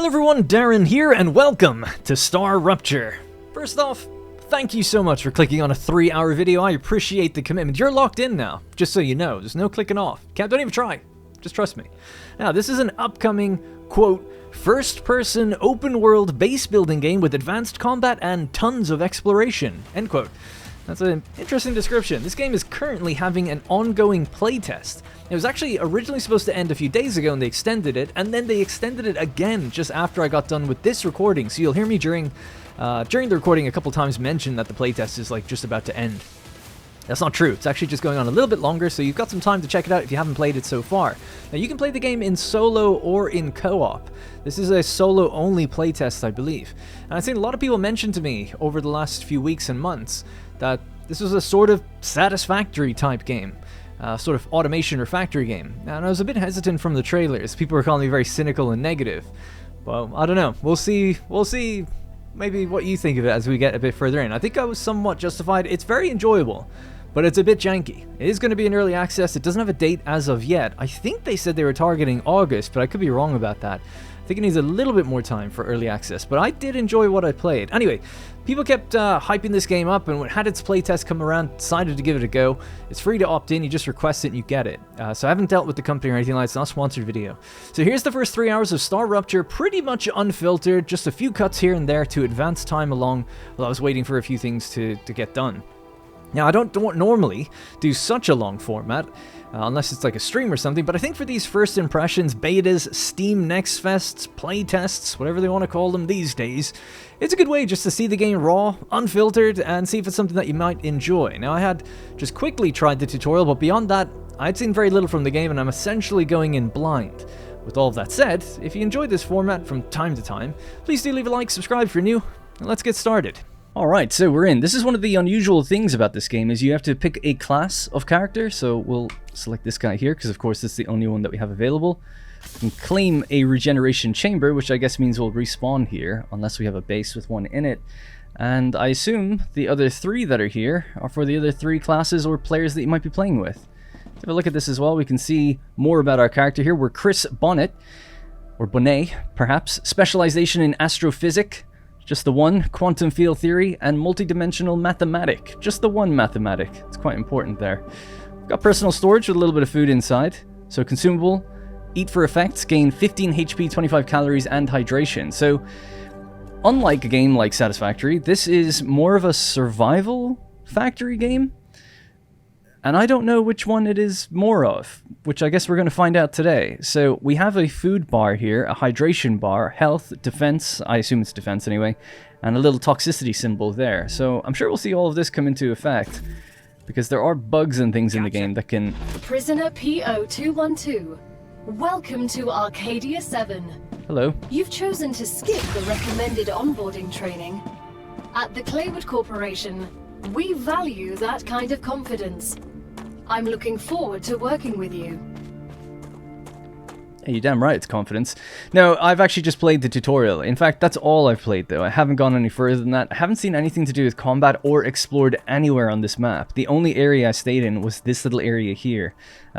Hello everyone, Darren here, and welcome to Star Rupture. First off, thank you so much for clicking on a 3-hour video. I appreciate the commitment. You're locked in now, just so you know. There's no clicking off. Don't even try. Just trust me. Now, this is an upcoming, quote, first-person open-world base-building game with advanced combat and tons of exploration, end quote. That's an interesting description. This game is currently having an ongoing playtest. It was actually originally supposed to end a few days ago and they extended it, and then they extended it again just after I got done with this recording. So you'll hear me during the recording a couple times mention that the playtest is like just about to end. That's not true. It's actually just going on a little bit longer, so you've got some time to check it out if you haven't played it so far. Now, you can play the game in solo or in co-op. This is a solo-only playtest, I believe. And I've seen a lot of people mention to me over the last few weeks and months that this was a sort of satisfactory type game. Sort of automation or factory game. And I was a bit hesitant from the trailers. People were calling me very cynical and negative. Well, I don't know. We'll see maybe what you think of it as we get a bit further in. I think I was somewhat justified. It's very enjoyable, but it's a bit janky. It is going to be in early access. It doesn't have a date as of yet. I think they said they were targeting August, but I could be wrong about that. I think it needs a little bit more time for early access, but I did enjoy what I played. Anyway, people kept hyping this game up, and when it had its playtest come around, decided to give it a go. It's free to opt in, you just request it and you get it. So I haven't dealt with the company or anything like that, it's not a sponsored video. So here's the first 3 hours of Star Rupture, pretty much unfiltered, just a few cuts here and there to advance time along while I was waiting for a few things to get done. Now, I don't normally do such a long format, unless it's like a stream or something, but I think for these first impressions, betas, Steam Next Fests, playtests, whatever they want to call them these days, it's a good way just to see the game raw, unfiltered, and see if it's something that you might enjoy. Now, I had just quickly tried the tutorial, but beyond that, I'd seen very little from the game, and I'm essentially going in blind. With all of that said, if you enjoyed this format from time to time, please do leave a like, subscribe if you're new, and let's get started. Alright, so we're in. This is one of the unusual things about this game, is you have to pick a class of character, so we'll select this guy here, because of course it's the only one that we have available. We can claim a regeneration chamber, which I guess means we'll respawn here, unless we have a base with one in it. And I assume the other 3 that are here are for the other 3 classes or players that you might be playing with. Let's have a look at this as well. We can see more about our character here. We're Chris Bonnet, or Bonnet, perhaps. Specialization in astrophysics. Just the one, quantum field theory, and multidimensional mathematic. Just the one mathematic. It's quite important there. We've got personal storage with a little bit of food inside. So consumable, eat for effects, gain 15 HP, 25 calories, and hydration. So, unlike a game like Satisfactory, this is more of a survival factory game. And I don't know which one it is more of, which I guess we're going to find out today. So we have a food bar here, a hydration bar, health, defense, I assume it's defense anyway, and a little toxicity symbol there. So I'm sure we'll see all of this come into effect, because there are bugs and things in the game that can... Prisoner PO212, welcome to Arcadia 7. Hello. You've chosen to skip the recommended onboarding training. At the Claywood Corporation, we value that kind of confidence. I'm looking forward to working with you. Hey, you're damn right, it's confidence. No, I've actually just played the tutorial. In fact, that's all I've played, though. I haven't gone any further than that. I haven't seen anything to do with combat or explored anywhere on this map. The only area I stayed in was this little area here.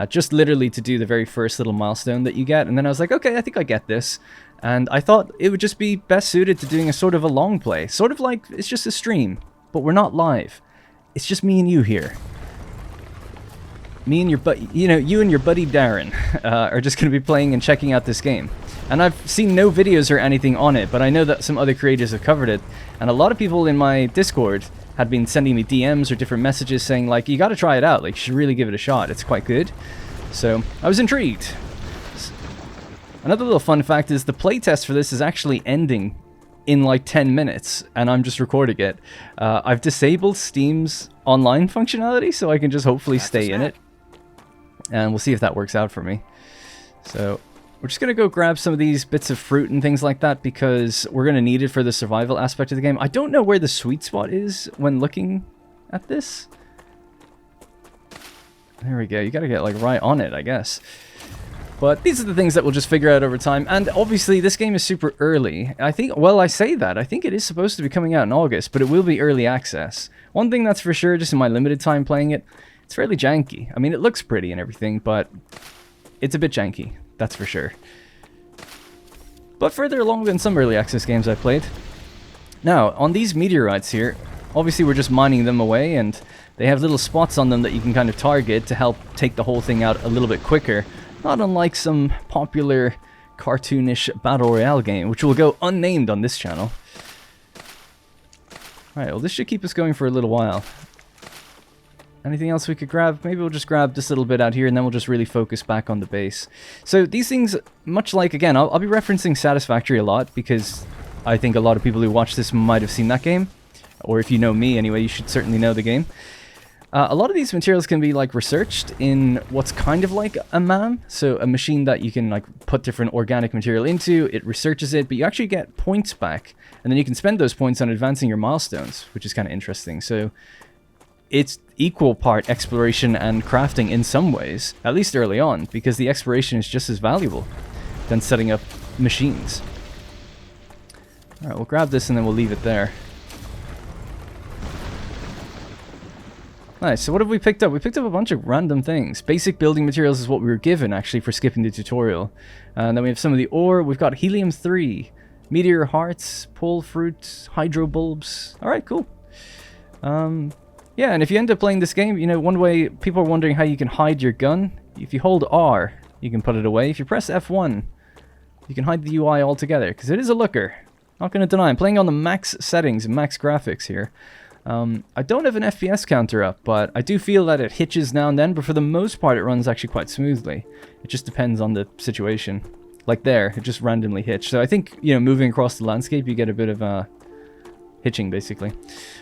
Just literally to do the very first little milestone that you get. And then I was like, okay, I think I get this. And I thought it would just be best suited to doing a sort of a long play. Sort of like, it's just a stream. But we're not live. It's just me and you here. Me and your buddy, you and your buddy Darren are just going to be playing and checking out this game. And I've seen no videos or anything on it, but I know that some other creators have covered it. And a lot of people in my Discord had been sending me DMs or different messages saying, like, you got to try it out. Like, you should really give it a shot. It's quite good. So, I was intrigued. Another little fun fact is the playtest for this is actually ending in like 10 minutes, and I'm just recording it. I've disabled Steam's online functionality, so I can just hopefully stay in it. And we'll see if that works out for me. So, we're just going to go grab some of these bits of fruit and things like that, because we're going to need it for the survival aspect of the game. I don't know where the sweet spot is when looking at this. There we go. You got to get like right on it, I guess. But these are the things that we'll just figure out over time. And obviously, this game is super early. I think, well, I say that. I think it is supposed to be coming out in August, but it will be early access. One thing that's for sure, just in my limited time playing it, it's fairly janky. I mean, it looks pretty and everything, but it's a bit janky. That's for sure. but further along than some early access games I played. Now, on these meteorites here, obviously we're just mining them away, and they have little spots on them that you can kind of target to help take the whole thing out a little bit quicker. Not unlike some popular cartoonish battle royale game, which will go unnamed on this channel. Alright, well this should keep us going for a little while. Anything else we could grab? Maybe we'll just grab this little bit out here and then we'll just really focus back on the base. So these things, much like, again, I'll be referencing Satisfactory a lot because I think a lot of people who watch this might have seen that game. Or if you know me anyway, you should certainly know the game. A lot of these materials can be like researched in what's kind of like a MAM, so a machine that you can like put different organic material into, it researches it, but you actually get points back, and then you can spend those points on advancing your milestones, which is kind of interesting. So it's equal part exploration and crafting in some ways, at least early on, because the exploration is just as valuable than setting up machines. Alright, we'll grab this and then we'll leave it there. Nice, so what have we picked up? We picked up a bunch of random things. Basic building materials is what we were given, actually, for skipping the tutorial. And then we have some of the ore. We've got helium-3, meteor hearts, pole fruit, hydro bulbs. Alright, cool. Yeah, and if you end up playing this game, you know, one way people are wondering how you can hide your gun. If you hold R, you can put it away. If you press F1, you can hide the UI altogether, because it is a looker. Not going to deny. I'm playing on the max settings and max graphics here. I don't have an FPS counter up, but I do feel that it hitches now and then, but for the most part it runs actually quite smoothly. It just depends on the situation. Like there, it just randomly hitched. So I think, you know, moving across the landscape you get a bit of hitching basically.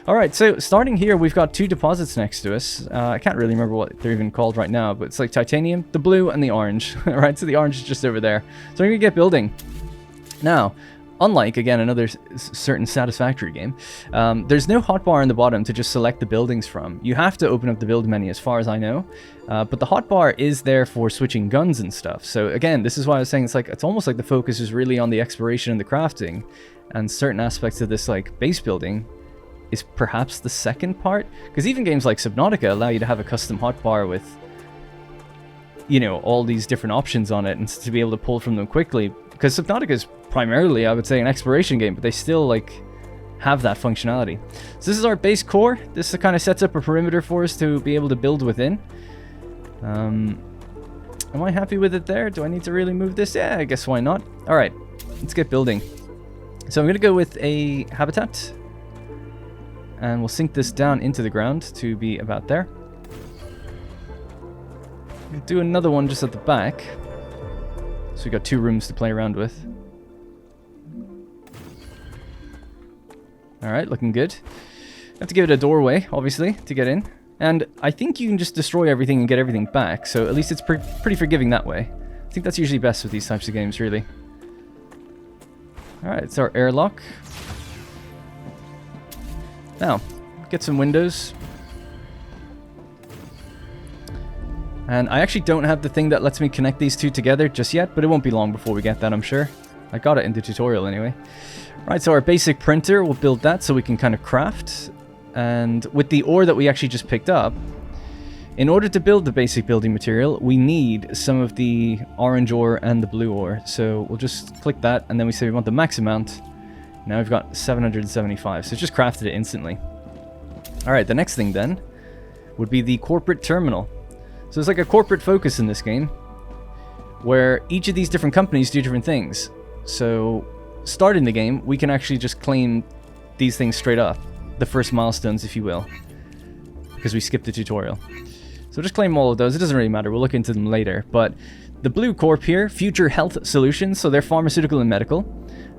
Alright, so starting here we've got two deposits next to us. I can't really remember what they're even called right now, but it's like titanium, the blue and the orange. Alright, so the orange is just over there. So we're gonna get building. Now, unlike, again, another certain Satisfactory game, there's no hotbar on the bottom to just select the buildings from. You have to open up the build menu as far as I know, but the hotbar is there for switching guns and stuff. So again, this is why I was saying it's almost like the focus is really on the exploration and the crafting, and certain aspects of this like base building is perhaps the second part, because even games like Subnautica allow you to have a custom hotbar with, you know, all these different options on it and to be able to pull from them quickly. Because Subnautica is primarily, I would say, an exploration game, but they still, like, have that functionality. So this is our base core. This kind of sets up a perimeter for us to be able to build within. Am I happy with it there? Do I need to really move this? Yeah, I guess why not? Alright, let's get building. So I'm going to go with a habitat. And we'll sink this down into the ground to be about there. We'll do another one just at the back. So we got two rooms to play around with. Alright, looking good. Have to give it a doorway, obviously, to get in. And I think you can just destroy everything and get everything back, so at least it's pretty forgiving that way. I think that's usually best with these types of games, really. Alright, it's our airlock. Now, get some windows. And I actually don't have the thing that lets me connect these two together just yet, but it won't be long before we get that, I'm sure. I got it in the tutorial anyway. Right, so our basic printer, we'll build that so we can kind of craft. And with the ore that we actually just picked up, in order to build the basic building material, we need some of the orange ore and the blue ore. So we'll just click that, and then we say we want the max amount. Now we've got 775, so just crafted it instantly. Alright, the next thing then would be the corporate terminal. So it's like a corporate focus in this game, where each of these different companies do different things. So, starting the game, we can actually just claim these things straight up. The first milestones, if you will. Because we skipped the tutorial. So just claim all of those. It doesn't really matter. We'll look into them later. But the blue corp here, Future Health Solutions, so they're pharmaceutical and medical.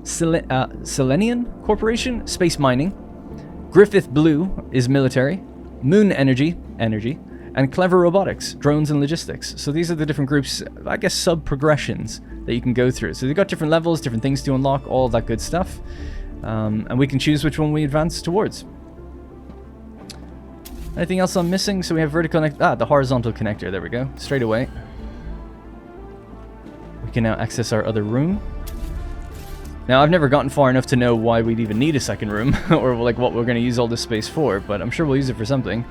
Selenian Corporation, space mining. Griffith Blue is military. Moon Energy, and Clever Robotics, drones and logistics. So these are the different groups, I guess, sub-progressions that you can go through. So they've got different levels, different things to unlock, all that good stuff. And we can choose which one we advance towards. Anything else I'm missing? So we have vertical the horizontal connector, there we go, straight away. We can now access our other room. Now, I've never gotten far enough to know why we'd even need a second room, or like what we're going to use all this space for, but I'm sure we'll use it for something.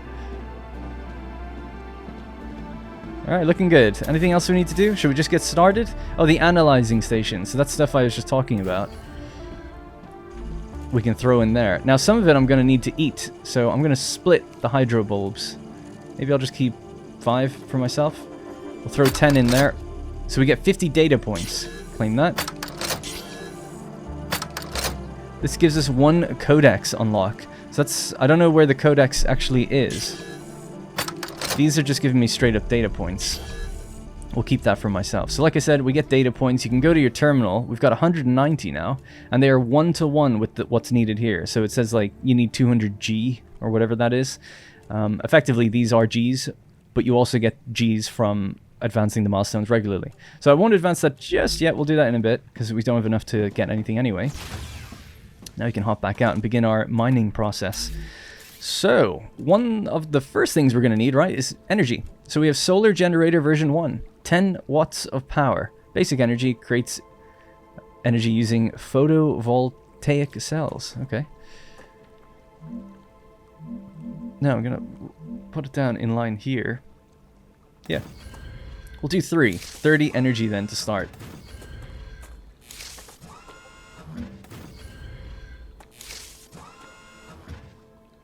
Alright, looking good. Anything else we need to do? Should we just get started? Oh, the analyzing station. So that's stuff I was just talking about. We can throw in there. Now, some of it I'm going to need to eat. So I'm going to split the hydro bulbs. Maybe I'll just keep 5 for myself. We'll throw 10 in there. So we get 50 data points. Claim that. This gives us 1 codex unlock. So that's... I don't know where the codex actually is. These are just giving me straight up data points. We'll keep that for myself. So like I said, we get data points. You can go to your terminal. We've got 190 now. And they are 1-to-1 with what's needed here. So it says like you need 200 G or whatever that is. Effectively, these are Gs. But you also get Gs from advancing the milestones regularly. So I won't advance that just yet. We'll do that in a bit. Because we don't have enough to get anything anyway. Now we can hop back out and begin our mining process. So, one of the first things we're going to need, right, is energy. So we have solar generator version 1. 10 watts of power. Basic energy creates energy using photovoltaic cells. Okay. Now I'm going to put it down in line here. Yeah. We'll do 3. 30 energy then to start.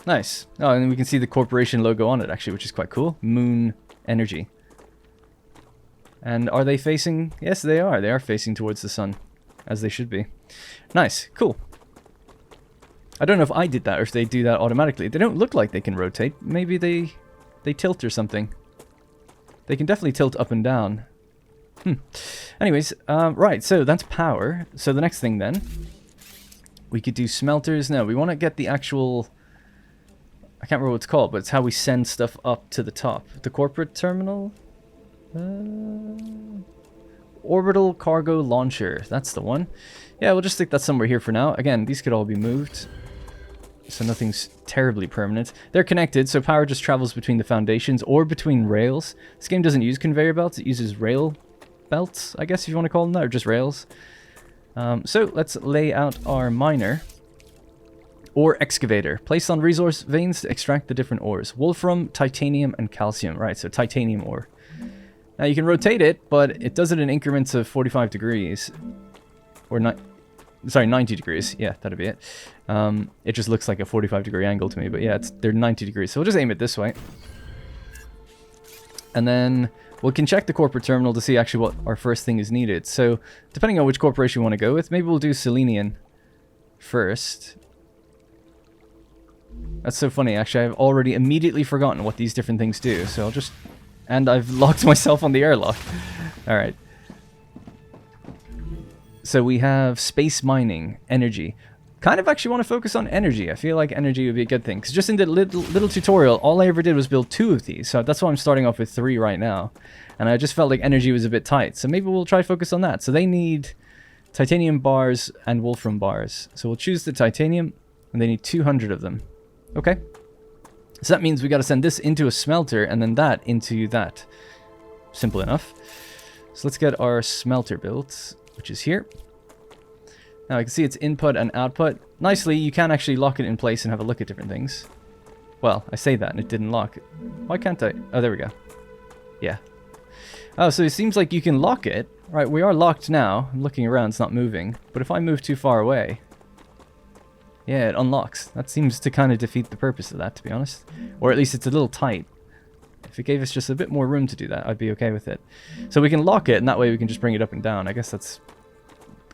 Nice. Oh, and we can see the corporation logo on it, actually, which is quite cool. Moon Energy. And are they facing... Yes, they are. They are facing towards the sun, as they should be. Nice. Cool. I don't know if I did that or if they do that automatically. They don't look like they can rotate. Maybe they tilt or something. They can definitely tilt up and down. Anyways, right, so that's power. So the next thing then, we could do smelters. No, we want to get the actual... I can't remember what it's called, but it's how we send stuff up to the top. The corporate terminal? Orbital cargo launcher. That's the one. Yeah, we'll just stick that somewhere here for now. Again, these could all be moved. So nothing's terribly permanent. They're connected, so power just travels between the foundations or between rails. This game doesn't use conveyor belts. It uses rail belts, I guess if you want to call them that, or just rails. So let's lay out our miner. Ore excavator. Placed on resource veins to extract the different ores. Wolfram, titanium, and calcium. Right, so titanium ore. Now you can rotate it, but it does it in increments of 45 degrees. Or 90 degrees. Yeah, that'd be it. It just looks like a 45-degree angle to me, but yeah, they're 90 degrees. So we'll just aim it this way. And then we can check the corporate terminal to see actually what our first thing is needed. So depending on which corporation we want to go with, maybe we'll do Selenian first. That's so funny, actually. I've already immediately forgotten what these different things do, so I'll just... And I've locked myself on the airlock. Alright. So we have space mining, energy. Kind of actually want to focus on energy. I feel like energy would be a good thing. Because just in the little tutorial, all I ever did was build 2 of these. So that's why I'm starting off with 3 right now. And I just felt like energy was a bit tight. So maybe we'll try to focus on that. So they need titanium bars and wolfram bars. So we'll choose the titanium, and they need 200 of them. Okay, so that means we got to send this into a smelter and then that into that. Simple enough. So let's get our smelter built, which is here. Now I can see its input and output. Nicely, you can actually lock it in place and have a look at different things. Well, I say that and it didn't lock. Why can't I? Oh, there we go. Yeah. Oh, so it seems like you can lock it. Right, we are locked now. I'm looking around, it's not moving. But if I move too far away... Yeah, it unlocks. That seems to kind of defeat the purpose of that, to be honest. Or at least it's a little tight. If it gave us just a bit more room to do that, I'd be okay with it. So we can lock it, and that way we can just bring it up and down. I guess that's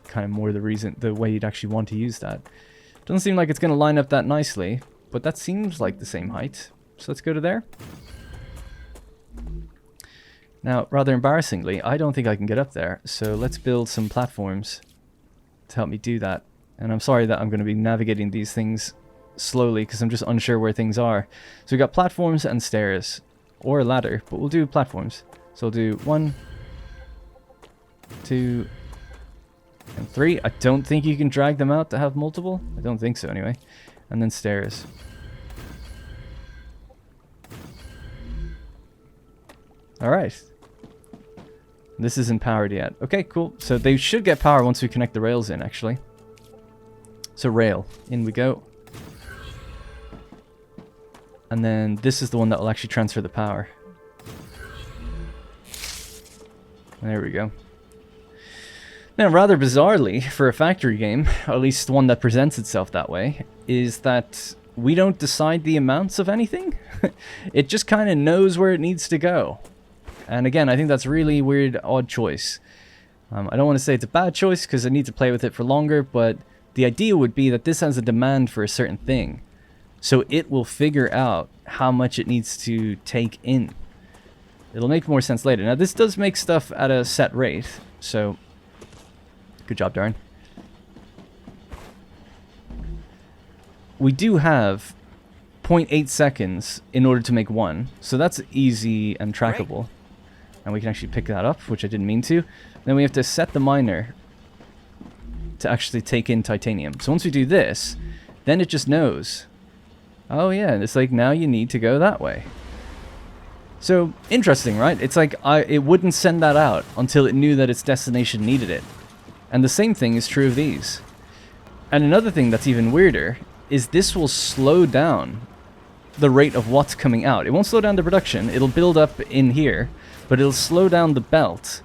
kind of more the way you'd actually want to use that. Doesn't seem like it's going to line up that nicely, but that seems like the same height. So let's go to there. Now, rather embarrassingly, I don't think I can get up there. So let's build some platforms to help me do that. And I'm sorry that I'm going to be navigating these things slowly because I'm just unsure where things are. So we've got platforms and stairs. Or a ladder, but we'll do platforms. So we'll do 1, 2, and 3. I don't think you can drag them out to have multiple. I don't think so anyway. And then stairs. Alright. This isn't powered yet. Okay, cool. So they should get power once we connect the rails in, actually. So rail, in we go. And then this is the one that will actually transfer the power. There we go. Now, rather bizarrely, for a factory game, or at least one that presents itself that way, is that we don't decide the amounts of anything. It just kind of knows where it needs to go. And again, I think that's a really weird, odd choice. I don't want to say it's a bad choice, because I need to play with it for longer, but the idea would be that this has a demand for a certain thing. So it will figure out how much it needs to take in. It'll make more sense later. Now, this does make stuff at a set rate, so... Good job, Darren. We do have 0.8 seconds in order to make one, so that's easy and trackable. And we can actually pick that up, which I didn't mean to. Then we have to set the miner to actually take in titanium. So once we do this, then it just knows. Oh yeah, it's like now you need to go that way. So interesting, right? It's like it wouldn't send that out until it knew that its destination needed it. And the same thing is true of these. And another thing that's even weirder is this will slow down the rate of what's coming out. It won't slow down the production, it'll build up in here, but it'll slow down the belt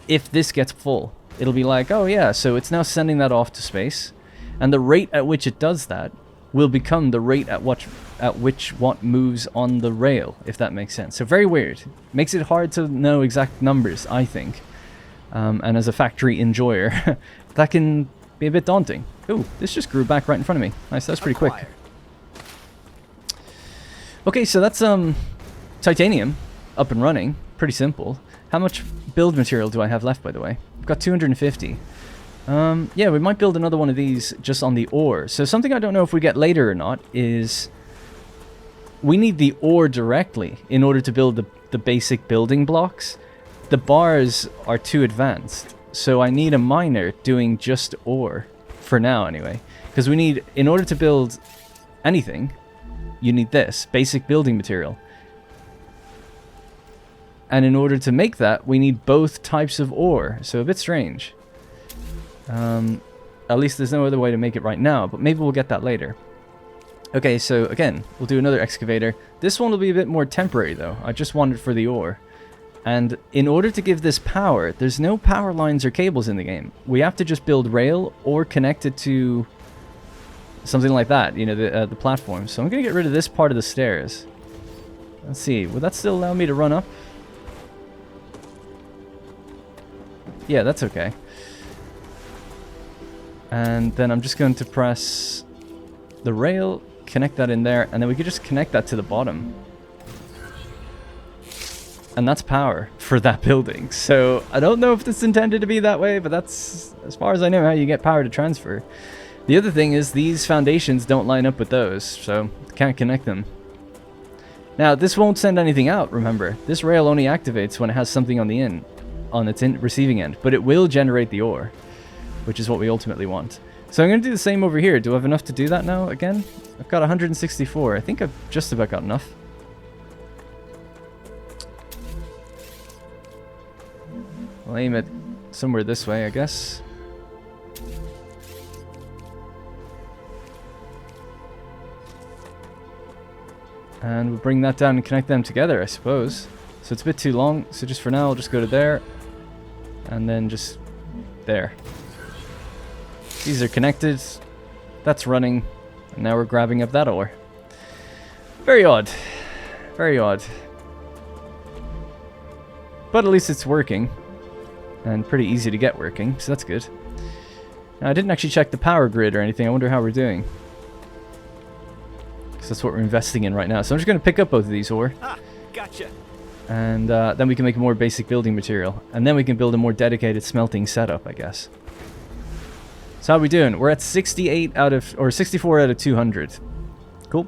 if this gets full. It'll be like, oh yeah, so it's now sending that off to space, and the rate at which it does that will become the rate at which what moves on the rail, if that makes sense. So very weird. Makes it hard to know exact numbers, I think. And as a factory enjoyer, that can be a bit daunting. Ooh, this just grew back right in front of me. Nice, that's pretty quick. Okay, so that's titanium up and running. Pretty simple. How much build material do I have left, by the way? I've got 250. Yeah, we might build another one of these just on the ore. So something I don't know if we get later or not is we need the ore directly in order to build the basic building blocks. The bars are too advanced, so I need a miner doing just ore, for now anyway. Because we need, in order to build anything, you need this, basic building material. And in order to make that, we need both types of ore, so a bit strange. At least there's no other way to make it right now, but maybe we'll get that later. Okay, so again, we'll do another excavator. This one will be a bit more temporary though, I just want it for the ore. And in order to give this power, there's no power lines or cables in the game. We have to just build rail or connect it to something like that, you know, the platform. So I'm going to get rid of this part of the stairs. Let's see, would that still allow me to run up? Yeah, that's okay. And then I'm just going to press the rail, connect that in there, and then we could just connect that to the bottom. And that's power for that building. So I don't know if it's intended to be that way, but that's, as far as I know, how you get power to transfer. The other thing is these foundations don't line up with those, so can't connect them. Now, this won't send anything out, remember. This rail only activates when it has something on its receiving end, but it will generate the ore, which is what we ultimately want. So I'm going to do the same over here. Do I have enough to do that now again? I've got 164. I think I've just about got enough. I'll aim it somewhere this way, I guess. And we'll bring that down and connect them together, I suppose. So it's a bit too long, so just for now I'll just go to there. And then just there. These are connected. That's running. And now we're grabbing up that ore. Very odd. Very odd. But at least it's working. And pretty easy to get working, so that's good. Now, I didn't actually check the power grid or anything. I wonder how we're doing. Because that's what we're investing in right now. So I'm just going to pick up both of these ore. Ah, gotcha. And then we can make more basic building material. And then we can build a more dedicated smelting setup, I guess. So how are we doing? We're at 68 out of, or 64 out of 200. Cool.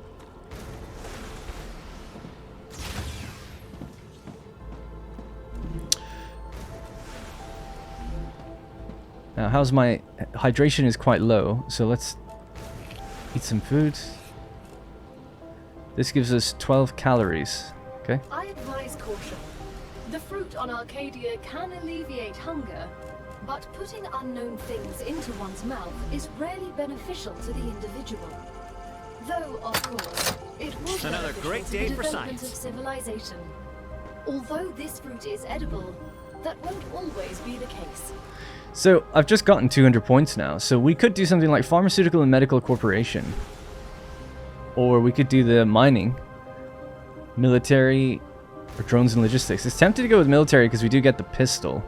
Now, how's my hydration is quite low, so let's eat some food. This gives us 12 calories. Okay. I advise caution. The fruit on Arcadia can alleviate hunger, but putting unknown things into one's mouth is rarely beneficial to the individual. Though, of course, it was another great day to the for development science. of civilization. Although this fruit is edible, that won't always be the case. So, I've just gotten 200 points now, so we could do something like Pharmaceutical and Medical Corporation. Or we could do the mining, military, or drones and logistics. It's tempting to go with military because we do get the pistol.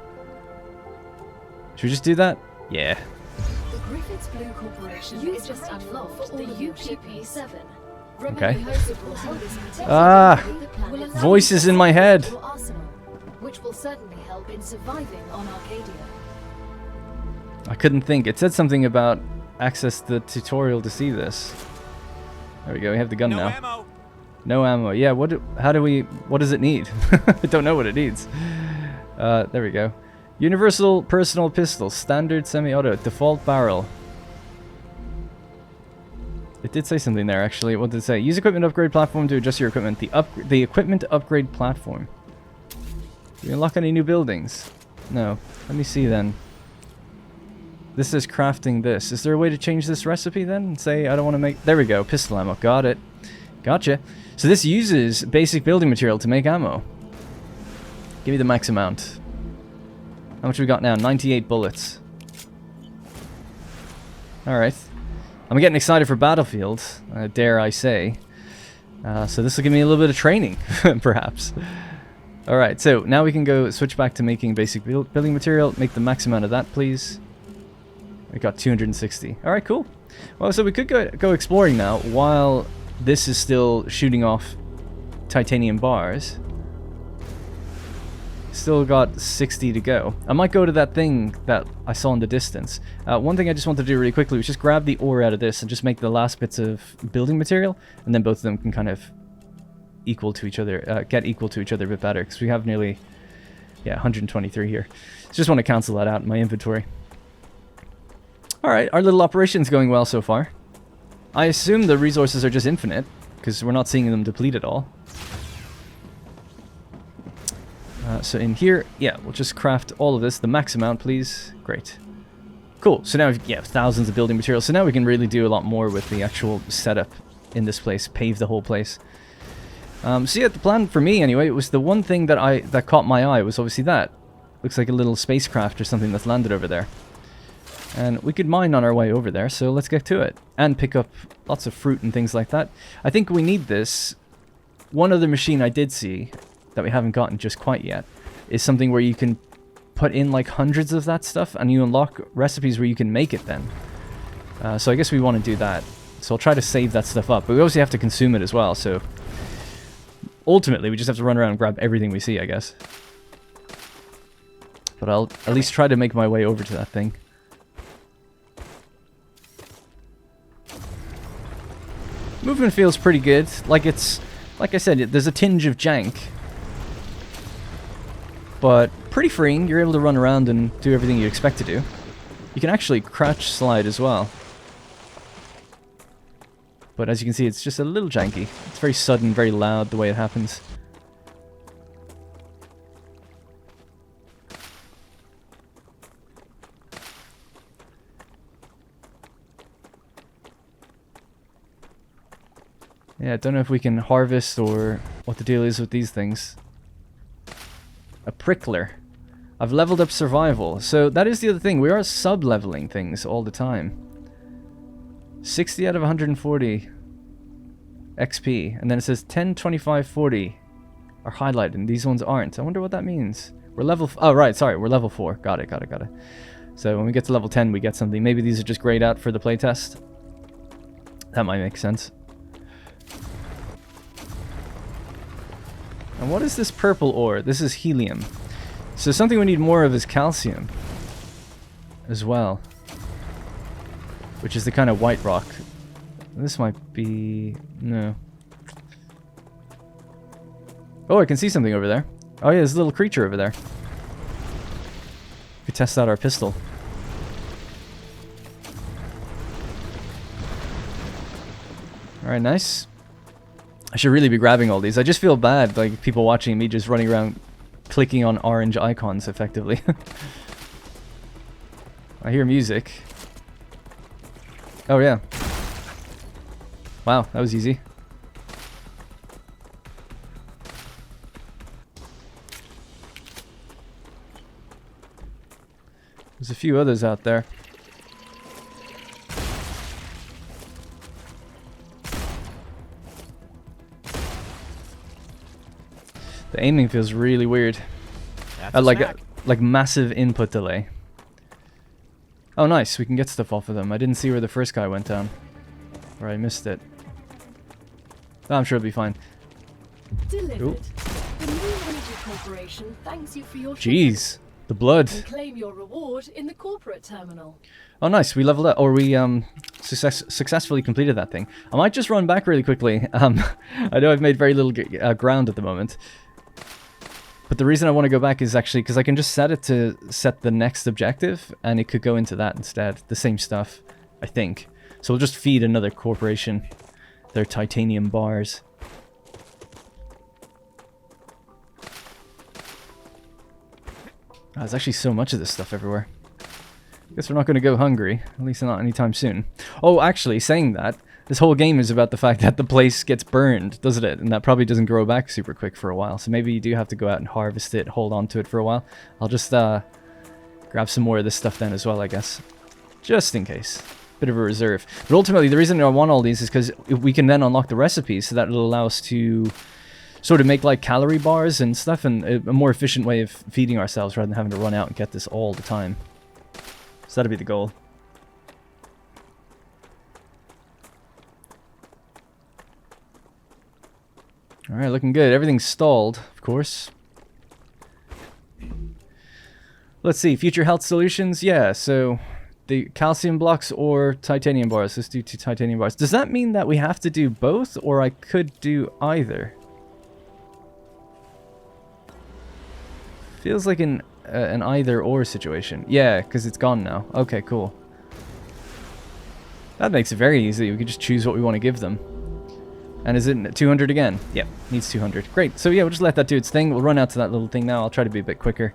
Should we just do that? Yeah. The Griffiths Blue Corporation is just unlocked the UGP-7. Okay. Ah! Voices in my head. Which will certainly help in surviving on Arcadia. I couldn't think. It said something about access the tutorial to see this. There we go. We have the gun now. Ammo. No ammo. Yeah. What does it need? I don't know what it needs. There we go. Universal personal pistol, standard semi-auto, default barrel. It did say something there, actually. What did it say? Use equipment upgrade platform to adjust your equipment. The equipment upgrade platform. Do we unlock any new buildings? No. Let me see then. This is crafting this. Is there a way to change this recipe then? Say I don't want to make... There we go. Pistol ammo. Got it. Gotcha. So this uses basic building material to make ammo. Give me the max amount. How much we got now? 98 bullets. Alright. I'm getting excited for Battlefield, dare I say. So this will give me a little bit of training, perhaps. Alright, so now we can go switch back to making basic building material. Make the max amount of that, please. We got 260. Alright, cool. Well, so we could go exploring now while this is still shooting off titanium bars. Still got 60 to go. I might go to that thing that I saw in the distance. One thing I just wanted to do really quickly was just grab the ore out of this and just make the last bits of building material, and then both of them can kind of equal to each other, get equal to each other a bit better, because we have nearly, yeah, 123 here. So just want to cancel that out in my inventory. Alright, our little operation's going well so far. I assume the resources are just infinite, because we're not seeing them deplete at all. So in here, yeah, we'll just craft all of this. The max amount, please. Great. Cool. So now, yeah, thousands of building materials. So now we can really do a lot more with the actual setup in this place. Pave the whole place. So yeah, the plan for me, anyway, it was the one thing that caught my eye was obviously that. Looks like a little spacecraft or something that's landed over there. And we could mine on our way over there, so let's get to it. And pick up lots of fruit and things like that. I think we need this. One other machine I did see that we haven't gotten just quite yet is something where you can put in like hundreds of that stuff and you unlock recipes where you can make it then. So I guess we want to do that. So I'll try to save that stuff up, but we obviously have to consume it as well, so ultimately we just have to run around and grab everything we see, I guess. But I'll at least try to make my way over to that thing. Movement feels pretty good. Like it's, like I said, there's a tinge of jank, but pretty freeing. You're able to run around and do everything you expect to do. You can actually crouch slide as well. But as you can see, it's just a little janky. It's very sudden, very loud the way it happens. Yeah, I don't know if we can harvest or what the deal is with these things. A prickler. I've leveled up survival. So that is the other thing. We are sub-leveling things all the time. 60 out of 140 XP. And then it says 10, 25, 40 are highlighted. And these ones aren't. I wonder what that means. We're level... oh, right. Sorry. We're level 4. Got it. So when we get to level 10, we get something. Maybe these are just grayed out for the playtest. That might make sense. And what is this purple ore? This is helium. So something we need more of is calcium as well, which is the kind of white rock. This might be... no. Oh, I can see something over there. Oh yeah, there's a little creature over there. We test out our pistol. Alright, nice. I should really be grabbing all these. I just feel bad, like people watching me just running around clicking on orange icons effectively. I hear music. Oh yeah. Wow, that was easy. There's a few others out there. The aiming feels really weird. Like massive input delay. Oh nice, we can get stuff off of them. I didn't see where the first guy went down. Or I missed it. Oh, I'm sure it'll be fine. Delivered. Ooh. The new energy corporation thanks you for your Jeez, the blood. and claim your reward in the corporate terminal. Oh nice, we leveled up, or we successfully completed that thing. I might just run back really quickly. I know I've made very little ground at the moment. But the reason I want to go back is actually because I can just set it to set the next objective, and it could go into that instead. The same stuff, I think. So we'll just feed another corporation their titanium bars. Oh, there's actually so much of this stuff everywhere. Guess we're not going to go hungry, at least not anytime soon. Oh, actually, saying that, this whole game is about the fact that the place gets burned, doesn't it? And that probably doesn't grow back super quick for a while. So maybe you do have to go out and harvest it, hold on to it for a while. I'll just grab some more of this stuff then as well, I guess. Just in case. Bit of a reserve. But ultimately, the reason I want all these is because we can then unlock the recipes, so that it'll allow us to sort of make like calorie bars and stuff, and a more efficient way of feeding ourselves rather than having to run out and get this all the time. So that'll be the goal. Alright, looking good. Everything's stalled, of course. Let's see, future health solutions. Yeah, so the calcium blocks or titanium bars. Let's do 2 titanium bars. Does that mean that we have to do both, or I could do either? Feels like an either or situation. Yeah, because it's gone now. Okay, cool. That makes it very easy. We can just choose what we want to give them. And is it 200 again? Yep, needs 200. Great. So yeah, we'll just let that do its thing. We'll run out to that little thing now. I'll try to be a bit quicker.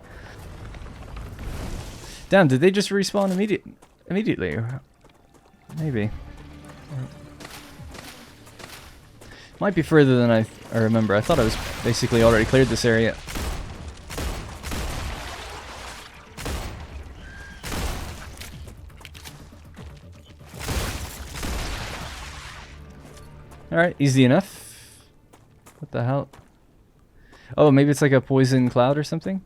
Damn, did they just respawn immediately? Maybe. Might be further than I remember. I thought I was basically already cleared this area. Alright, easy enough. What the hell? Oh, maybe it's like a poison cloud or something?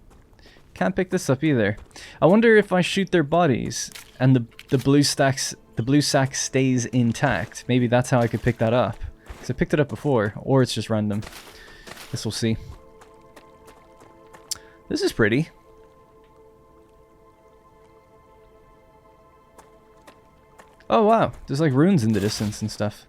Can't pick this up either. I wonder if I shoot their bodies and the blue sack stays intact. Maybe that's how I could pick that up. Because I picked it up before, or it's just random. Guess we'll see. This is pretty. Oh wow, there's like runes in the distance and stuff.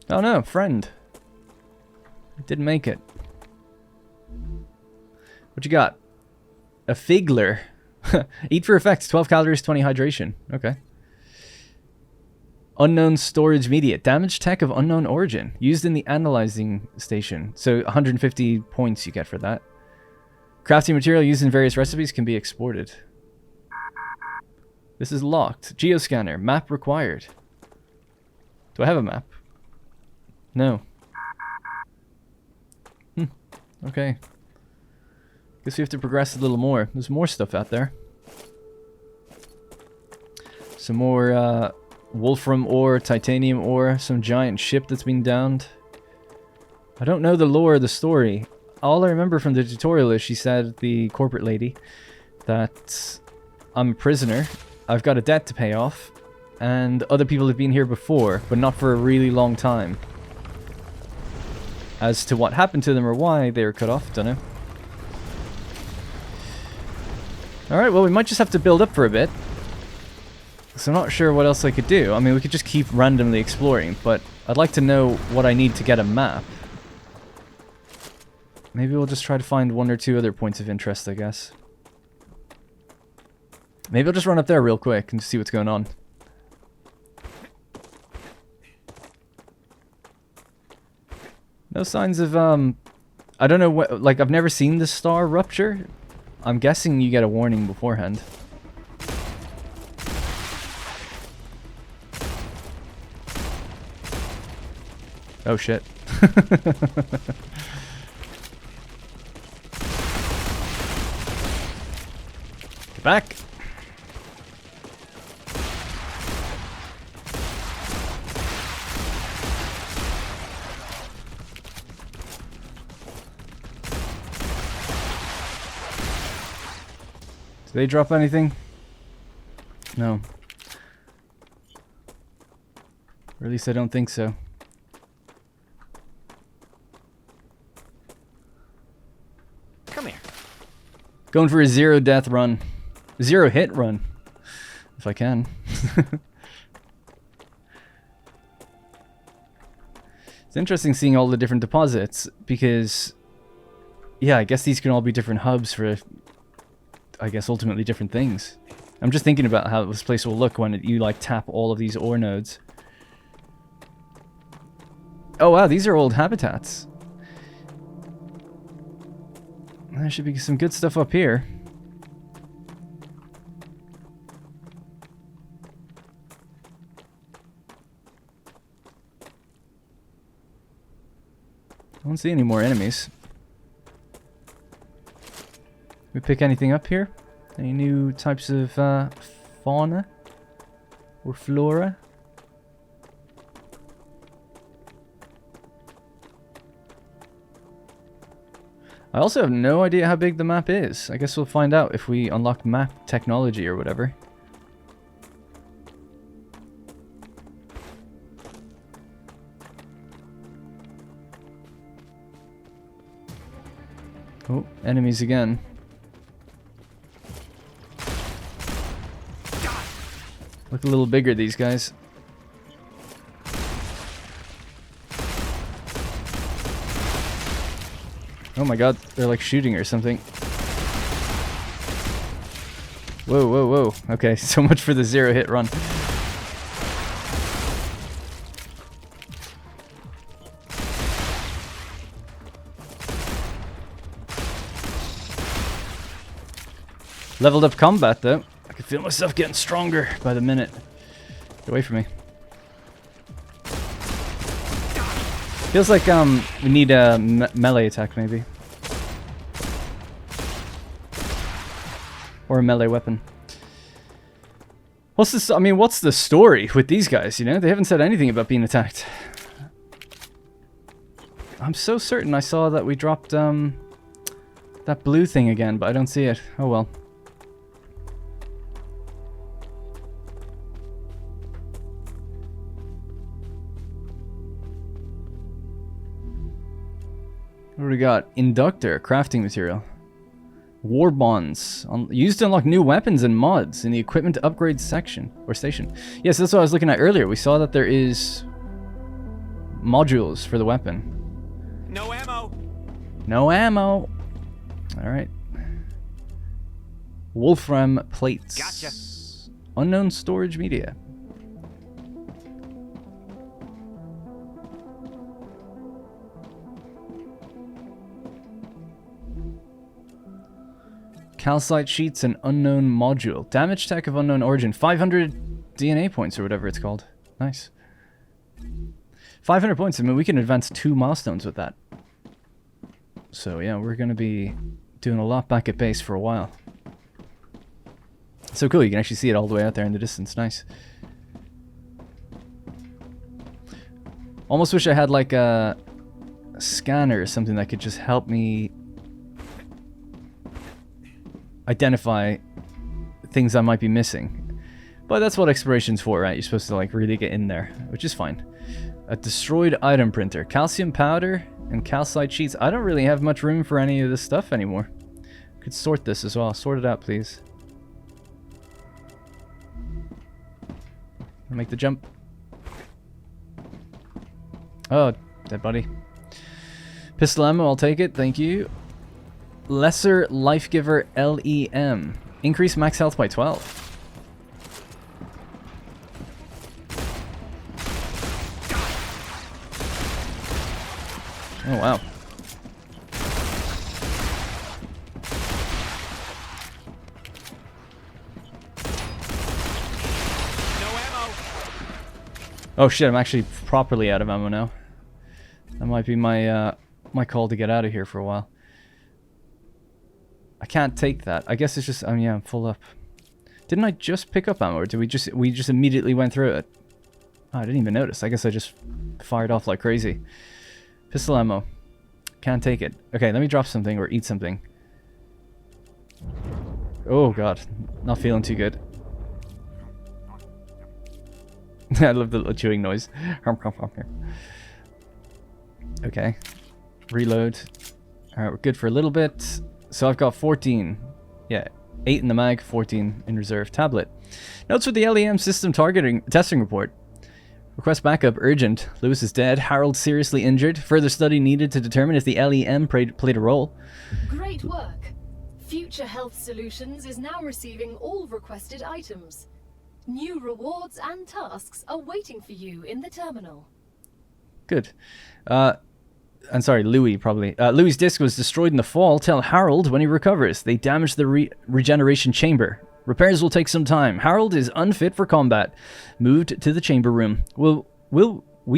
Oh no, friend. Didn't make it. What you got? A figler. Eat for effects, 12 calories, 20 hydration. Okay. Unknown storage media. Damaged tech of unknown origin. Used in the analyzing station. So 150 points you get for that. Crafting material used in various recipes can be exported. This is locked. Geoscanner. Map required. Do I have a map? No. Okay. Guess we have to progress a little more. There's more stuff out there. Some more wolfram ore, titanium ore, some giant ship that's been downed. I don't know the lore of the story. All I remember from the tutorial is she said, the corporate lady, that I'm a prisoner, I've got a debt to pay off, and other people have been here before, but not for a really long time. As to what happened to them or why they were cut off, don't know. Alright, well we might just have to build up for a bit. So I'm not sure what else I could do. I mean, we could just keep randomly exploring, but I'd like to know what I need to get a map. Maybe we'll just try to find 1 or 2 other points of interest, I guess. Maybe I'll just run up there real quick and see what's going on. No signs of, I don't know what, like, I've never seen the Star Rupture. I'm guessing you get a warning beforehand. Oh shit. Get back. Do they drop anything? No. Or at least I don't think so. Come here. Going for a 0 death run. 0 hit run. If I can. It's interesting seeing all the different deposits because, yeah, I guess these can all be different hubs for, I guess, ultimately different things. I'm just thinking about how this place will look when you like tap all of these ore nodes. Oh wow, these are old habitats. There should be some good stuff up here. I don't see any more enemies. We pick anything up here? Any new types of fauna or flora? I also have no idea how big the map is. I guess we'll find out if we unlock map technology or whatever. Oh, enemies again. Look a little bigger, these guys. Oh my god, they're like shooting or something. Whoa, whoa, whoa. Okay, so much for the 0 hit run. Leveled up combat though. I can feel myself getting stronger by the minute. Get away from me. Feels like we need a melee attack maybe. Or a melee weapon. What's this? I mean, what's the story with these guys, you know? They haven't said anything about being attacked. I'm so certain I saw that we dropped that blue thing again, but I don't see it. Oh well. What do we got? Inductor, crafting material. War bonds, used to unlock new weapons and mods in the equipment upgrade section, or station. Yes, that's what I was looking at earlier. We saw that there is modules for the weapon. No ammo! No ammo! Alright. Wolfram plates. Gotcha. Unknown storage media. Calcite sheets and unknown module. Damage tech of unknown origin. 500 DNA points or whatever it's called. Nice. 500 points. I mean, we can advance 2 milestones with that. So yeah, we're going to be doing a lot back at base for a while. So cool, you can actually see it all the way out there in the distance. Nice. Almost wish I had like a scanner or something that could just help me identify things I might be missing. But that's what exploration's for, right? You're supposed to like really get in there, which is fine. A destroyed item printer. Calcium powder and calcite sheets. I don't really have much room for any of this stuff anymore. Could sort this as well. Sort it out, please. Make the jump. Oh, dead body. Pistol ammo, I'll take it. Thank you. Lesser Life Giver LEM. Increase max health by 12. Oh, wow. No ammo! Oh shit, I'm actually properly out of ammo now. might be my my call to get out of here for a while. I can't take that. I guess it's just, yeah, I'm full up. Didn't I just pick up ammo, or did we just immediately went through it? Oh, I didn't even notice. I guess I just fired off like crazy. Pistol ammo. Can't take it. Okay, let me drop something or eat something. Oh god, not feeling too good. I love the little chewing noise. Okay, reload. Alright, we're good for a little bit. So I've got 14. Yeah, 8 in the mag, 14 in reserve. Tablet. Notes for the LEM system testing report. Request backup urgent. Lewis is dead. Harold seriously injured. Further study needed to determine if the LEM played a role. Great work. Future Health Solutions is now receiving all requested items. New rewards and tasks are waiting for you in the terminal. Good. I'm sorry, Louis probably. Louis' disc was destroyed in the fall. Tell Harold when he recovers. They damaged the regeneration chamber. Repairs will take some time. Harold is unfit for combat. Moved to the chamber room. We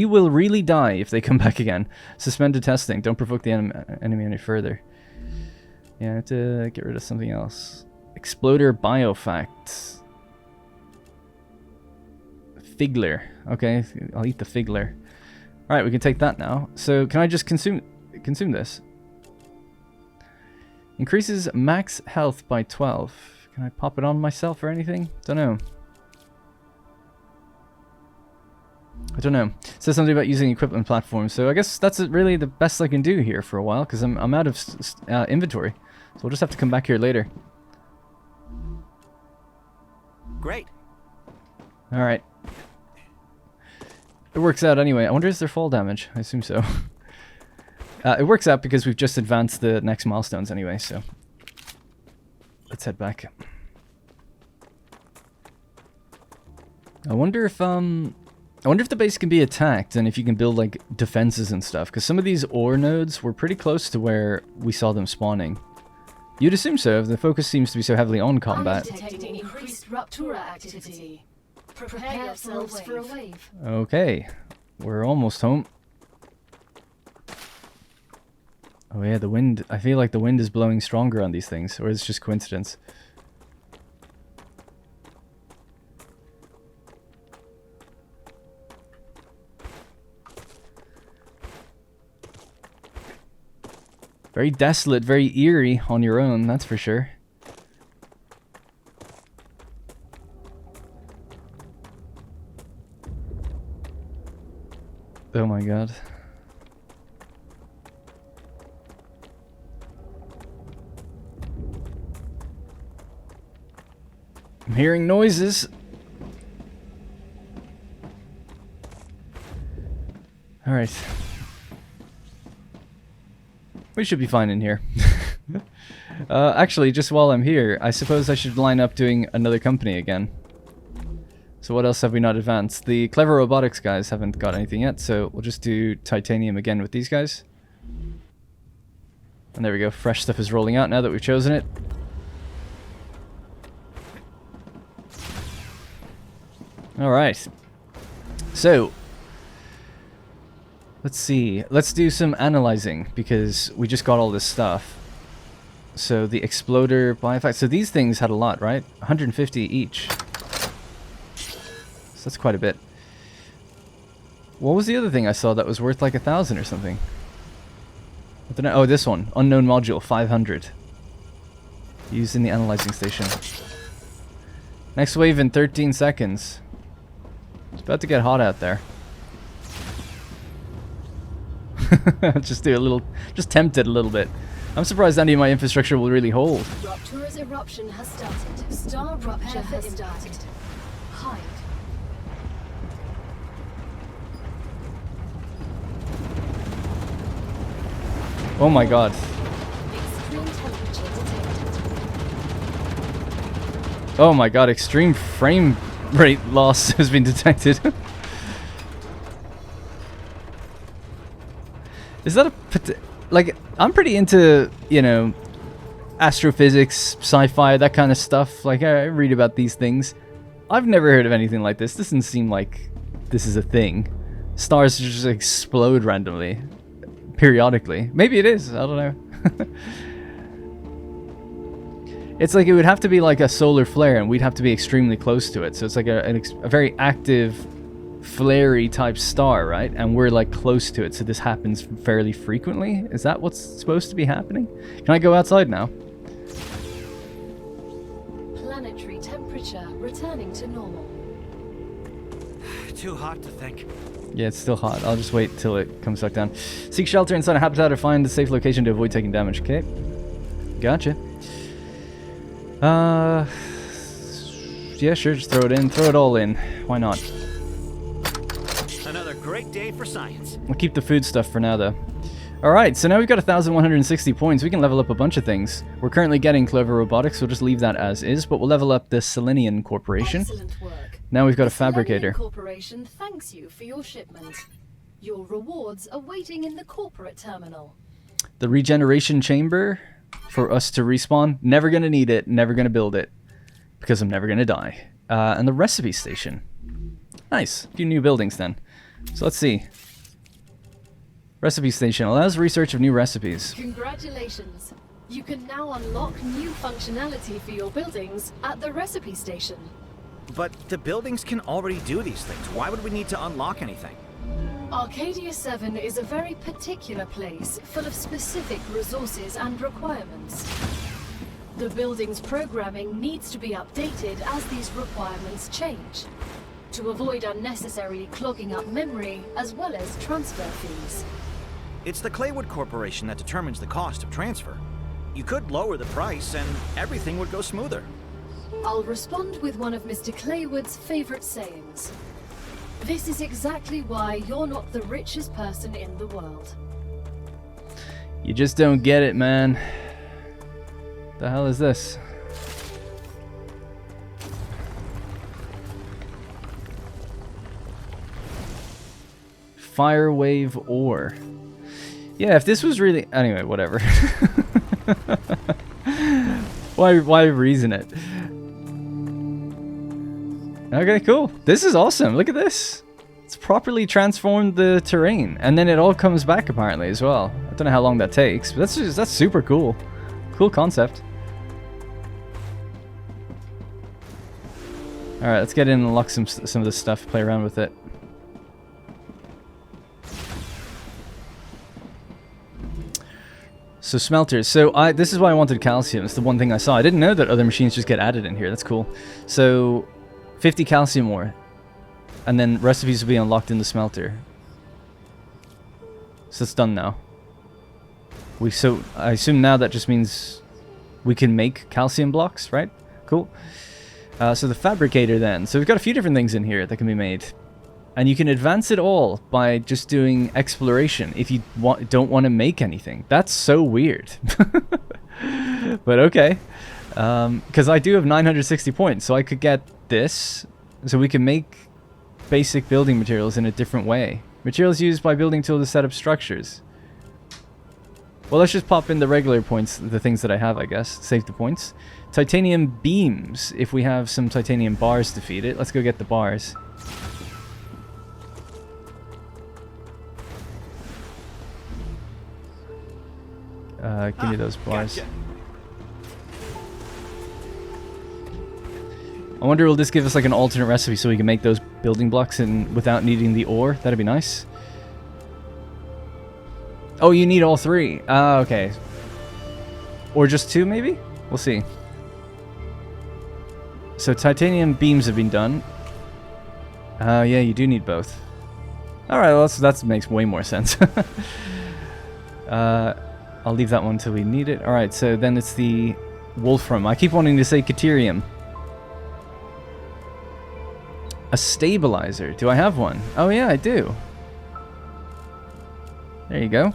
will really die if they come back again. Suspended testing. Don't provoke the enemy any further. Yeah, I have to get rid of something else. Exploder biofact. Figler. Okay, I'll eat the figler. Alright, we can take that now. So, can I just consume this? Increases max health by 12. Can I pop it on myself or anything? Don't know. I don't know. It says something about using equipment platforms, so I guess that's really the best I can do here for a while, because I'm out of inventory. So we'll just have to come back here later. Great. Alright. It works out anyway. I wonder is there fall damage? I assume so. It works out because we've just advanced the next milestones anyway, so... Let's head back. I wonder if the base can be attacked and if you can build like defenses and stuff, because some of these ore nodes were pretty close to where we saw them spawning. You'd assume so, if the focus seems to be so heavily on combat. Detecting increased Ruptura activity. Prepare yourselves for a wave. Okay, we're almost home. Oh yeah, the wind. I feel like the wind is blowing stronger on these things, or is it just coincidence? Very desolate, very eerie on your own, that's for sure. Oh my god. I'm hearing noises. Alright. We should be fine in here. Actually, just while I'm here, I suppose I should line up doing another company again. So what else have we not advanced? The Clever Robotics guys haven't got anything yet, so we'll just do Titanium again with these guys. And there we go, fresh stuff is rolling out now that we've chosen it. Alright. So, let's see. Let's do some analyzing, because we just got all this stuff. So the exploder biofact. So these things had a lot, right? 150 each. So that's quite a bit. What was the other thing I saw that was worth like 1,000 or something? I don't know. Oh, this one. Unknown module, 500. Used in the analyzing station. Next wave in 13 seconds. It's about to get hot out there. Just do a little, just tempt it a little bit. I'm surprised any of my infrastructure will really hold. Ruptura's eruption has started. Star Rupture has started. Hide. Oh my god. Extreme temperature detected. Oh my god, extreme frame rate loss has been detected. Is that a... like, I'm pretty into, you know, astrophysics, sci-fi, that kind of stuff. Like, I read about these things. I've never heard of anything like this. This doesn't seem like this is a thing. Stars just explode randomly. periodically. Maybe it is. I don't know. It's like it would have to be like a solar flare, and we'd have to be extremely close to it. So it's like a very active, flary type star, right? And we're like close to it, so this happens fairly frequently. Is that what's supposed to be happening? Can I go outside now? Planetary temperature returning to normal. Too hot to think. Yeah, it's still hot. I'll just wait till it comes back down. Seek shelter inside a habitat or find a safe location to avoid taking damage. Okay. Gotcha. Yeah, sure, just throw it in. Throw it all in. Why not? Another great day for science. We'll keep the food stuff for now, though. Alright, so now we've got 1,160 points. We can level up a bunch of things. We're currently getting Clover Robotics, so we'll just leave that as is, but we'll level up the Selenian Corporation. Excellent work. Now we've got a The Selenian fabricator. Corporation thanks you for your shipment. Your rewards are waiting in the corporate terminal. The regeneration chamber for us to respawn. Never gonna need it, never gonna build it, because I'm never gonna die. And the recipe station. Nice. A few new buildings then. So let's see. Recipe station allows research of new recipes. Congratulations. You can now unlock new functionality for your buildings at the recipe station. But the buildings can already do these things. Why would we need to unlock anything? Arcadia 7 is a very particular place, full of specific resources and requirements. The building's programming needs to be updated as these requirements change, to avoid unnecessarily clogging up memory, as well as transfer fees. It's the Claywood Corporation that determines the cost of transfer. You could lower the price and everything would go smoother. I'll respond with one of Mr. Claywood's favorite sayings. This is exactly why you're not the richest person in the world. You just don't get it, man. The hell is this? Firewave ore. Yeah, if this was really... Anyway, whatever. Why reason it? Okay, cool. This is awesome. Look at this. It's properly transformed the terrain. And then it all comes back, apparently, as well. I don't know how long that takes, but that's super cool. Cool concept. Alright, let's get in and unlock some of this stuff. Play around with it. So smelters. So this is why I wanted calcium. It's the one thing I saw. I didn't know that other machines just get added in here. That's cool. So 50 calcium ore. And then recipes will be unlocked in the smelter. So it's done now. So I assume now that just means we can make calcium blocks, right? Cool. So the fabricator then. So we've got a few different things in here that can be made. And you can advance it all by just doing exploration if you don't want to make anything. That's so weird. But okay. Because I do have 960 points, so I could get this. So we can make basic building materials in a different way. Materials used by building tools to set up structures. Well, let's just pop in the regular points, the things that I have, I guess. Save the points. Titanium beams, if we have some titanium bars to feed it. Let's go get the bars. Give me those bars. Gotcha. I wonder, will this give us like an alternate recipe so we can make those building blocks without needing the ore? That'd be nice. Oh, you need all three. Okay. Or just two, maybe? We'll see. So titanium beams have been done. Yeah, you do need both. Alright, well, that makes way more sense. I'll leave that one until we need it. Alright, so then it's the wolfram. I keep wanting to say Caterium. A stabilizer. Do I have one? Oh yeah, I do. There you go.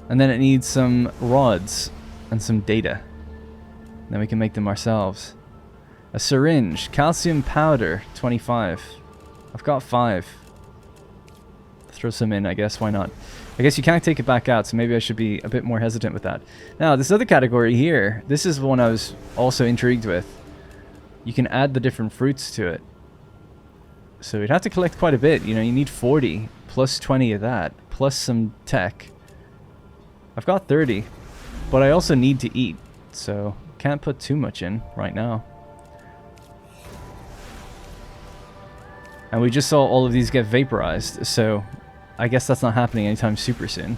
And then it needs some rods and some data. Then we can make them ourselves. A syringe. Calcium powder. 25. I've got 5. Throw some in, I guess. Why not? I guess you can't take it back out, so maybe I should be a bit more hesitant with that. Now, this other category here, this is one I was also intrigued with. You can add the different fruits to it. So you'd have to collect quite a bit. You know, you need 40 plus 20 of that, plus some tech. I've got 30, but I also need to eat, so can't put too much in right now. And we just saw all of these get vaporized, so I guess that's not happening anytime super soon.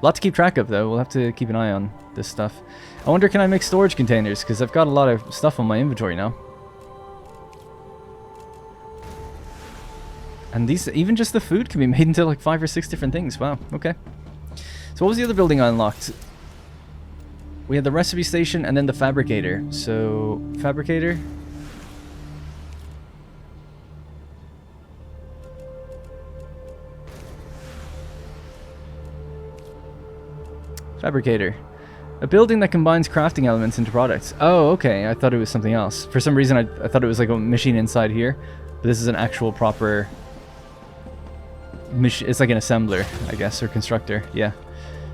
A lot to keep track of, though. We'll have to keep an eye on this stuff. I wonder, can I make storage containers? Because I've got a lot of stuff on my inventory now. And these, even just the food can be made into like 5 or 6 different things. Wow, okay. So what was the other building I unlocked? We had the recipe station and then the fabricator. So, fabricator. Fabricator. A building that combines crafting elements into products. Oh, okay. I thought it was something else. For some reason, I thought it was like a machine inside here. But this is an actual proper... It's like an assembler, I guess, or constructor. Yeah.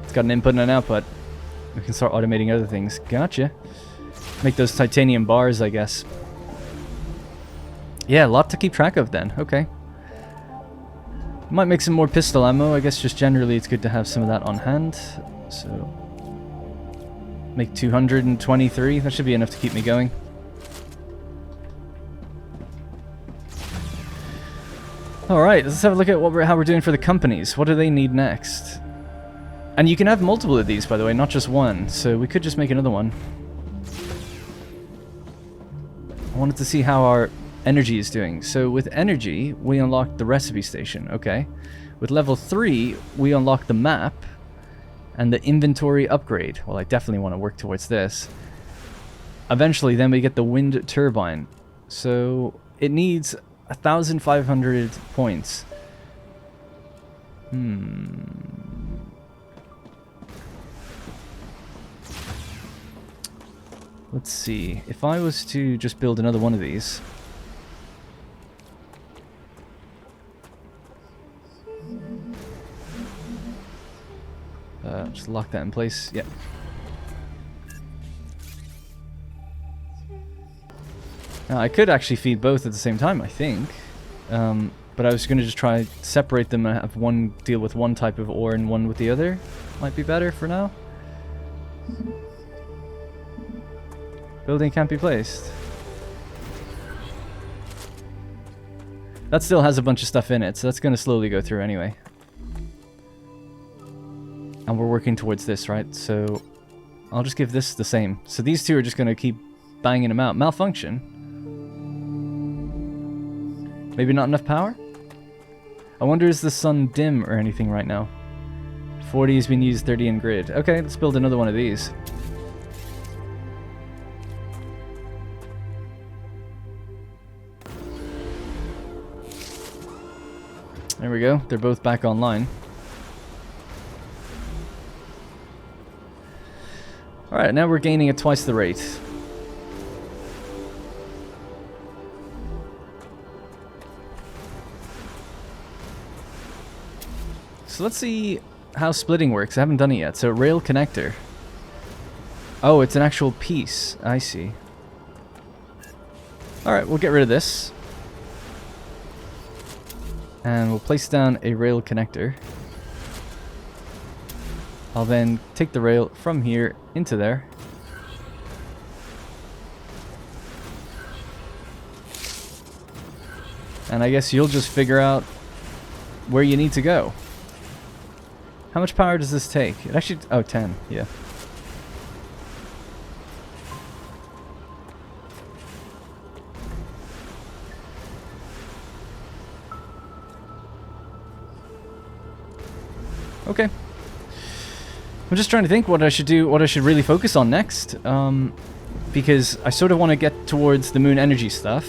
It's got an input and an output. We can start automating other things. Gotcha. Make those titanium bars, I guess. Yeah, a lot to keep track of then. Okay. Might make some more pistol ammo. I guess just generally it's good to have some of that on hand. So... make 223. That should be enough to keep me going. Alright, let's have a look at how we're doing for the companies. What do they need next? And you can have multiple of these, by the way, not just one. So we could just make another one. I wanted to see how our energy is doing. So with energy, we unlocked the recipe station. Okay. With level 3, we unlocked the map and the inventory upgrade. Well, I definitely want to work towards this. Eventually, then we get the wind turbine. So it needs 1,500 points. Let's see. If I was to just build another one of these. Just lock that in place. Yep. Now, I could actually feed both at the same time, I think. But I was going to just try separate them and have one deal with one type of ore and one with the other. Might be better for now. Building can't be placed. That still has a bunch of stuff in it, so that's going to slowly go through anyway. And we're working towards this, right? So I'll just give this the same. So these two are just going to keep banging them out. Malfunction. Maybe not enough power? I wonder, is the sun dim or anything right now? 40 has been used, 30 in grid. Okay, let's build another one of these. There we go. They're both back online. Alright, now we're gaining at twice the rate. So let's see how splitting works. I haven't done it yet. So rail connector. Oh, it's an actual piece. I see. Alright, we'll get rid of this. And we'll place down a rail connector. I'll then take the rail from here into there. And I guess you'll just figure out where you need to go. How much power does this take? It actually... oh, 10. Yeah. Okay. I'm just trying to think what I should do, what I should really focus on next. Because I sort of want to get towards the moon energy stuff.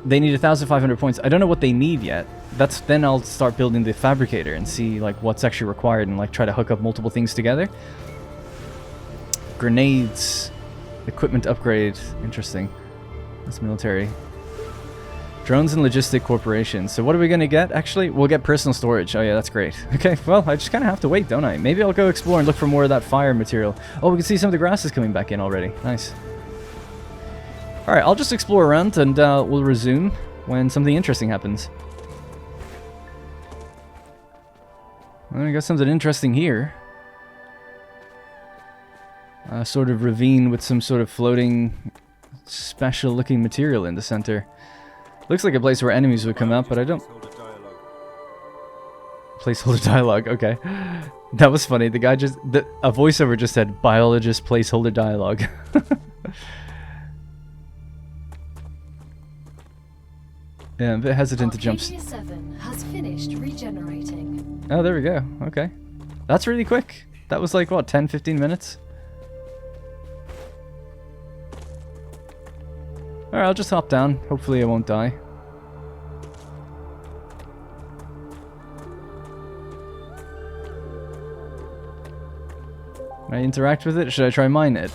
They need 1,500 points. I don't know what they need yet. Then I'll start building the fabricator and see like what's actually required and like try to hook up multiple things together. Grenades, equipment upgrade. Interesting. That's military. Drones and Logistic Corporation. So what are we going to get, actually? We'll get personal storage. Oh yeah, that's great. Okay, well, I just kind of have to wait, don't I? Maybe I'll go explore and look for more of that fire material. Oh, we can see some of the grass is coming back in already. Nice. Alright, I'll just explore around and we'll resume when something interesting happens. Well, we got something interesting here. A sort of ravine with some sort of floating, special-looking material in the center. Looks like a place where enemies would come out, but I don't... Placeholder dialogue, okay. That was funny. The guy just... a voiceover just said, biologist placeholder dialogue. Yeah, I'm a bit hesitant to jump... Arcadia 7 has finished regenerating. Oh, there we go. Okay. That's really quick. That was like, what, 10-15 minutes? Alright, I'll just hop down. Hopefully I won't die. Can I interact with it, or should I try mine it?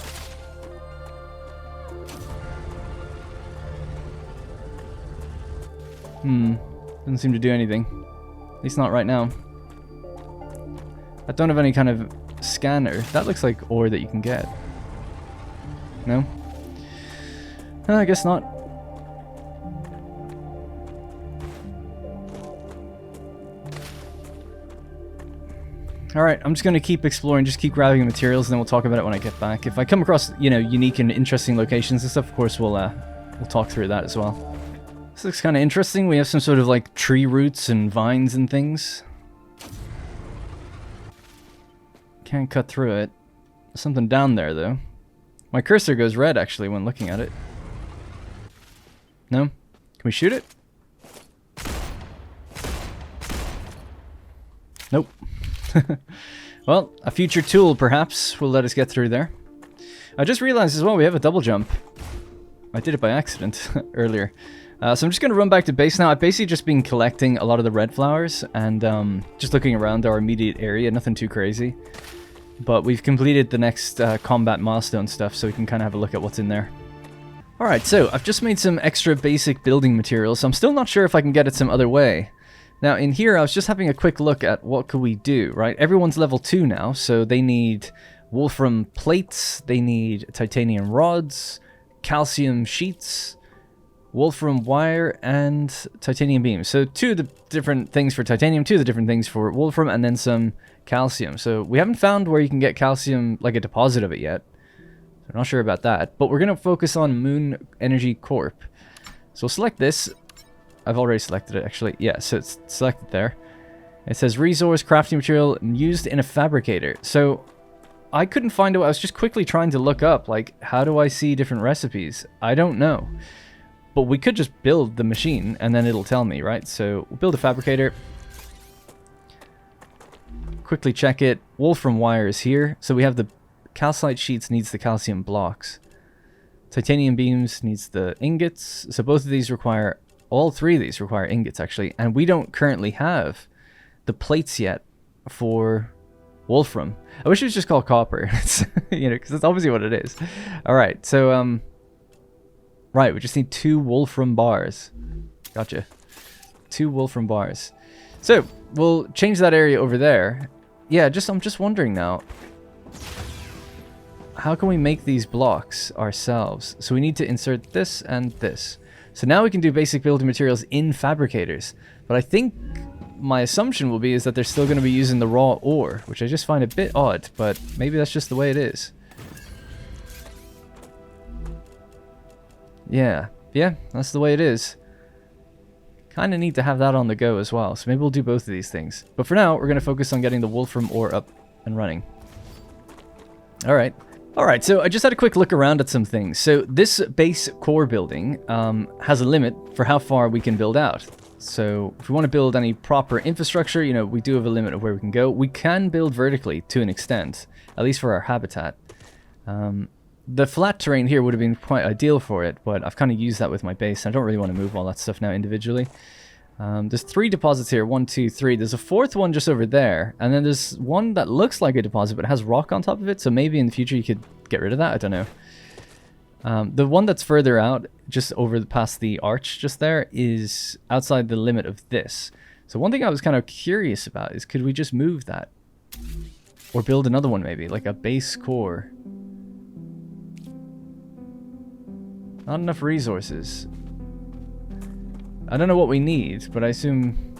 Doesn't seem to do anything. At least not right now. I don't have any kind of scanner. That looks like ore that you can get. No? I guess not. Alright, I'm just going to keep exploring, just keep grabbing materials, and then we'll talk about it when I get back. If I come across, you know, unique and interesting locations and stuff, of course, we'll talk through that as well. This looks kind of interesting. We have some sort of, like, tree roots and vines and things. Can't cut through it. There's something down there, though. My cursor goes red, actually, when looking at it. No? Can we shoot it? Nope. Well, a future tool, perhaps, will let us get through there. I just realized as well we have a double jump. I did it by accident earlier. So I'm just going to run back to base now. I've basically just been collecting a lot of the red flowers and just looking around our immediate area. Nothing too crazy. But we've completed the next combat milestone stuff, so we can kind of have a look at what's in there. Alright, so I've just made some extra basic building materials. So I'm still not sure if I can get it some other way. Now, in here, I was just having a quick look at what could we do, right? Everyone's level 2 now, so they need wolfram plates, they need titanium rods, calcium sheets, wolfram wire, and titanium beams. So 2 of the different things for titanium, 2 of the different things for wolfram, and then some calcium. So we haven't found where you can get calcium, like a deposit of it yet. I'm not sure about that, but we're going to focus on Moon Energy Corp. So we'll select this. I've already selected it, actually. Yeah, so it's selected there. It says resource, crafting material, used in a fabricator. So I couldn't find it. I was just quickly trying to look up, like, how do I see different recipes? I don't know. But we could just build the machine, and then it'll tell me, right? So we'll build a fabricator. Quickly check it. Wolfram wire is here. So we have the calcite sheets needs the calcium blocks. Titanium beams needs the ingots. So both of these require... all 3 of these require ingots, actually. And we don't currently have the plates yet for wolfram. I wish it was just called copper. You know, because that's obviously what it is. Alright, so, right, we just need 2 wolfram bars. Gotcha. 2 wolfram bars. So, we'll change that area over there. Yeah, I'm just wondering now. How can we make these blocks ourselves? So we need to insert this and this. So now we can do basic building materials in fabricators. But I think my assumption will be is that they're still going to be using the raw ore, which I just find a bit odd, but maybe that's just the way it is. Yeah, that's the way it is. Kind of need to have that on the go as well, so maybe we'll do both of these things. But for now, we're going to focus on getting the wolfram ore up and running. Alright, so I just had a quick look around at some things. So this base core building has a limit for how far we can build out. So if we want to build any proper infrastructure, you know, we do have a limit of where we can go. We can build vertically to an extent, at least for our habitat. The flat terrain here would have been quite ideal for it, but I've kind of used that with my base. I don't really want to move all that stuff now individually. There's 3 deposits here. 1, 2, 3. There's a 4th one just over there. And then there's one that looks like a deposit, but has rock on top of it. So maybe in the future you could get rid of that. I don't know. The one that's further out, just over past the arch just there, is outside the limit of this. So one thing I was kind of curious about is could we just move that? Or build another one maybe, like a base core. Not enough resources. I don't know what we need, but I assume...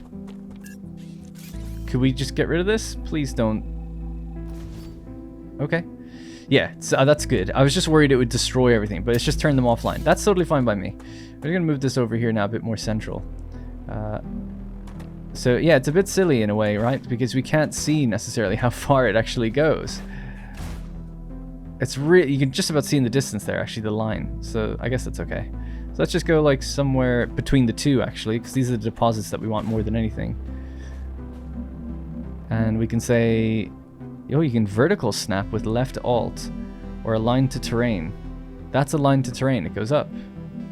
Could we just get rid of this? Please don't. Okay. Yeah, so, that's good. I was just worried it would destroy everything, but it's just turned them offline. That's totally fine by me. We're going to move this over here now a bit more central. So yeah, it's a bit silly in a way, right? Because we can't see necessarily how far it actually goes. It's really, you can just about see in the distance there, actually, the line. So I guess that's okay. So let's just go like somewhere between the two, actually, because these are the deposits that we want more than anything. And we can say, oh, you can vertical snap with left alt or align to terrain. That's aligned to terrain. It goes up.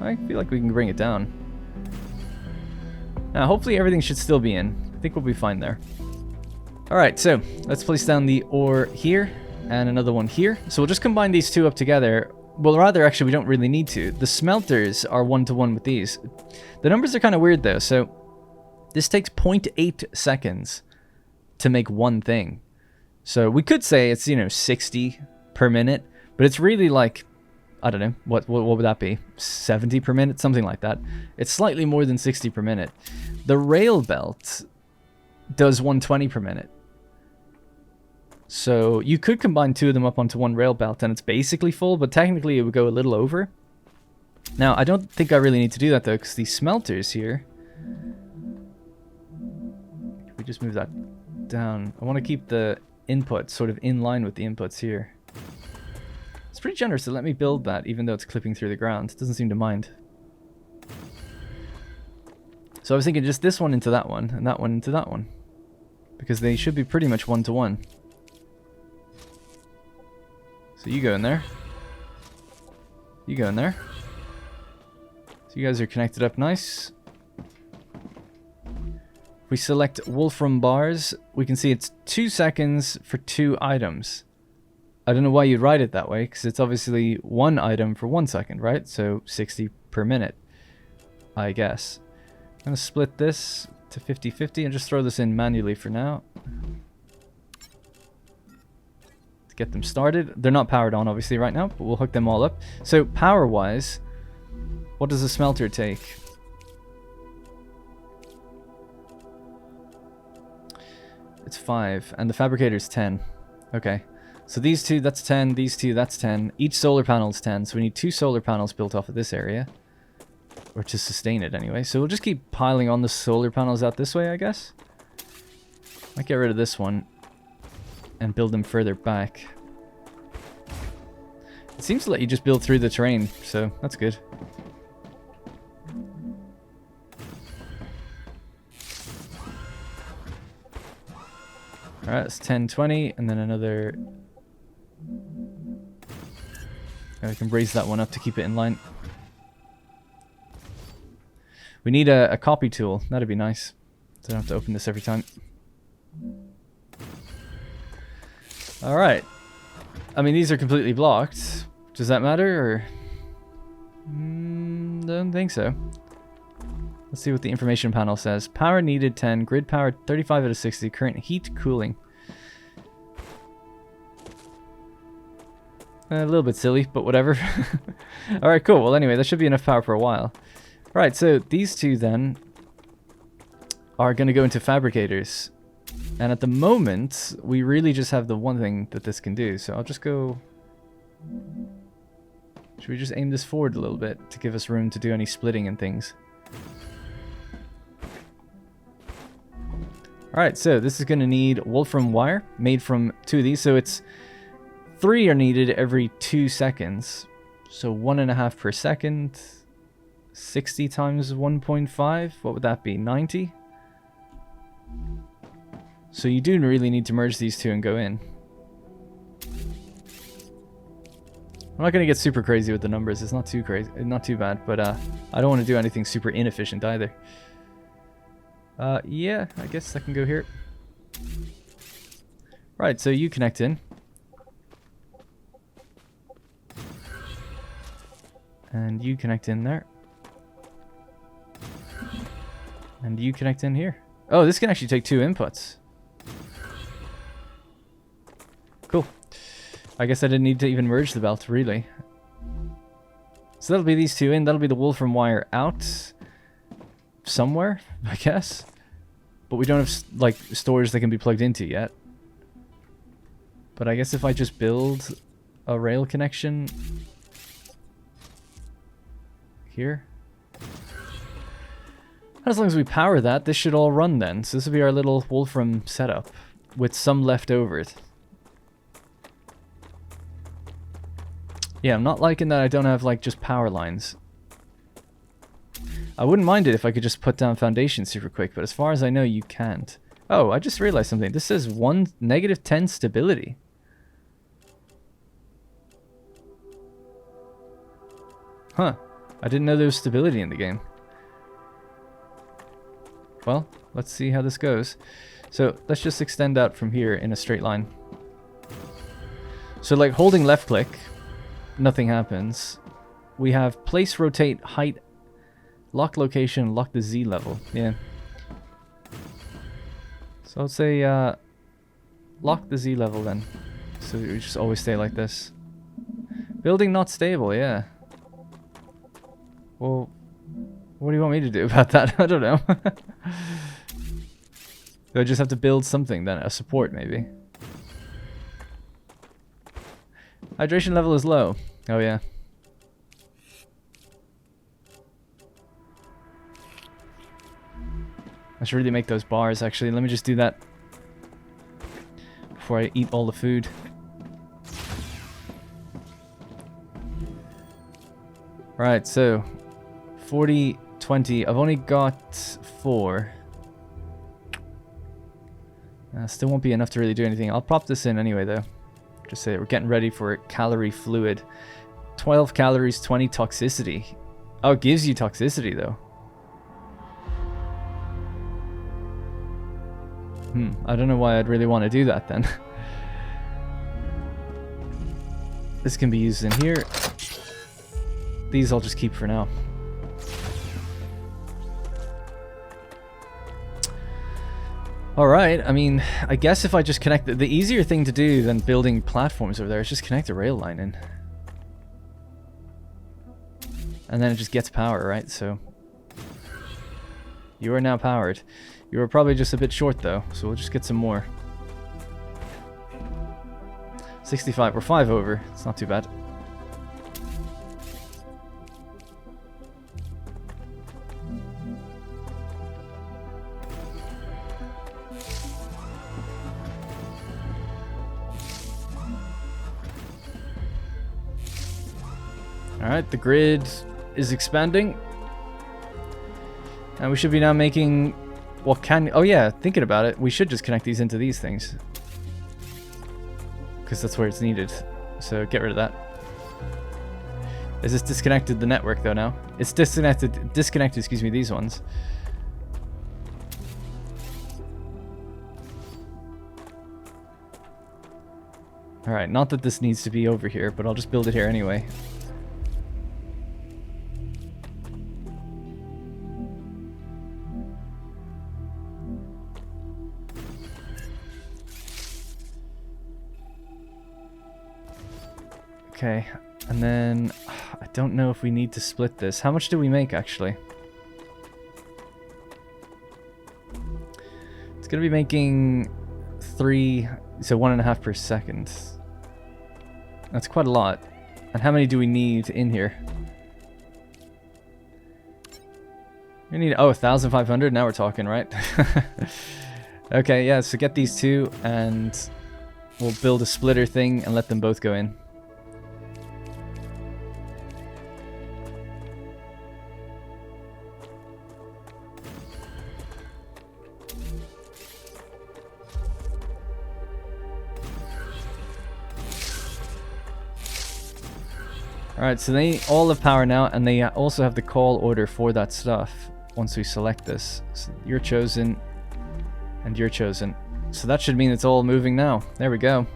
I feel like we can bring it down. Now, hopefully everything should still be in. I think we'll be fine there. Alright, so let's place down the ore here and another one here. So we'll just combine these two up together. Well, rather, actually, we don't really need to. The smelters are 1-to-1 with these. The numbers are kind of weird, though. So this takes 0.8 seconds to make one thing. So we could say it's, you know, 60 per minute, but it's really like, I don't know, what would that be? 70 per minute? Something like that. It's slightly more than 60 per minute. The rail belt does 120 per minute. So you could combine two of them up onto one rail belt and it's basically full, but technically it would go a little over. Now, I don't think I really need to do that though, because these smelters here... Can we just move that down? I want to keep the input sort of in line with the inputs here. It's pretty generous to let me build that, even though it's clipping through the ground. It doesn't seem to mind. So I was thinking just this one into that one, and that one into that one. Because they should be pretty much 1-to-1. So you go in there. You go in there. So you guys are connected up nice. If we select Wolfram bars, we can see it's 2 seconds for 2 items. I don't know why you'd write it that way, because it's obviously 1 item for 1 second, right? So 60 per minute, I guess. I'm going to split this to 50-50 and just throw this in manually for now. To get them started. They're not powered on, obviously, right now, but we'll hook them all up. So power-wise, what does a smelter take? It's 5, and the fabricator's 10. Okay. So these two, that's 10. These two, that's 10. Each solar panel is 10. So we need 2 solar panels built off of this area. Or to sustain it anyway. So we'll just keep piling on the solar panels out this way, I guess. Might get rid of this one. And build them further back. It seems to let you just build through the terrain. So that's good. Alright, that's 10, 20. And then another... I can raise that one up to keep it in line. We need a copy tool. That'd be nice. So I don't have to open this every time. Alright. I mean, these are completely blocked. Does that matter, or...? Don't think so. Let's see what the information panel says. Power needed 10. Grid power 35 out of 60. Current heat cooling. A little bit silly, but whatever. Alright, cool. Well, anyway, that should be enough power for a while. Right, so these two then are going to go into fabricators. And at the moment, we really just have the one thing that this can do. So I'll just go... Should we just aim this forward a little bit to give us room to do any splitting and things? Alright, so this is going to need wolfram wire made from 2 of these. So it's 3 are needed every 2 seconds. So 1.5 per second. 60 times 1.5. What would that be? 90? So you do really need to merge these two and go in. I'm not going to get super crazy with the numbers. It's not too crazy, not too bad, but I don't want to do anything super inefficient either. Yeah, I guess that can go here. Right, so you connect in. And you connect in there. And you connect in here. Oh, this can actually take 2 inputs. Cool. I guess I didn't need to even merge the belt, really. So that'll be these 2 in. That'll be the wolfram wire out. Somewhere, I guess. but we don't have like storage that can be plugged into yet. But I guess if I just build a rail connection here, as long as we power that, this should all run then. So this will be our little Wolfram setup with some left over it. Yeah, I'm not liking that I don't have like just power lines. I wouldn't mind it if I could just put down foundations super quick, but as far as I know, you can't. Oh, I just realized something. This says -10 stability. Huh. I didn't know there was stability in the game. Well, let's see how this goes. So let's just extend out from here in a straight line. So like holding left click, nothing happens. We have place, rotate, height, lock location, lock the Z level. Yeah. So I'll say lock the Z level then. So we just always stay like this. Building not stable, yeah. Well, what do you want me to do about that? I don't know. Do I just have to build something then? A support maybe? Hydration level is low. Oh yeah. I should really make those bars actually. Let me just do that before I eat all the food. Right, so 40, 20. I've only got 4. Still won't be enough to really do anything. I'll prop this in anyway though. Just say we're getting ready for calorie fluid. 12 calories, 20 toxicity. Oh, it gives you toxicity though. I don't know why I'd really want to do that then. This can be used in here. These I'll just keep for now. Alright, I mean, I guess if I just connect... The easier thing to do than building platforms over there is just connect a rail line in. And then it just gets power, right? So... You are now powered. You are probably just a bit short though, so we'll just get some more. 65, we're 5 over. It's not too bad. Alright, the grid is expanding. And we should be now making what can... Oh yeah, thinking about it, we should just connect these into these things. Because that's where it's needed. So get rid of that. Is this disconnected the network though now? It's disconnected, excuse me, these ones. Alright, not that this needs to be over here, but I'll just build it here anyway. Okay, and then I don't know if we need to split this. How much do we make actually? It's gonna be making 3, so 1.5 per second. That's quite a lot. And how many do we need in here? We need, oh, 1,500, now we're talking, right? Okay, yeah, so get these two and we'll build a splitter thing and let them both go in. Alright, so they all have power now, and they also have the call order for that stuff once we select this. So you're chosen, and you're chosen. So that should mean it's all moving now. There we go.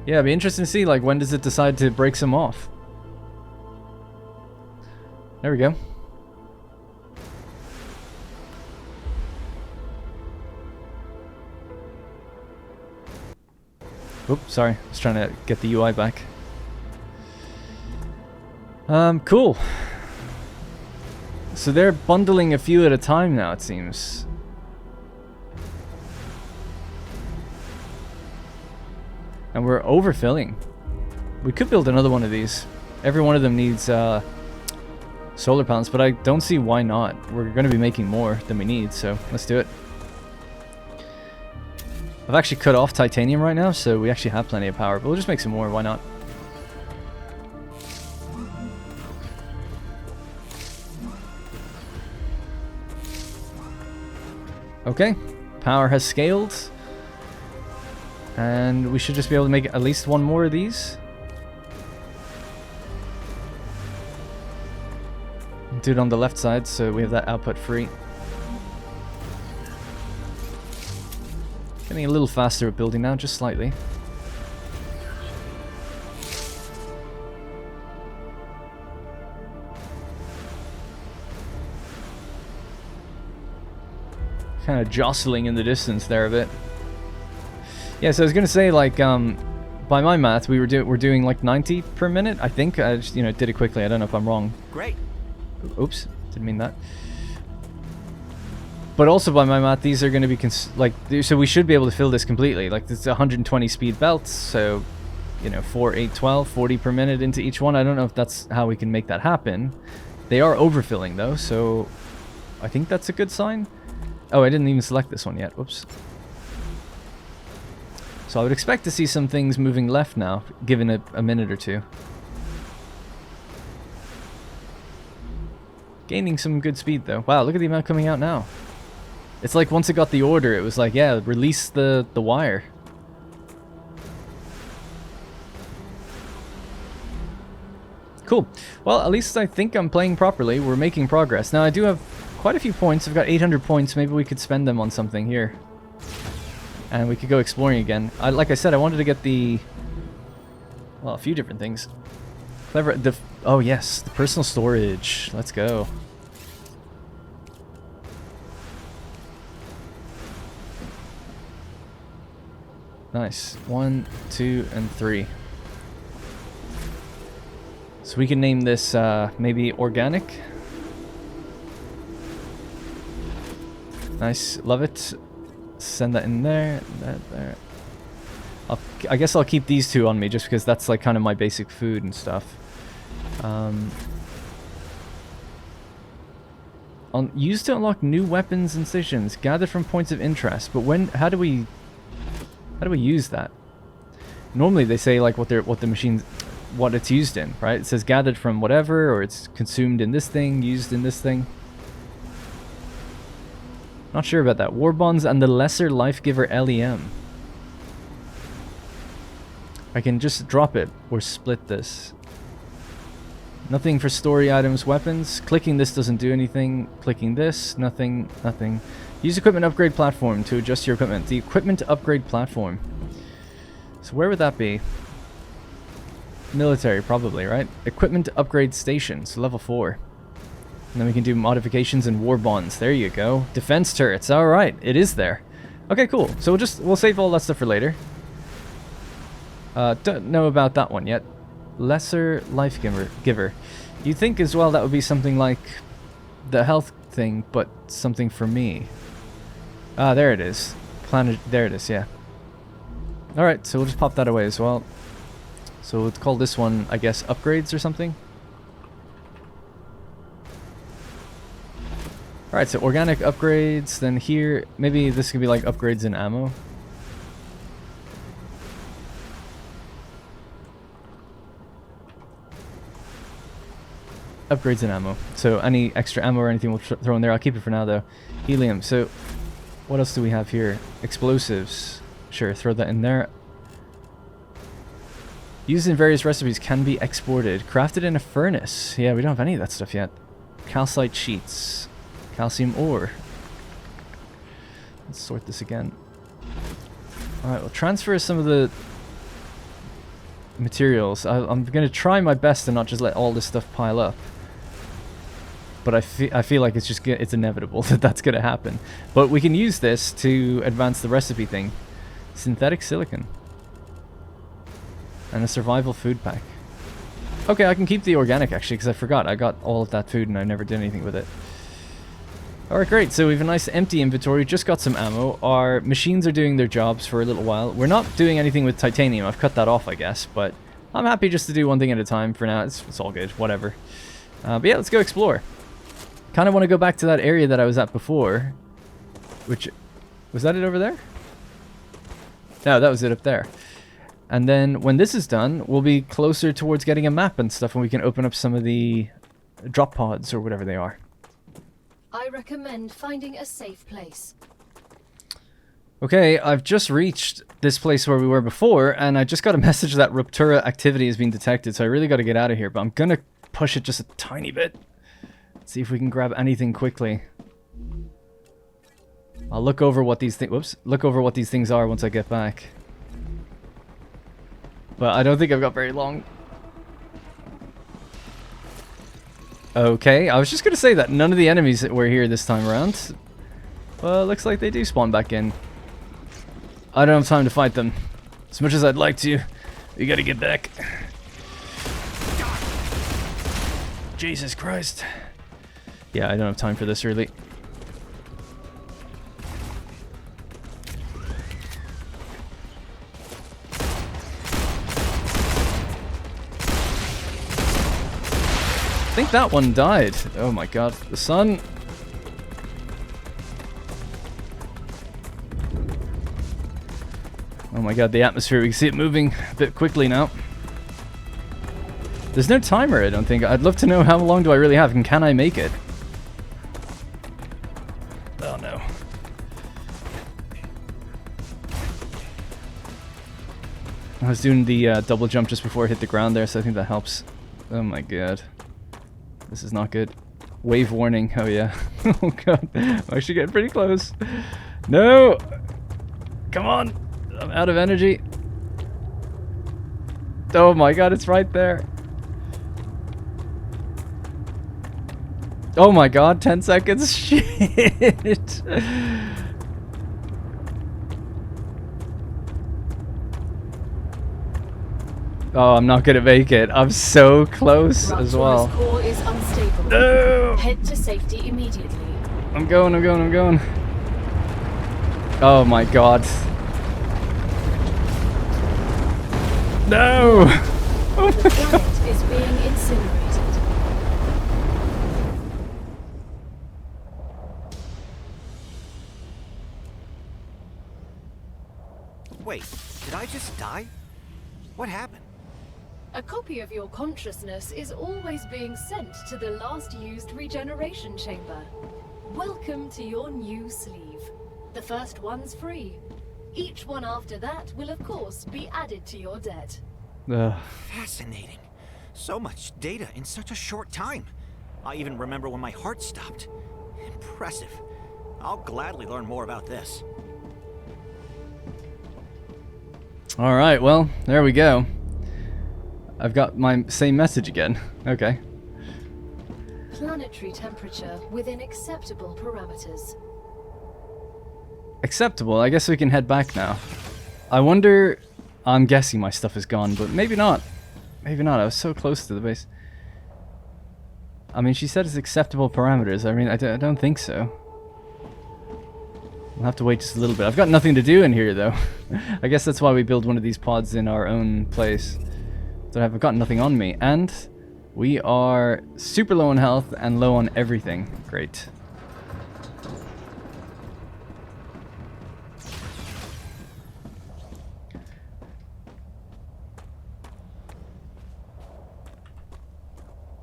Yeah, it'd be interesting to see, like, when does it decide to break some off? There we go. Oops, sorry. I was trying to get the UI back. Cool. So they're bundling a few at a time now, it seems. And we're overfilling. We could build another one of these. Every one of them needs solar panels, but I don't see why not. We're going to be making more than we need, so let's do it. I've actually cut off titanium right now, so we actually have plenty of power, but we'll just make some more, why not? Okay, power has scaled. And we should just be able to make at least one more of these. Do it on the left side so we have that output free. Getting a little faster at building now, just slightly. Kind of jostling in the distance there a bit. Yeah, so I was gonna say, like, by my math, we're doing like 90 per minute. I think I just, did it quickly. I don't know if I'm wrong. Great. Oops, didn't mean that. But also by my math, these are going to be so we should be able to fill this completely. Like, this is 120 speed belts, so 4, 8, 12, 40 per minute into each one. I don't know if that's how we can make that happen. They are overfilling though, so I think that's a good sign. Oh, I didn't even select this one yet. Whoops. So I would expect to see some things moving left now, given it a minute or two. Gaining some good speed though. Wow, look at the amount coming out now. It's like once it got the order, it was like, yeah, release the wire. Cool. Well, at least I think I'm playing properly. We're making progress. Now, I do have quite a few points. I've got 800 points. Maybe we could spend them on something here. And we could go exploring again. Like I said, I wanted to get the... well, a few different things. Clever... oh, yes. The personal storage. Let's go. Nice. 1, 2, and 3. So we can name this maybe organic. Nice, love it. Send that in there, that there. I guess I'll keep these two on me just because that's like kind of my basic food and stuff. Used to unlock new weapons and stations gathered from points of interest. But how do we use that? Normally they say like what it's used in, right? It says gathered from whatever, or it's consumed in this thing, used in this thing. Not sure about that. War bonds and the lesser life giver LEM. I can just drop it or split this. Nothing for story items, weapons. Clicking this doesn't do anything. Clicking this, nothing, nothing. Use equipment upgrade platform to adjust your equipment. The equipment upgrade platform. So where would that be? Military, probably, right? Equipment upgrade station, so level 4. And then we can do modifications and war bonds. There you go. Defense turrets. All right, it is there. Okay, cool. So we'll save all that stuff for later. Don't know about that one yet. Lesser life giver. You think as well that would be something like the health thing, but something for me. Ah, there it is. Planet. There it is. Yeah. All right, so we'll just pop that away as well. So let's call this one, I guess, upgrades or something. Alright, so organic upgrades, then here, maybe this could be like upgrades in ammo. Upgrades in ammo. So any extra ammo or anything we'll throw in there. I'll keep it for now though. Helium. So what else do we have here? Explosives. Sure, throw that in there. Used in various recipes, can be exported. Crafted in a furnace. Yeah, we don't have any of that stuff yet. Calcite sheets. Calcium ore. Let's sort this again. Alright, we'll transfer some of the materials. I'm going to try my best to not just let all this stuff pile up. But I feel like it's inevitable that that's going to happen. But we can use this to advance the recipe thing. Synthetic silicon. And a survival food pack. Okay, I can keep the organic actually, because I forgot. I got all of that food and I never did anything with it. Alright, great. So we have a nice empty inventory, just got some ammo. Our machines are doing their jobs for a little while. We're not doing anything with titanium. I've cut that off, I guess, but I'm happy just to do one thing at a time for now. It's all good, whatever. But yeah, let's go explore. Kind of want to go back to that area that I was at before. Which... was that it over there? No, that was it up there. And then when this is done, we'll be closer towards getting a map and stuff, and we can open up some of the drop pods or whatever they are. I recommend finding a safe place. Okay, I've just reached this place where we were before, and I just got a message that Ruptura activity has been detected, so I really got to get out of here, but I'm gonna push it just a tiny bit. See if we can grab anything quickly. I'll look over what these things... whoops. Look over what these things are once I get back. But I don't think I've got very long. Okay, I was just going to say that none of the enemies were here this time around. Well, looks like they do spawn back in. I don't have time to fight them. As much as I'd like to, we gotta get back. Jesus Christ. Yeah, I don't have time for this really. I think that one died. Oh my god, the sun. Oh my god, the atmosphere, we can see it moving a bit quickly now. There's no timer, I don't think. I'd love to know how long do I really have, and can I make it? Oh no. I was doing the double jump just before I hit the ground there, so I think that helps. Oh my god. This is not good. Wave warning. Oh yeah. Oh god. I'm actually getting pretty close. No! Come on! I'm out of energy. Oh my god, it's right there. Oh my god, 10 seconds. Shit. Oh, I'm not gonna make it. I'm so close as well. Core is unstable. No! Head to safety immediately. I'm going. Oh my god. No! The planet is being incinerated. Wait, did I just die? What happened? A copy of your consciousness is always being sent to the last used regeneration chamber. Welcome to your new sleeve. The first one's free. Each one after that will of course be added to your debt. Fascinating. So much data in such a short time. I even remember when my heart stopped. Impressive. I'll gladly learn more about this. Alright, well, there we go. I've got my same message again. Okay. Planetary temperature within acceptable parameters. Acceptable. I guess we can head back now. I wonder... I'm guessing my stuff is gone, but maybe not. Maybe not. I was so close to the base. I mean, she said it's acceptable parameters. I mean, I don't think so. We'll have to wait just a little bit. I've got nothing to do in here, though. I guess that's why we build one of these pods in our own place. So I've got nothing on me. And we are super low on health and low on everything. Great.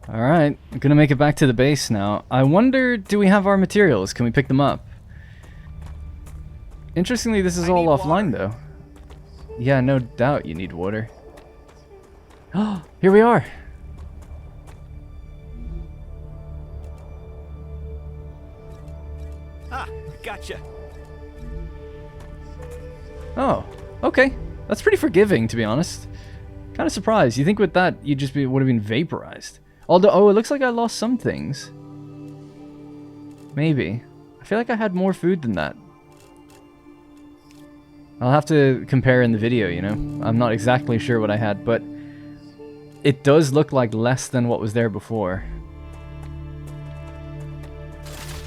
Alright, I'm gonna make it back to the base now. I wonder, do we have our materials? Can we pick them up? Interestingly, this is all offline, though. Yeah, no doubt you need water. Oh, here we are! Ah, gotcha. Oh, okay. That's pretty forgiving, to be honest. Kind of surprised. You think with that, you'd just would have been vaporized. Although, oh, it looks like I lost some things. Maybe. I feel like I had more food than that. I'll have to compare in the video, you know. I'm not exactly sure what I had, but it does look like less than what was there before.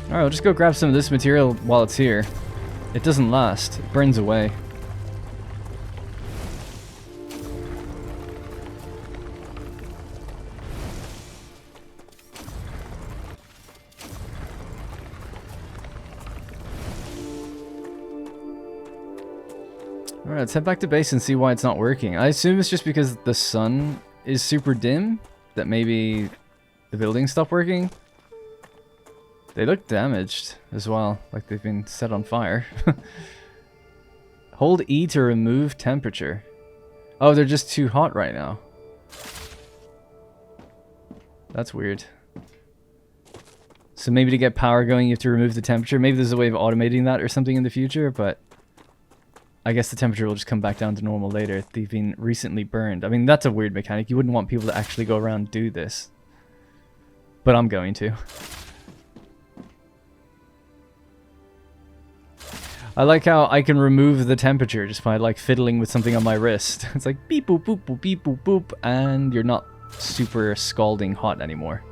Alright, we'll just go grab some of this material while it's here. It doesn't last. It burns away. Alright, let's head back to base and see why it's not working. I assume it's just because the sun is super dim that maybe the buildings stop working. They look damaged as well, like they've been set on fire. Hold E to remove temperature. Oh, they're just too hot right now. That's weird. So maybe to get power going you have to remove the temperature. Maybe there's a way of automating that or something in the future, but I guess the temperature will just come back down to normal later. They've been recently burned. I mean, that's a weird mechanic. You wouldn't want people to actually go around and do this. But I'm going to. I like how I can remove the temperature just by like fiddling with something on my wrist. It's like beep boop boop boop beep boop boop, and you're not super scalding hot anymore.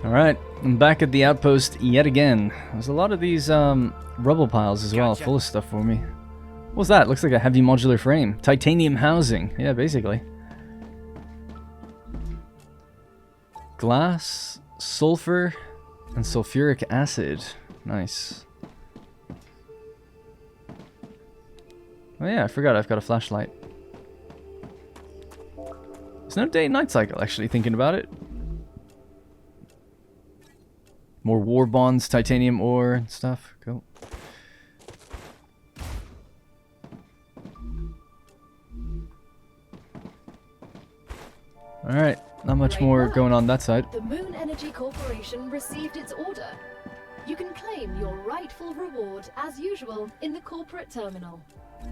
Alright, I'm back at the outpost yet again. There's a lot of these rubble piles as well, full of stuff for me. What's that? Looks like a heavy modular frame. Titanium housing. Yeah, basically. Glass, sulfur, and sulfuric acid. Nice. Oh yeah, I forgot I've got a flashlight. There's no day and night cycle, actually, thinking about it. More war bonds, titanium ore and stuff. Cool. Alright, not much more going on that side. The Moon Energy Corporation received its order. You can claim your rightful reward, as usual, in the corporate terminal.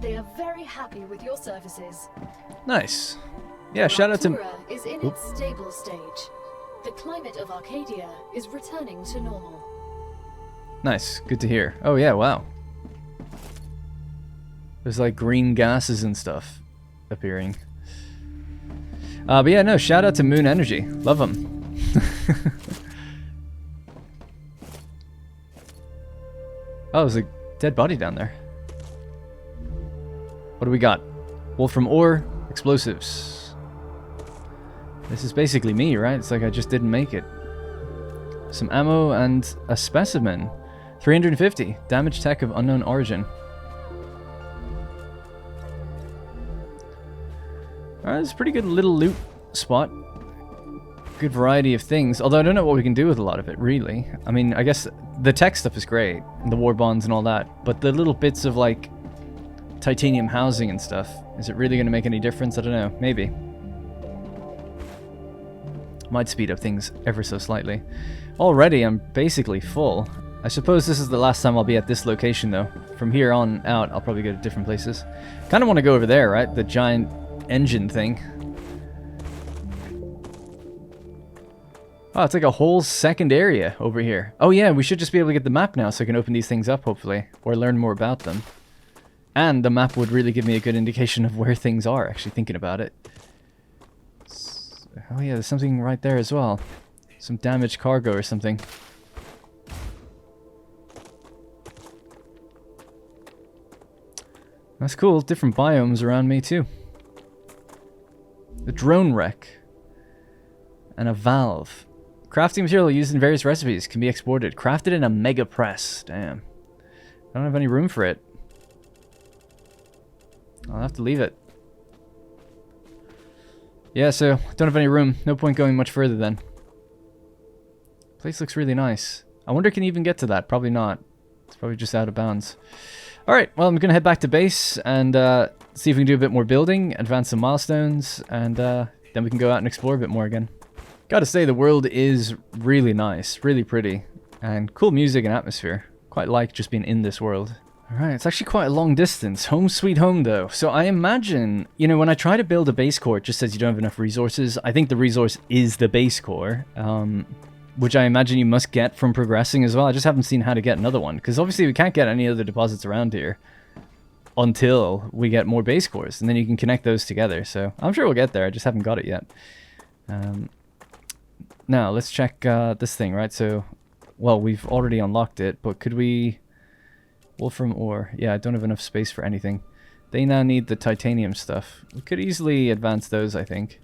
They are very happy with your services. Nice. Yeah, shout out to... Raptura is in its stable stage. The climate of Arcadia is returning to normal. Nice, good to hear. Oh yeah, wow. There's like green gases and stuff appearing. But yeah, no, shout out to Moon Energy. Love them. Oh, there's a dead body down there. What do we got? Wolfram ore, explosives. This is basically me, right? It's like I just didn't make it. Some ammo and a specimen. 350. Damage tech of unknown origin. Alright, it's a pretty good little loot spot. Good variety of things. Although I don't know what we can do with a lot of it, really. I mean, I guess the tech stuff is great. And the war bonds and all that. But the little bits of, like, titanium housing and stuff. Is it really going to make any difference? I don't know. Maybe. Might speed up things ever so slightly. Already, I'm basically full. I suppose this is the last time I'll be at this location, though. From here on out, I'll probably go to different places. Kind of want to go over there, right? The giant engine thing. Oh, it's like a whole second area over here. Oh yeah, we should just be able to get the map now so I can open these things up, hopefully. Or learn more about them. And the map would really give me a good indication of where things are, actually thinking about it. Oh yeah, there's something right there as well. Some damaged cargo or something. That's cool, different biomes around me too. The drone wreck. And a valve. Crafting material used in various recipes can be exported. Crafted in a mega press. Damn. I don't have any room for it. I'll have to leave it. Yeah, so don't have any room. No point going much further then. Place looks really nice. I wonder can you even get to that? Probably not. It's probably just out of bounds. Alright, well I'm going to head back to base and see if we can do a bit more building, advance some milestones, and then we can go out and explore a bit more again. Gotta say, the world is really nice, really pretty, and cool music and atmosphere. Quite like just being in this world. Alright, it's actually quite a long distance. Home sweet home, though. So I imagine, you know, when I try to build a base core, it just says you don't have enough resources. I think the resource is the base core, which I imagine you must get from progressing as well. I just haven't seen how to get another one, because obviously we can't get any other deposits around here until we get more base cores, and then you can connect those together. So I'm sure we'll get there. I just haven't got it yet. Now, let's check this thing, right? So Well, we've already unlocked it, but could we... Wolfram ore. Yeah, I don't have enough space for anything. They now need the titanium stuff. We could easily advance those, I think.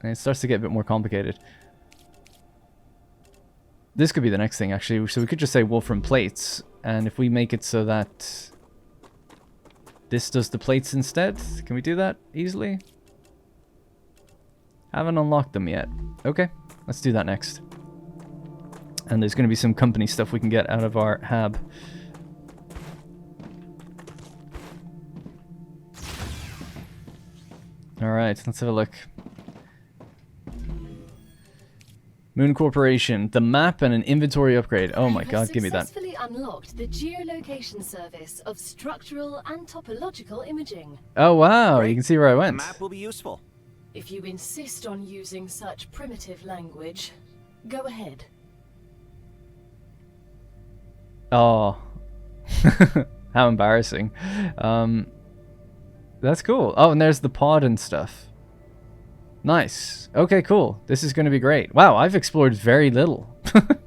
And it starts to get a bit more complicated. This could be the next thing, actually. So we could just say Wolfram plates. And if we make it so that this does the plates instead, can we do that easily? Haven't unlocked them yet. Okay, let's do that next. And there's going to be some company stuff we can get out of our hab. Alright, let's have a look. Moon Corporation, the map and an inventory upgrade. Oh my god, give me that. Successfully unlocked the geolocation service of structural and topological imaging. Oh wow, you can see where I The went. map will be useful. If you insist on using such primitive language, go ahead. Oh. How embarrassing. That's cool. Oh, and there's the pod and stuff. Nice. Okay, cool. This is going to be great. Wow, I've explored very little.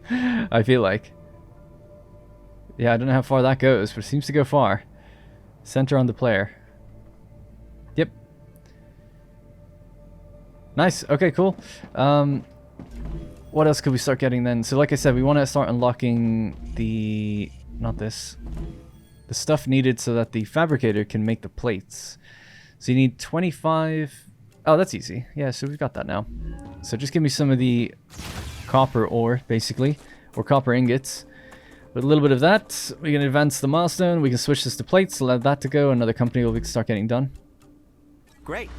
I feel like. Yeah, I don't know how far that goes, but it seems to go far. Center on the player. Yep. Nice. Okay, cool. What else could we start getting then? So like I said, we want to start unlocking the... Not this. The stuff needed so that the fabricator can make the plates. So you need 25... Oh, that's easy. Yeah, so we've got that now. So just give me some of the copper ore, basically. Or copper ingots. With a little bit of that, we can advance the milestone. We can switch this to plates, allow that to go. Another company will start getting done. Great.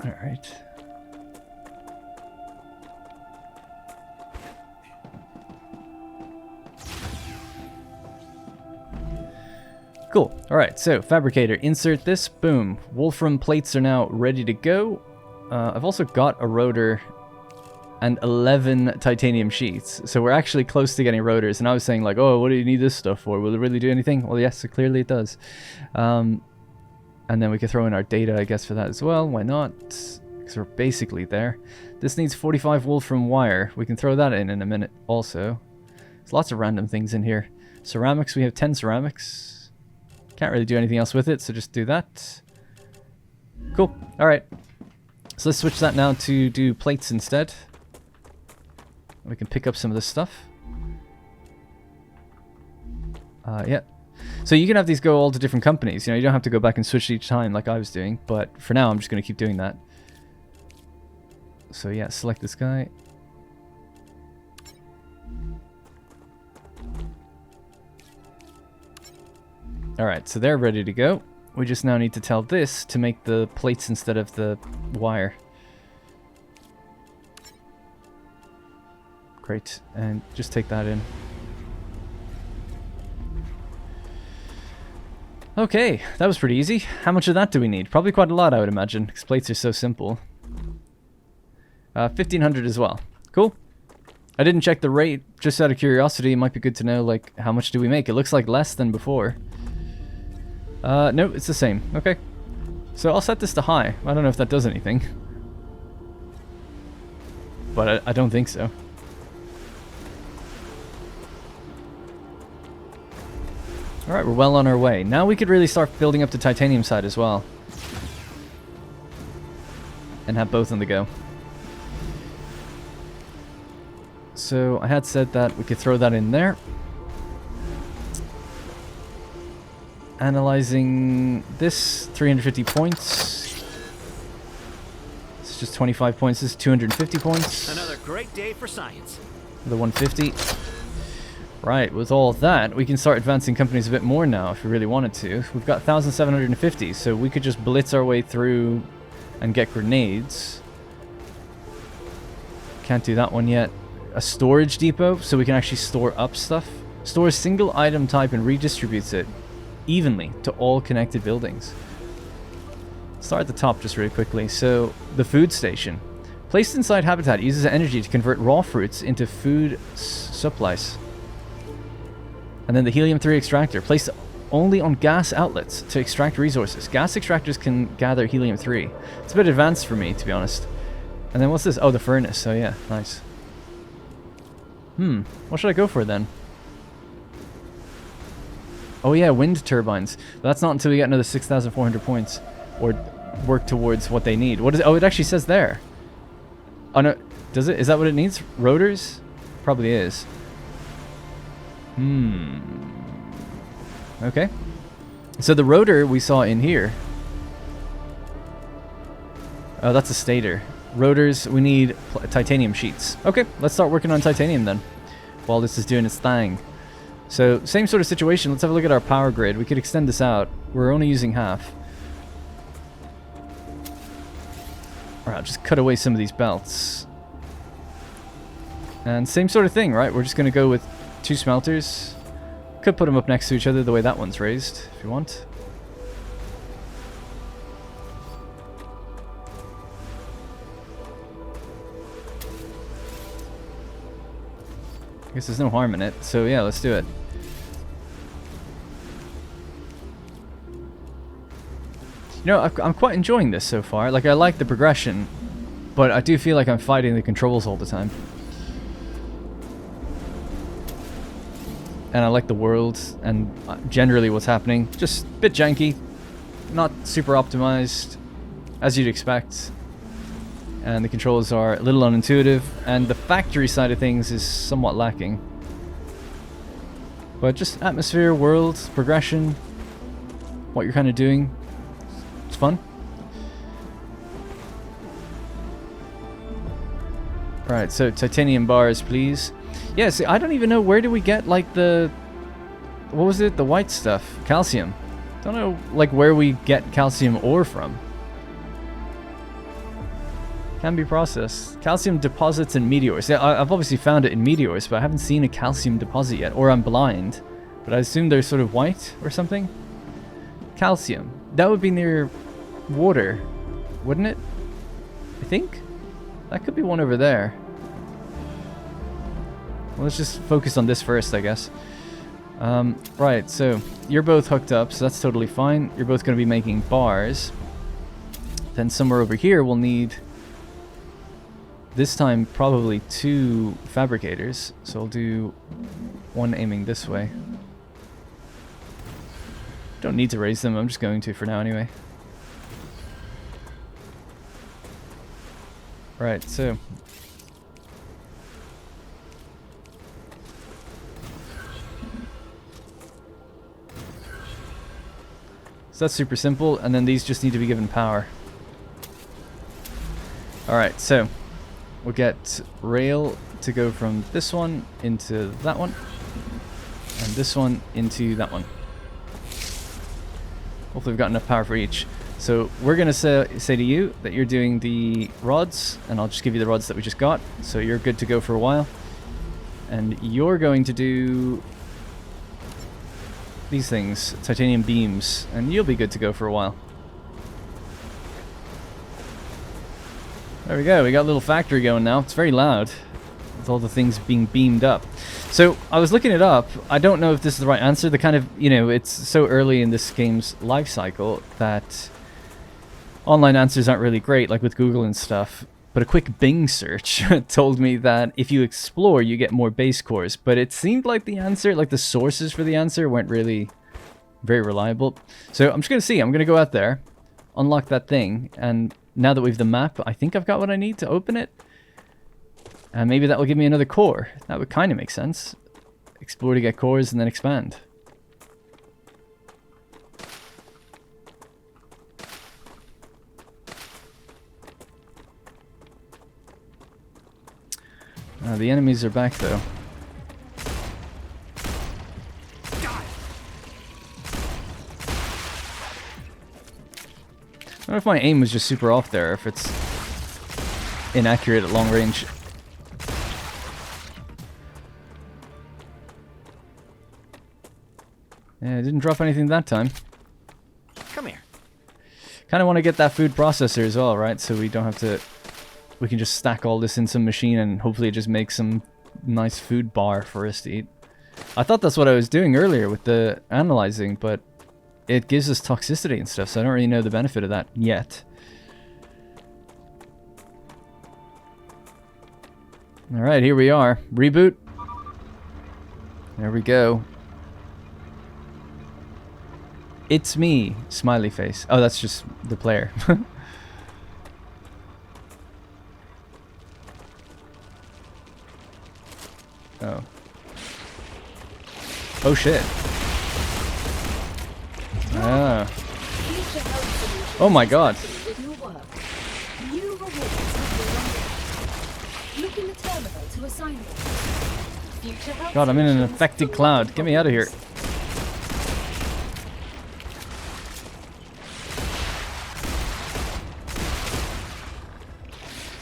Alright. Cool. Alright, so fabricator, insert this. Boom. Wolfram plates are now ready to go. I've also got a rotor and 11 titanium sheets. So we're actually close to getting rotors. And I was saying like, oh, what do you need this stuff for? Will it really do anything? Well, yes, so clearly it does. And then we can throw in our data, I guess, for that as well. Why not? Because we're basically there. This needs 45 Wolfram wire. We can throw that in a minute also. There's lots of random things in here. Ceramics, we have 10 ceramics. Can't really do anything else with it, so just do that. Cool. Alright. So let's switch that now to do plates instead. We can pick up some of this stuff. Yeah. So you can have these go all to different companies. You know, you don't have to go back and switch each time like I was doing. But for now, I'm just going to keep doing that. So yeah, select this guy. Alright, so they're ready to go. We just now need to tell this to make the plates instead of the wire. Great, and just take that in. Okay, that was pretty easy. How much of that do we need? Probably quite a lot, I would imagine, because plates are so simple. 1,500 as well. Cool. I didn't check the rate, just out of curiosity. It might be good to know, like, how much do we make? It looks like less than before. No, it's the same. Okay. So I'll set this to high. I don't know if that does anything. But I don't think so. Alright, we're well on our way. Now we could really start building up the titanium side as well. And have both on the go. So I had said that we could throw that in there. Analyzing this, 350 points. It's just 25 points. This is 250 points. Another great day for science. The 150. Right, with all that, we can start advancing companies a bit more now if we really wanted to. We've got 1,750, so we could just blitz our way through and get grenades. Can't do that one yet. A storage depot, so we can actually store up stuff. Store a single item type and redistributes it evenly to all connected buildings. Start at the top just really quickly. So, the food station. Placed inside habitat uses energy to convert raw fruits into food supplies. And then the helium-3 extractor. Placed only on gas outlets to extract resources. Gas extractors can gather helium-3. It's a bit advanced for me, to be honest. And then what's this? Oh, the furnace. Oh yeah, nice. What should I go for then? Oh yeah, wind turbines. That's not until we get another 6,400 points. Or work towards what they need. What is it? Oh, it actually says there. Oh no, does it? Is that what it needs? Rotors? Probably is. Okay. So the rotor we saw in here. Oh, that's a stator. Rotors, we need titanium sheets. Okay, let's start working on titanium then, while this is doing its thing. So, same sort of situation. Let's have a look at our power grid. We could extend this out. We're only using half. Alright, I'll just cut away some of these belts. And same sort of thing, right? We're just going to go with 2 smelters. Could put them up next to each other the way that one's raised, if you want. I guess there's no harm in it, so yeah, let's do it. You know, I'm quite enjoying this so far. Like, I like the progression, but I do feel like I'm fighting the controls all the time. And I like the world and generally what's happening. Just a bit janky, not super optimized, as you'd expect. And the controls are a little unintuitive, and the factory side of things is somewhat lacking. But just atmosphere, world, progression, what you're kind of doing. It's fun. Right, so titanium bars, please. Yeah, see, I don't even know, where do we get, like, the... What was it? The white stuff. Calcium. Don't know, like, where we get calcium ore from. Can be processed. Calcium deposits in meteors. Yeah, I've obviously found it in meteors, but I haven't seen a calcium deposit yet. Or I'm blind. But I assume they're sort of white or something. Calcium. That would be near water, wouldn't it? I think? That could be one over there. Well, let's just focus on this first, I guess. Right, so you're both hooked up, so that's totally fine. You're both going to be making bars. Then somewhere over here we'll need... This time, probably 2 fabricators. So I'll do one aiming this way. Don't need to raise them, I'm just going to for now anyway. Right, so... So that's super simple, and then these just need to be given power. Alright, so... We'll get rail to go from this one into that one, and this one into that one. Hopefully we've got enough power for each. So we're going to say to you that you're doing the rods, and I'll just give you the rods that we just got. So you're good to go for a while. And you're going to do these things, titanium beams, and you'll be good to go for a while. There we go, we got a little factory going now. It's very loud, with all the things being beamed up. So, I was looking it up. I don't know if this is the right answer. The kind of, you know, it's so early in this game's life cycle that online answers aren't really great, like with Google and stuff. But a quick Bing search told me that if you explore, you get more base cores. But it seemed like the answer, like the sources for the answer, weren't really very reliable. So, I'm just going to see. I'm going to go out there, unlock that thing, and... Now that we have the map, I think I've got what I need to open it. And maybe that will give me another core. That would kind of make sense. Explore to get cores and then expand. The enemies are back though. I don't know if my aim was just super off there, if it's inaccurate at long range. Yeah, I didn't drop anything that time. Come here. Kind of want to get that food processor as well, right? So we don't have to... We can just stack all this in some machine and hopefully it just makes some nice food bar for us to eat. I thought that's what I was doing earlier with the analyzing, but... It gives us toxicity and stuff, so I don't really know the benefit of that yet. Alright, here we are. Reboot. There we go. It's me, smiley face. Oh, that's just the player. Oh. Oh shit. Ah. Oh my god. God, I'm in an affected cloud. Get me out of here.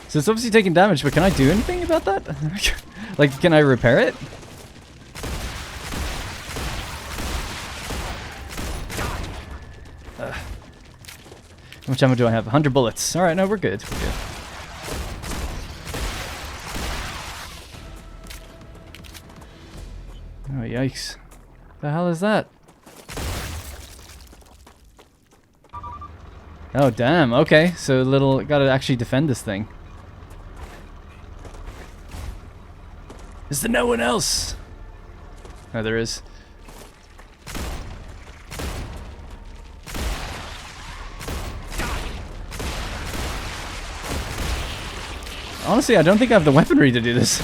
So it's obviously taking damage, but can I do anything about that? Like, can I repair it? How much ammo do I have? 100 bullets. Alright, no, we're good. We're good. Oh, yikes. The hell is that? Oh, damn. Okay, so gotta actually defend this thing. Is there no one else? Oh, there is. Honestly, I don't think I have the weaponry to do this.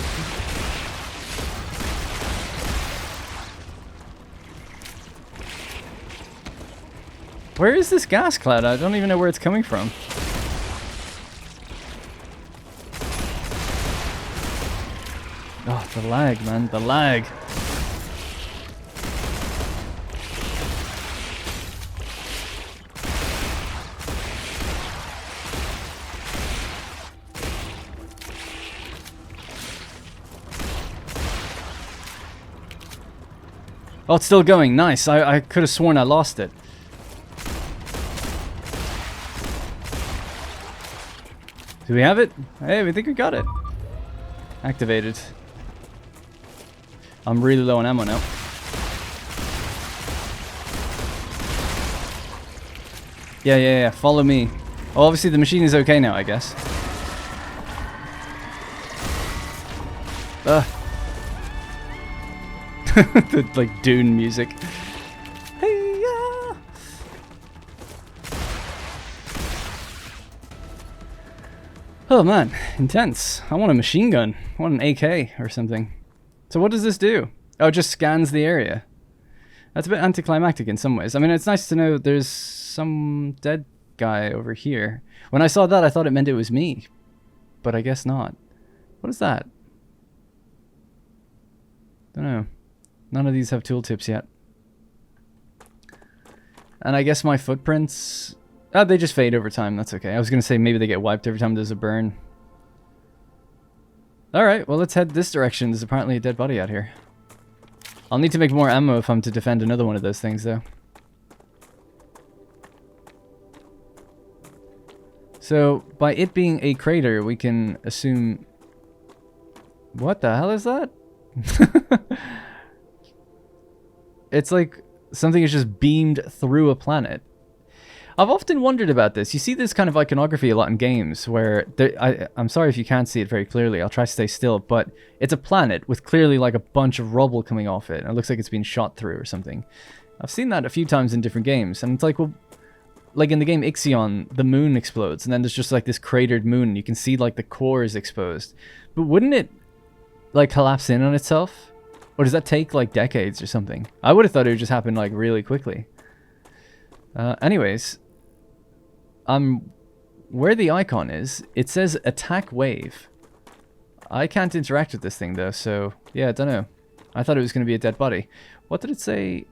Where is this gas cloud? I don't even know where it's coming from. Oh, the lag, man. The lag. Oh, it's still going. Nice. I could have sworn I lost it. Do we have it? Hey, we think we got it. Activated. I'm really low on ammo now. Yeah. Follow me. Oh, obviously the machine is okay now, I guess. The, like, Dune music. Hey-ya! Oh man, intense. I want a machine gun. I want an AK or something. So what does this do? Oh, it just scans the area. That's a bit anticlimactic in some ways. I mean, it's nice to know there's some dead guy over here. When I saw that, I thought it meant it was me. But I guess not. What is that? Don't know. None of these have tooltips yet. And I guess my footprints... Oh, they just fade over time. That's okay. I was going to say maybe they get wiped every time there's a burn. Alright, well let's head this direction. There's apparently a dead body out here. I'll need to make more ammo if I'm to defend another one of those things, though. So, by it being a crater, we can assume... What the hell is that? It's like something is just beamed through a planet. I've often wondered about this. You see this kind of iconography a lot in games where... I'm sorry if you can't see it very clearly. I'll try to stay still. But it's a planet with clearly like a bunch of rubble coming off it. And it looks like it's been shot through or something. I've seen that a few times in different games. And it's like, well... Like in the game Ixion, the moon explodes. And then there's just like this cratered moon. You can see like the core is exposed. But wouldn't it like collapse in on itself? Or does that take like decades or something? I would have thought it would just happen like really quickly. Anyways, where the icon is, it says attack wave. I can't interact with this thing though, so yeah, I don't know. I thought it was going to be a dead body. What did it say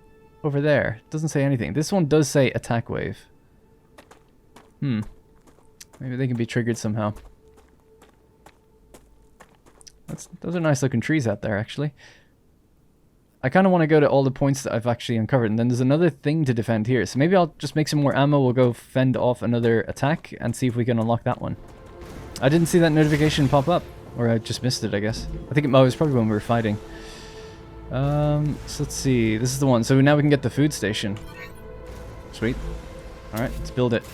over there? It doesn't say anything. This one does say attack wave. Maybe they can be triggered somehow. Those are nice looking trees out there, actually. I kind of want to go to all the points that I've actually uncovered, and then there's another thing to defend here. So maybe I'll just make some more ammo, we'll go fend off another attack, and see if we can unlock that one. I didn't see that notification pop up, or I just missed it, I guess. I think it was probably when we were fighting. So let's see, this is the one. So now we can get the food station. Sweet. Alright, let's build it.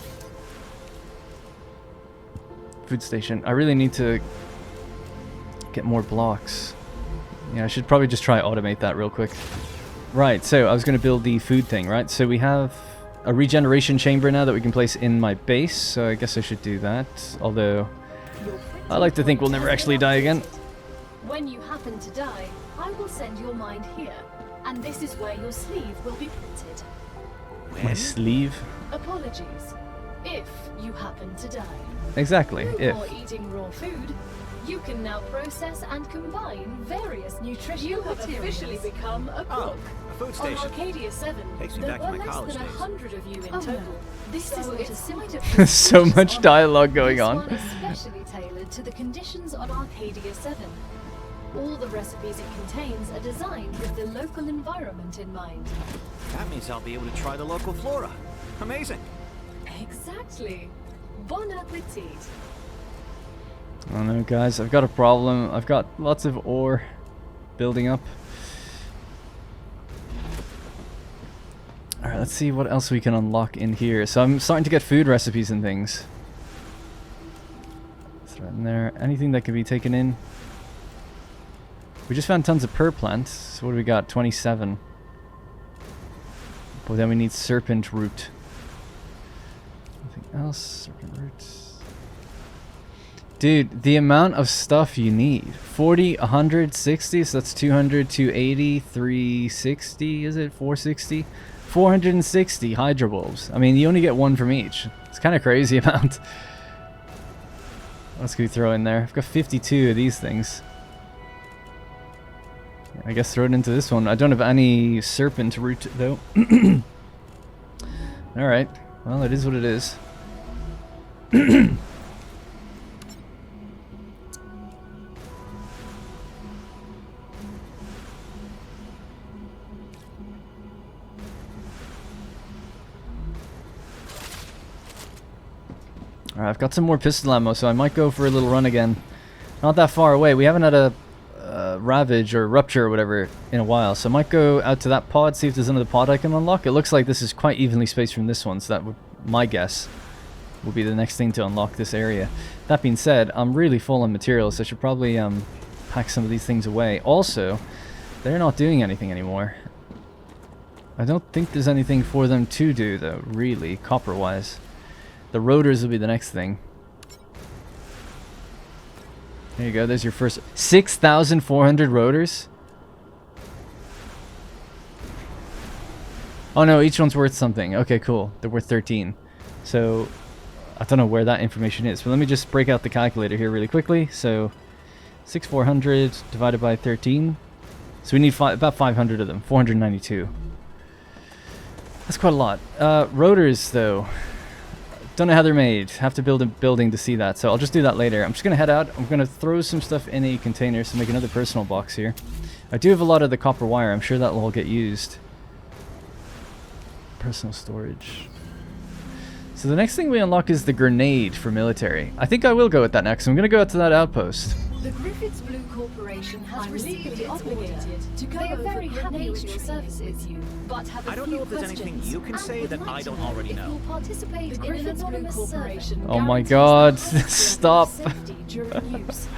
Food station. I really need to get more blocks. Yeah, I should probably just try automate that real quick. Right, so I was going to build the food thing, right? So we have a regeneration chamber now that we can place in my base, so I guess I should do that. Although, I like to think we'll never actually die again. When you happen to die, I will send your mind here, and this is where your sleeve will be printed. My sleeve? Apologies. If you happen to die. Exactly, No if. more eating raw food. You can now process and combine various nutritional materials. You have officially become a cook. A food On station. Arcadia 7, Takes me there back to were my less college than days. 100 of you in total. This is not a simple So much dialogue going on. This one is specially tailored to the conditions on Arcadia 7. All the recipes it contains are designed with the local environment in mind. That means I'll be able to try the local flora. Amazing. Exactly. Bon appetit. I don't know, guys. I've got a problem. I've got lots of ore building up. Alright, let's see what else we can unlock in here. So I'm starting to get food recipes and things. Throw it in there. Anything that can be taken in. We just found tons of per plants. So what do we got? 27. But then we need serpent root. Anything else? Serpent root. Dude, the amount of stuff you need. 40, 160, so that's 200, 280, 360, is it? 460? 460 hydro bulbs. I mean, you only get one from each. It's kind of crazy amount. What else can we throw in there? I've got 52 of these things. I guess throw it into this one. I don't have any serpent root, though. Alright. Well, it is what it is. Alright, I've got some more pistol ammo, so I might go for a little run again. Not that far away. We haven't had a Ravage or Rupture or whatever in a while, so I might go out to that pod, see if there's another pod I can unlock. It looks like this is quite evenly spaced from this one, so that would, my guess, will be the next thing to unlock this area. That being said, I'm really full on materials, so I should probably pack some of these things away. Also, they're not doing anything anymore. I don't think there's anything for them to do, though, really, copper-wise. The rotors will be the next thing. There you go, there's your first 6,400 rotors. Oh no, each one's worth something. Okay, cool. They're worth 13. So, I don't know where that information is, but let me just break out the calculator here really quickly. So, 6,400 divided by 13. So we need about 500 of them. 492. That's quite a lot. Rotors, though. Don't know how they're made. Have to build a building to see that, so I'll just do that later. I'm just going to head out. I'm going to throw some stuff in a container to make another personal box here. I do have a lot of the copper wire. I'm sure that will all get used. Personal storage. So the next thing we unlock is the grenade for military. I think I will go with that next. I'm going to go out to that outpost. The Griffiths Blue Corporation has received its order to go over very happy with grenade your services with you, but have a I don't few know if there's anything questions you can and say would that like I to don't know already if know. you'll participate The in an Griffiths Blue anonymous Corporation survey. Oh my Guarantees god, the highest level of stop. safety during use.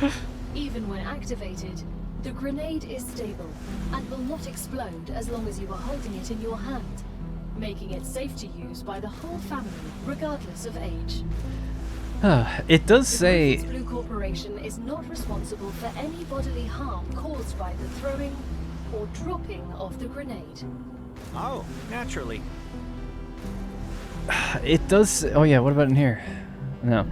Even when activated, the grenade is stable and will not explode as long as you are holding it in your hand, making it safe to use by the whole family, regardless of age. It does The say... Griffiths Blue Corporation is not responsible for any bodily harm caused by the throwing or dropping of the grenade. Oh, naturally. It does... Oh yeah, what about in here? No.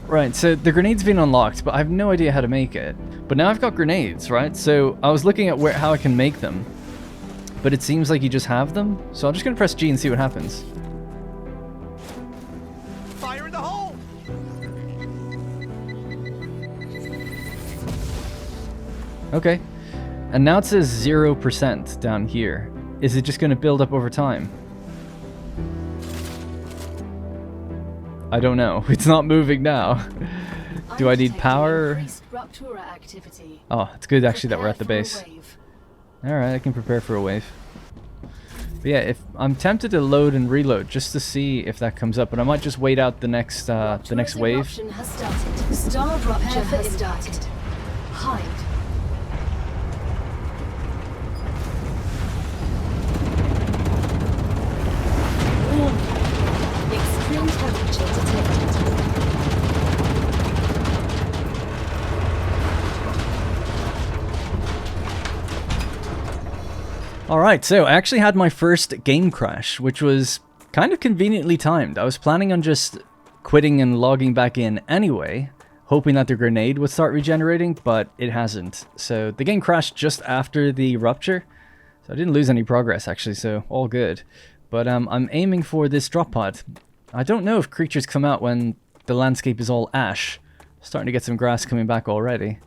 Right, so the grenade's been unlocked, but I have no idea how to make it. But now I've got grenades, right? So I was looking at how I can make them. But it seems like you just have them. So I'm just going to press G and see what happens. Fire in the hole! Okay. And now it says 0% down here. Is it just going to build up over time? I don't know. It's not moving now. Do I need power? Oh, it's good actually that we're at the base. Alright, I can prepare for a wave. But yeah, if I'm tempted to load and reload just to see if that comes up, but I might just wait out the next wave. Star Rupture has started. hide. Warning. Extreme temperature detected. Alright, so I actually had my first game crash, which was kind of conveniently timed. I was planning on just quitting and logging back in anyway, hoping that the grenade would start regenerating, but it hasn't. So the game crashed just after the rupture, so I didn't lose any progress actually, so all good. But I'm aiming for this drop pod. I don't know if creatures come out when the landscape is all ash. Starting to get some grass coming back already.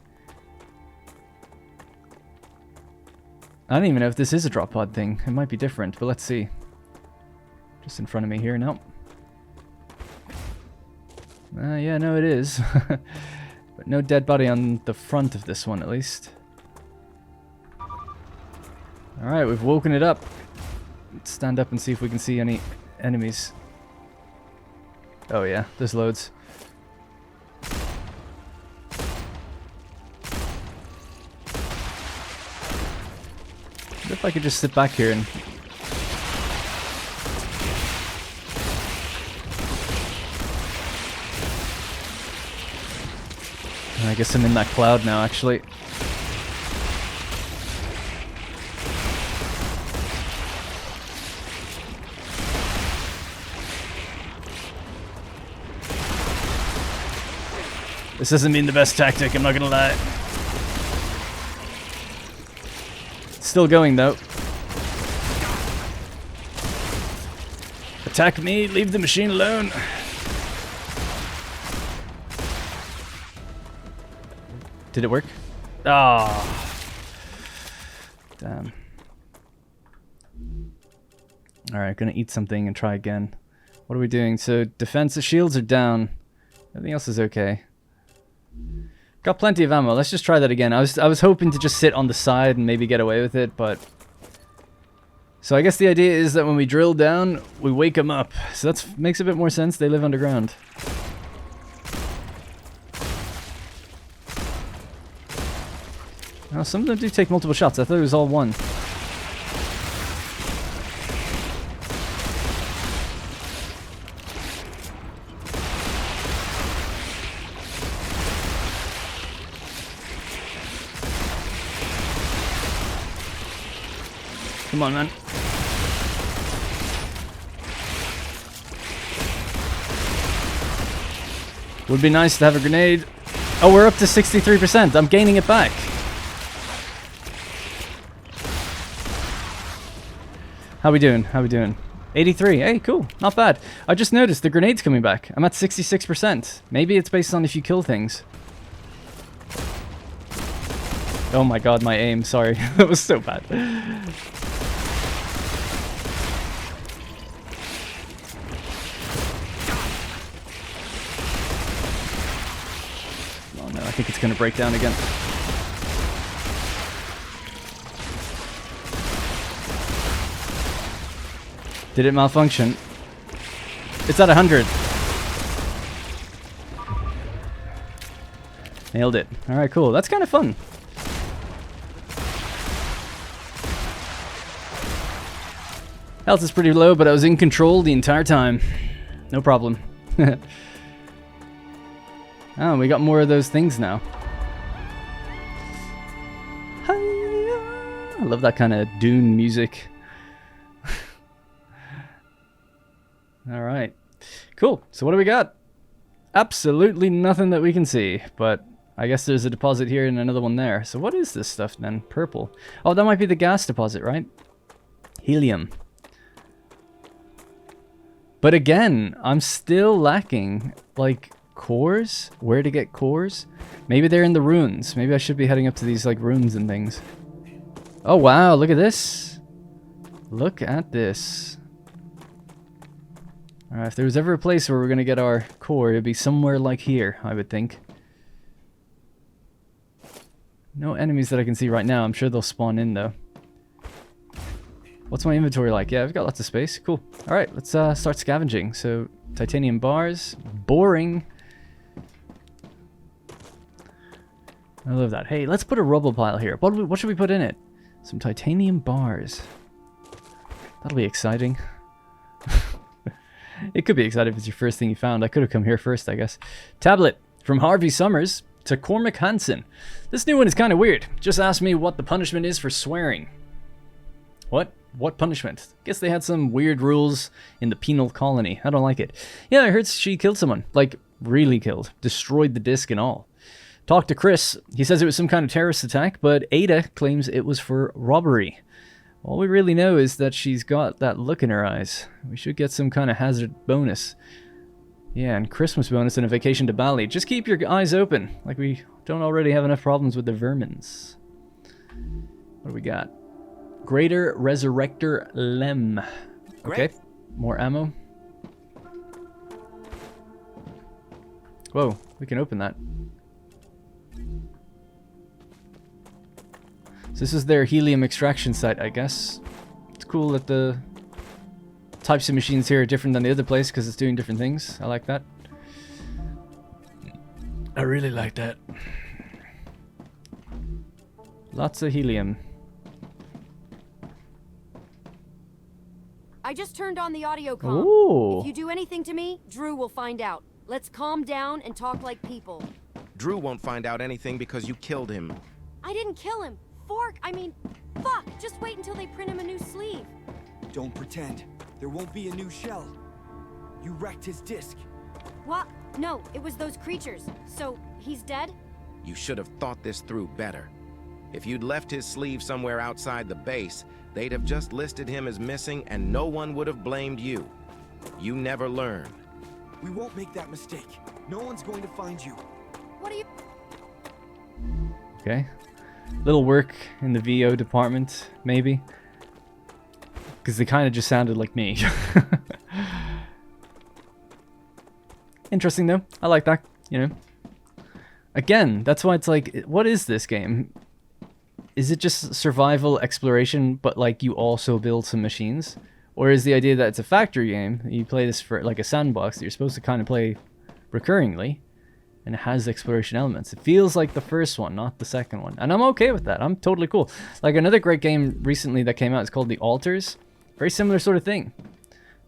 I don't even know if this is a drop pod thing. It might be different, but let's see. Just in front of me here now. Yeah, no, it is. But no dead body on the front of this one, at least. Alright, we've woken it up. Let's stand up and see if we can see any enemies. Oh yeah, there's loads. What if I could just sit back here and... I guess I'm in that cloud now, actually. This doesn't mean the best tactic, I'm not gonna lie. Still going though. Attack me, leave the machine alone. Did it work? Ah. Damn. Alright, gonna eat something and try again. What are we doing? So defense, the shields are down. Everything else is okay. Got plenty of ammo. Let's just try that again. I was hoping to just sit on the side and maybe get away with it, but... So I guess the idea is that when we drill down, we wake them up. So that makes a bit more sense. They live underground. Now, some of them do take multiple shots. I thought it was all one. Come on, man. Would be nice to have a grenade. Oh, we're up to 63%. I'm gaining it back. How we doing? How we doing? 83. Hey, cool. Not bad. I just noticed the grenade's coming back. I'm at 66%. Maybe it's based on if you kill things. Oh my god, my aim. Sorry. That was so bad. Oh no, I think it's gonna break down again. Did it malfunction? It's at 100. Nailed it. Alright, cool. That's kind of fun. Health is pretty low, but I was in control the entire time. No problem. Oh, we got more of those things now. I love that kind of Dune music. Alright. Cool. So what do we got? Absolutely nothing that we can see, but I guess there's a deposit here and another one there. So what is this stuff then? Purple. Oh, that might be the gas deposit, right? Helium. But again, I'm still lacking, like, cores? Where to get cores? Maybe they're in the ruins. Maybe I should be heading up to these, like, ruins and things. Oh, wow. Look at this. Look at this. Alright, if there was ever a place where we're going to get our core, it'd be somewhere like here, I would think. No enemies that I can see right now. I'm sure they'll spawn in, though. What's my inventory like? Yeah, I've got lots of space. Cool. Alright, let's start scavenging. So, titanium bars. Boring. I love that. Hey, let's put a rubble pile here. What should we put in it? Some titanium bars. That'll be exciting. It could be exciting if it's your first thing you found. I could have come here first, I guess. Tablet from Harvey Summers to Cormac Hansen. This new one is kind of weird. Just asked me what the punishment is for swearing. What? What punishment? Guess they had some weird rules in the penal colony. I don't like it. Yeah, I heard she killed someone. Like, really killed. Destroyed the disc and all. Talked to Chris. He says it was some kind of terrorist attack, but Ada claims it was for robbery. All we really know is that she's got that look in her eyes. We should get some kind of hazard bonus. Yeah, and Christmas bonus and a vacation to Bali. Just keep your eyes open, like we don't already have enough problems with the vermins. What do we got? Greater Resurrector Lem. Okay, more ammo. Whoa, we can open that. So this is their helium extraction site, I guess. It's cool that the types of machines here are different than the other place because it's doing different things. I like that. I really like that. Lots of helium. I just turned on the audio comm. Ooh. If you do anything to me, Drew will find out. Let's calm down and talk like people. Drew won't find out anything because you killed him. I didn't kill him. Fuck! Just wait until they print him a new sleeve. Don't pretend. There won't be a new shell. You wrecked his disc. What? No, it was those creatures. So, he's dead? You should have thought this through better. If you'd left his sleeve somewhere outside the base, they'd have just listed him as missing and no one would have blamed you. You never learn. We won't make that mistake. No one's going to find you. What are you... Okay. Little work in the VO department, maybe. Because they kind of just sounded like me. Interesting though. I like that, you know. Again, that's why it's like, what is this game? Is it just survival exploration, but like you also build some machines? Or is the idea that it's a factory game, you play this for like a sandbox that you're supposed to kind of play recurringly, and it has exploration elements? It feels like the first one, not the second one. And I'm okay with that. I'm totally cool. Like another great game recently that came out is called The Alters. Very similar sort of thing.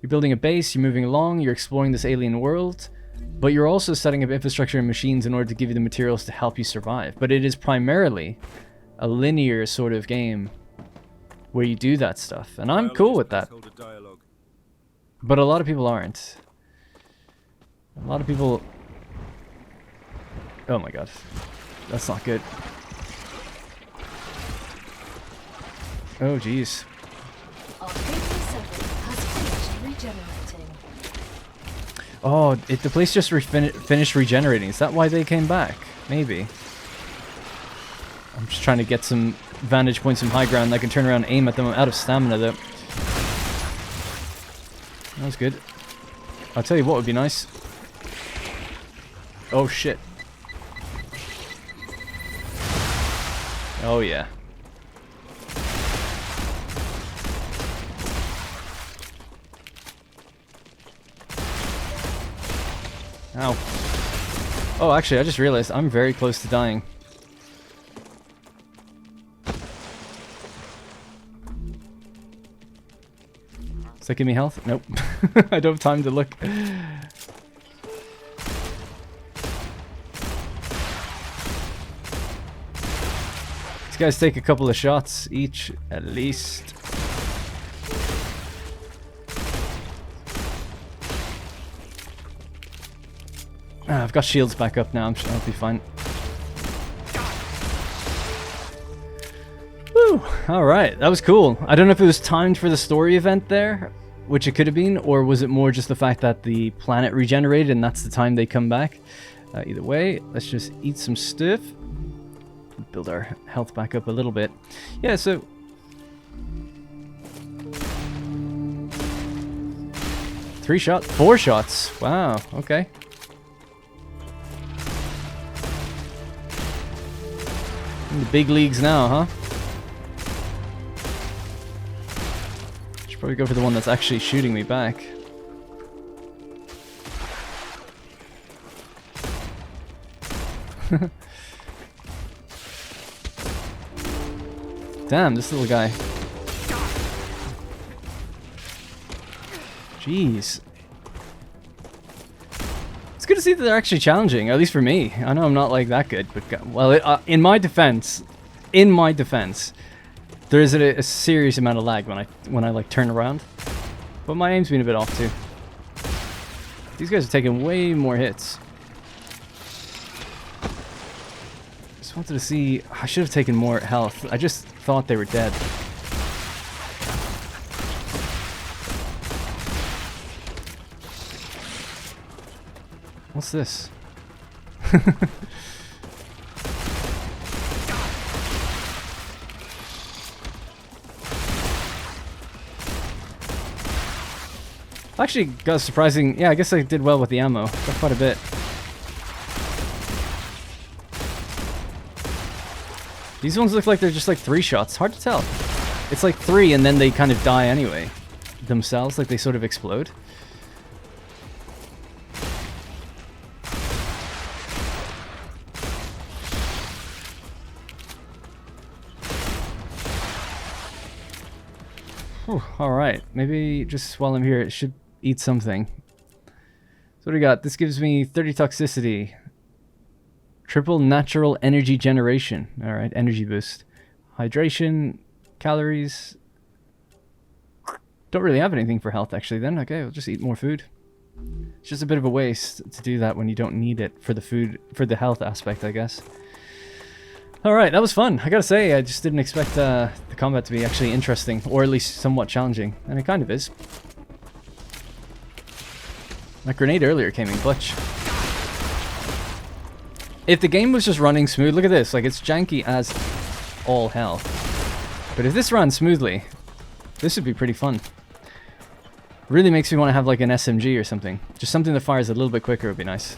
You're building a base, you're moving along, you're exploring this alien world, but you're also setting up infrastructure and machines in order to give you the materials to help you survive. But it is primarily a linear sort of game where you do that stuff. And I'm cool with that. But a lot of people aren't. A lot of people... Oh my god. That's not good. Oh jeez. Oh, the place just finished regenerating. Is that why they came back? Maybe. I'm just trying to get some vantage points from high ground. I can turn around and aim at them. I'm out of stamina though. That was good. I'll tell you what would be nice. Oh shit. Oh yeah. Ow. Oh, actually, I just realized I'm very close to dying. Does that give me health? Nope. I don't have time to look. These guys take a couple of shots each, at least. I've got shields back up now. I'll be fine. Woo! Alright, that was cool. I don't know if it was timed for the story event there, which it could have been, or was it more just the fact that the planet regenerated and that's the time they come back? Either way, let's just eat some stuff. Build our health back up a little bit. Yeah, so... 3 shots? 4 shots? Wow, okay. In the big leagues now, huh? Should probably go for the one that's actually shooting me back. Damn, this little guy. Jeez. It's good to see that they're actually challenging, at least for me. I know I'm not like that good, but well, in my defense, there is a serious amount of lag when I like turn around. But my aim's been a bit off too. These guys are taking way more hits. Just wanted to see. I should have taken more health. I just thought they were dead. What's this? Actually got surprising. Yeah, I guess I did well with the ammo. Got quite a bit. These ones look like they're just like 3 shots. Hard to tell. It's like 3 and then they kind of die anyway. Themselves, like they sort of explode. Alright, maybe just while I'm here, it should eat something. So what do we got? This gives me 30 toxicity. Triple natural energy generation. Alright, energy boost. Hydration, calories. Don't really have anything for health actually then. Okay, we'll just eat more food. It's just a bit of a waste to do that when you don't need it for the food, for the health aspect, I guess. Alright, that was fun. I gotta say, I just didn't expect the combat to be actually interesting, or at least somewhat challenging, and it kind of is. That grenade earlier came in clutch. If the game was just running smooth, look at this, like it's janky as all hell. But if this ran smoothly, this would be pretty fun. Really makes me want to have like an SMG or something. Just something that fires a little bit quicker would be nice.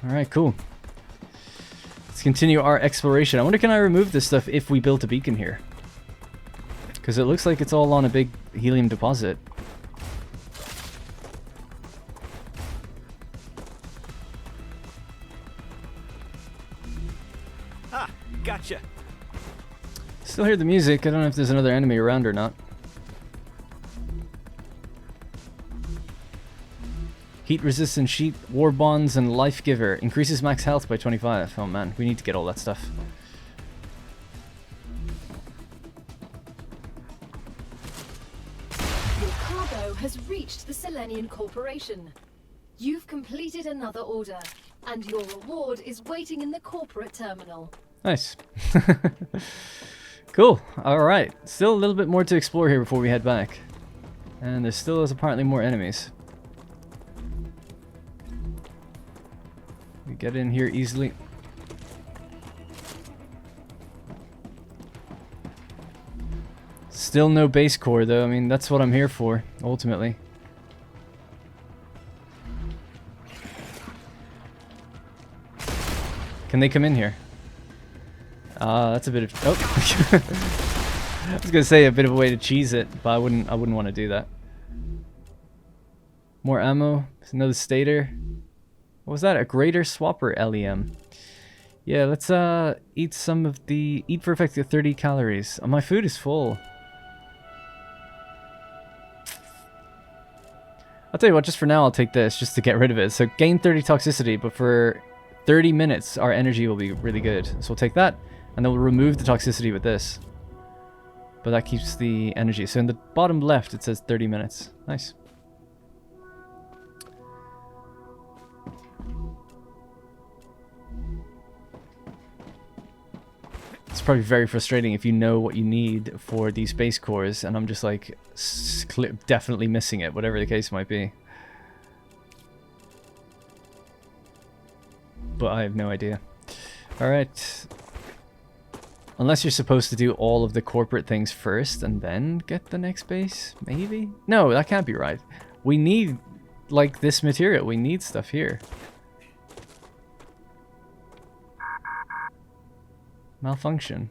Alright, cool. Let's continue our exploration. I wonder, can I remove this stuff if we built a beacon here? Because it looks like it's all on a big helium deposit. Ah, gotcha. Still hear the music. I don't know if there's another enemy around or not. Heat resistant sheet, war bonds, and life giver. Increases max health by 25. Oh man, we need to get all that stuff. Your cargo has reached the Selenian Corporation. You've completed another order, and your reward is waiting in the corporate terminal. Nice. Cool. Alright. Still a little bit more to explore here before we head back. And there still is apparently more enemies. We get in here easily. Still no base core though. I mean, that's what I'm here for, ultimately. Can they come in here? That's a bit of... Oh! I was gonna say a bit of a way to cheese it, but I wouldn't want to do that. More ammo. There's another stator. What was that? A greater swapper LEM. Yeah, let's eat some of the... Eat for effective 30 calories. Oh, my food is full. I'll tell you what, just for now I'll take this, just to get rid of it. So gain 30 toxicity, but for 30 minutes our energy will be really good. So we'll take that, and then we'll remove the toxicity with this. But that keeps the energy. So in the bottom left it says 30 minutes. Nice. It's probably very frustrating if you know what you need for these base cores and I'm just like definitely missing it, whatever the case might be. But I have no idea. Alright. Unless you're supposed to do all of the corporate things first and then get the next base? Maybe? No, that can't be right. We need, like, this material. We need stuff here. Malfunction.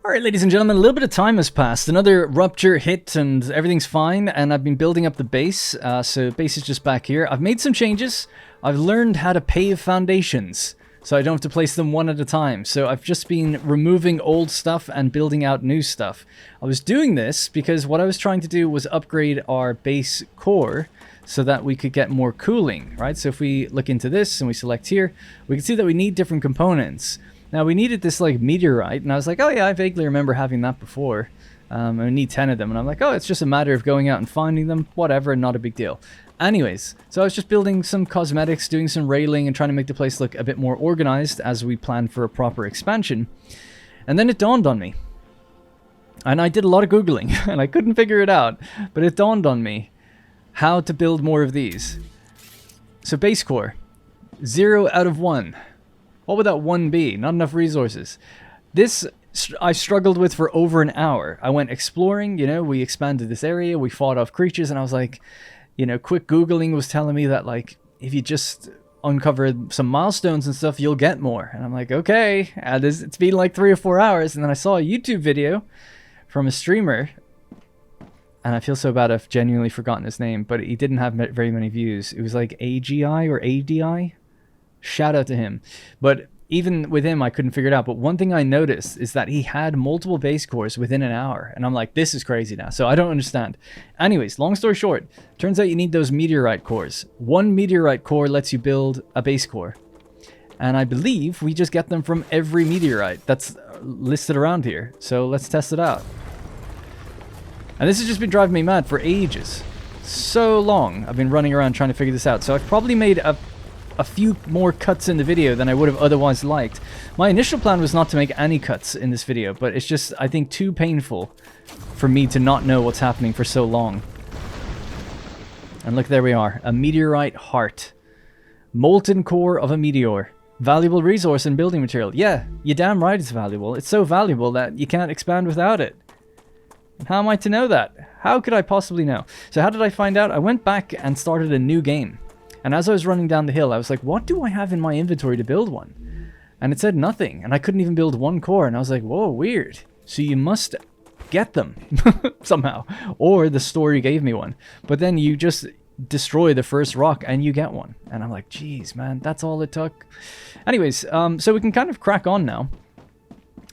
Alright, ladies and gentlemen, a little bit of time has passed. Another rupture hit and everything's fine, and I've been building up the base. So base is just back here. I've made some changes. I've learned how to pave foundations, so I don't have to place them one at a time. So I've just been removing old stuff and building out new stuff. I was doing this because what I was trying to do was upgrade our base core so that we could get more cooling, right? So if we look into this and we select here, we can see that we need different components. Now we needed this like meteorite, and I was like, oh yeah, I vaguely remember having that before. I need 10 of them, and I'm like, oh, it's just a matter of going out and finding them, whatever, not a big deal. Anyways, so I was just building some cosmetics, doing some railing, and trying to make the place look a bit more organized as we plan for a proper expansion. And then it dawned on me. And I did a lot of Googling, and I couldn't figure it out, but it dawned on me how to build more of these. So base core, 0 out of 1. What would that 1 be? Not enough resources. This I struggled with for over an hour. I went exploring, you know, we expanded this area, we fought off creatures, and I was like, you know, quick Googling was telling me that, like, if you just uncover some milestones and stuff, you'll get more. And I'm like, okay, and it's been like 3 or 4 hours, and then I saw a YouTube video from a streamer, and I feel so bad I've genuinely forgotten his name, but he didn't have very many views. It was like AGI or ADI. Shout out to him. But even with him, I couldn't figure it out. But one thing I noticed is that he had multiple base cores within an hour. And I'm like, this is crazy now. So I don't understand. Anyways, long story short, turns out you need those meteorite cores. 1 meteorite core lets you build a base core. And I believe we just get them from every meteorite that's listed around here. So let's test it out. And this has just been driving me mad for ages. So long I've been running around trying to figure this out. So I've probably made a few more cuts in the video than I would have otherwise liked. My initial plan was not to make any cuts in this video, but it's just, I think, too painful for me to not know what's happening for so long. And look, there we are. A meteorite heart. Molten core of a meteor. Valuable resource and building material. Yeah, you're damn right it's valuable. It's so valuable that you can't expand without it. How am I to know that? How could I possibly know? So how did I find out? I went back and started a new game. And as I was running down the hill, I was like, what do I have in my inventory to build one? And it said nothing. And I couldn't even build 1 core. And I was like, whoa, weird. So you must get them somehow. Or the story gave me one. But then you just destroy the first rock and you get one. And I'm like, geez, man, that's all it took. Anyways, so we can kind of crack on now.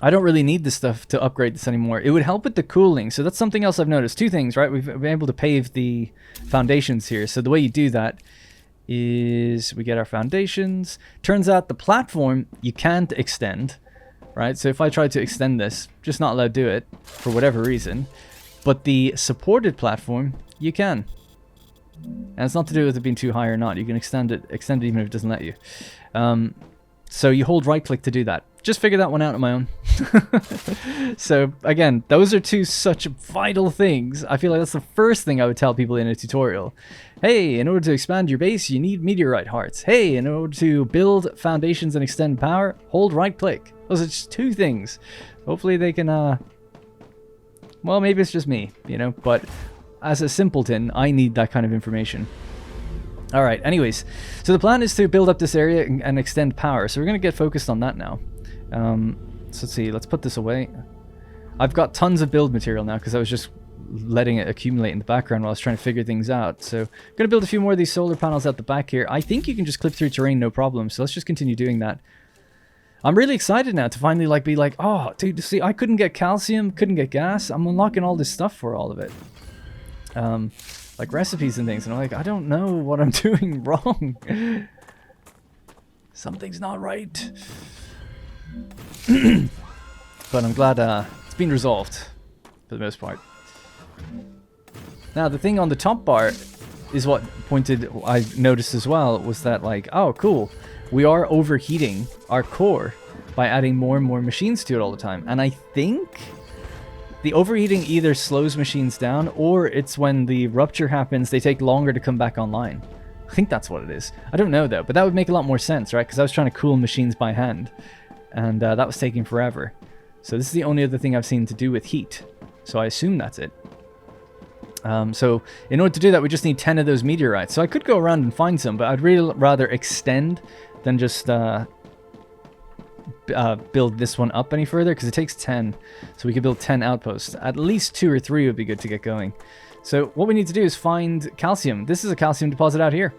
I don't really need this stuff to upgrade this anymore. It would help with the cooling. So that's something else I've noticed. 2 things, right? We've been able to pave the foundations here. So the way you do that is we get our foundations. Turns out the platform you can't extend, right? So if I try to extend this, just not allowed to do it for whatever reason. But the supported platform, you can. And it's not to do with it being too high or not. You can extend it even if it doesn't let you. So you hold right click to do that. Just figure that one out on my own. So again, those are 2 such vital things. I feel like that's the first thing I would tell people in a tutorial. Hey, in order to expand your base, you need meteorite hearts. Hey, in order to build foundations and extend power, hold right click. Those are just 2 things. Hopefully they can, well, maybe it's just me, you know, but as a simpleton, I need that kind of information. Alright, anyways, so the plan is to build up this area and extend power, so we're going to get focused on that now. So let's see, let's put this away. I've got tons of build material now because I was just letting it accumulate in the background while I was trying to figure things out. So I'm going to build a few more of these solar panels at the back here. I think you can just clip through terrain, no problem, so let's just continue doing that. I'm really excited now to finally be like, oh, dude, see, I couldn't get calcium, couldn't get gas. I'm unlocking all this stuff for all of it. Like recipes and things, and I'm like, I don't know what I'm doing wrong. Something's not right. But I'm glad it's been resolved for the most part. Now the thing on the top bar is what I noticed as well, was that, like, oh cool, we are overheating our core by adding more and more machines to it all the time. And I think the overheating either slows machines down, or it's when the rupture happens, they take longer to come back online. I think that's what it is. I don't know though, but that would make a lot more sense, right? Because I was trying to cool machines by hand, and that was taking forever. So this is the only other thing I've seen to do with heat. So I assume that's it. So in order to do that, we just need 10 of those meteorites. So I could go around and find some, but I'd really rather extend than just build this one up any further, because it takes 10. So we could build 10 outposts. At least 2 or 3 would be good to get going. So what we need to do is find calcium. This is a calcium deposit out here.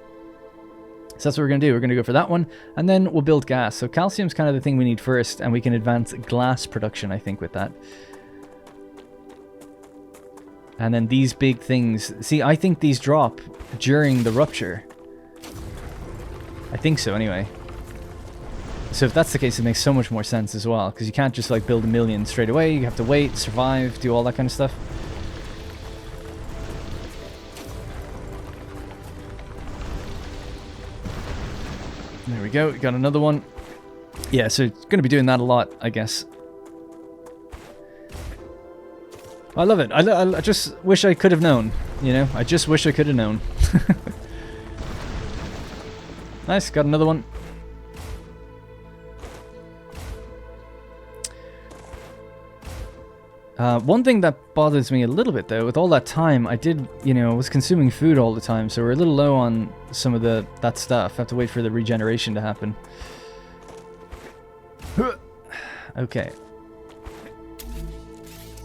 So that's what we're going to do. We're going to go for that one, and then we'll build gas. So calcium's kind of the thing we need first, and we can advance glass production, I think, with that. And then these big things... See, I think these drop during the rupture. I think so, anyway. So if that's the case, it makes so much more sense as well, because you can't just like build a million straight away. You have to wait, survive, do all that kind of stuff. There we go, we got another one. Yeah, so it's going to be doing that a lot, I guess. I love it. I just wish I could have known, you know? I just wish I could have known. Nice, got another one. One thing that bothers me a little bit, though, with all that time, I did, you know, was consuming food all the time, so we're a little low on some of that stuff. I have to wait for the regeneration to happen. Okay.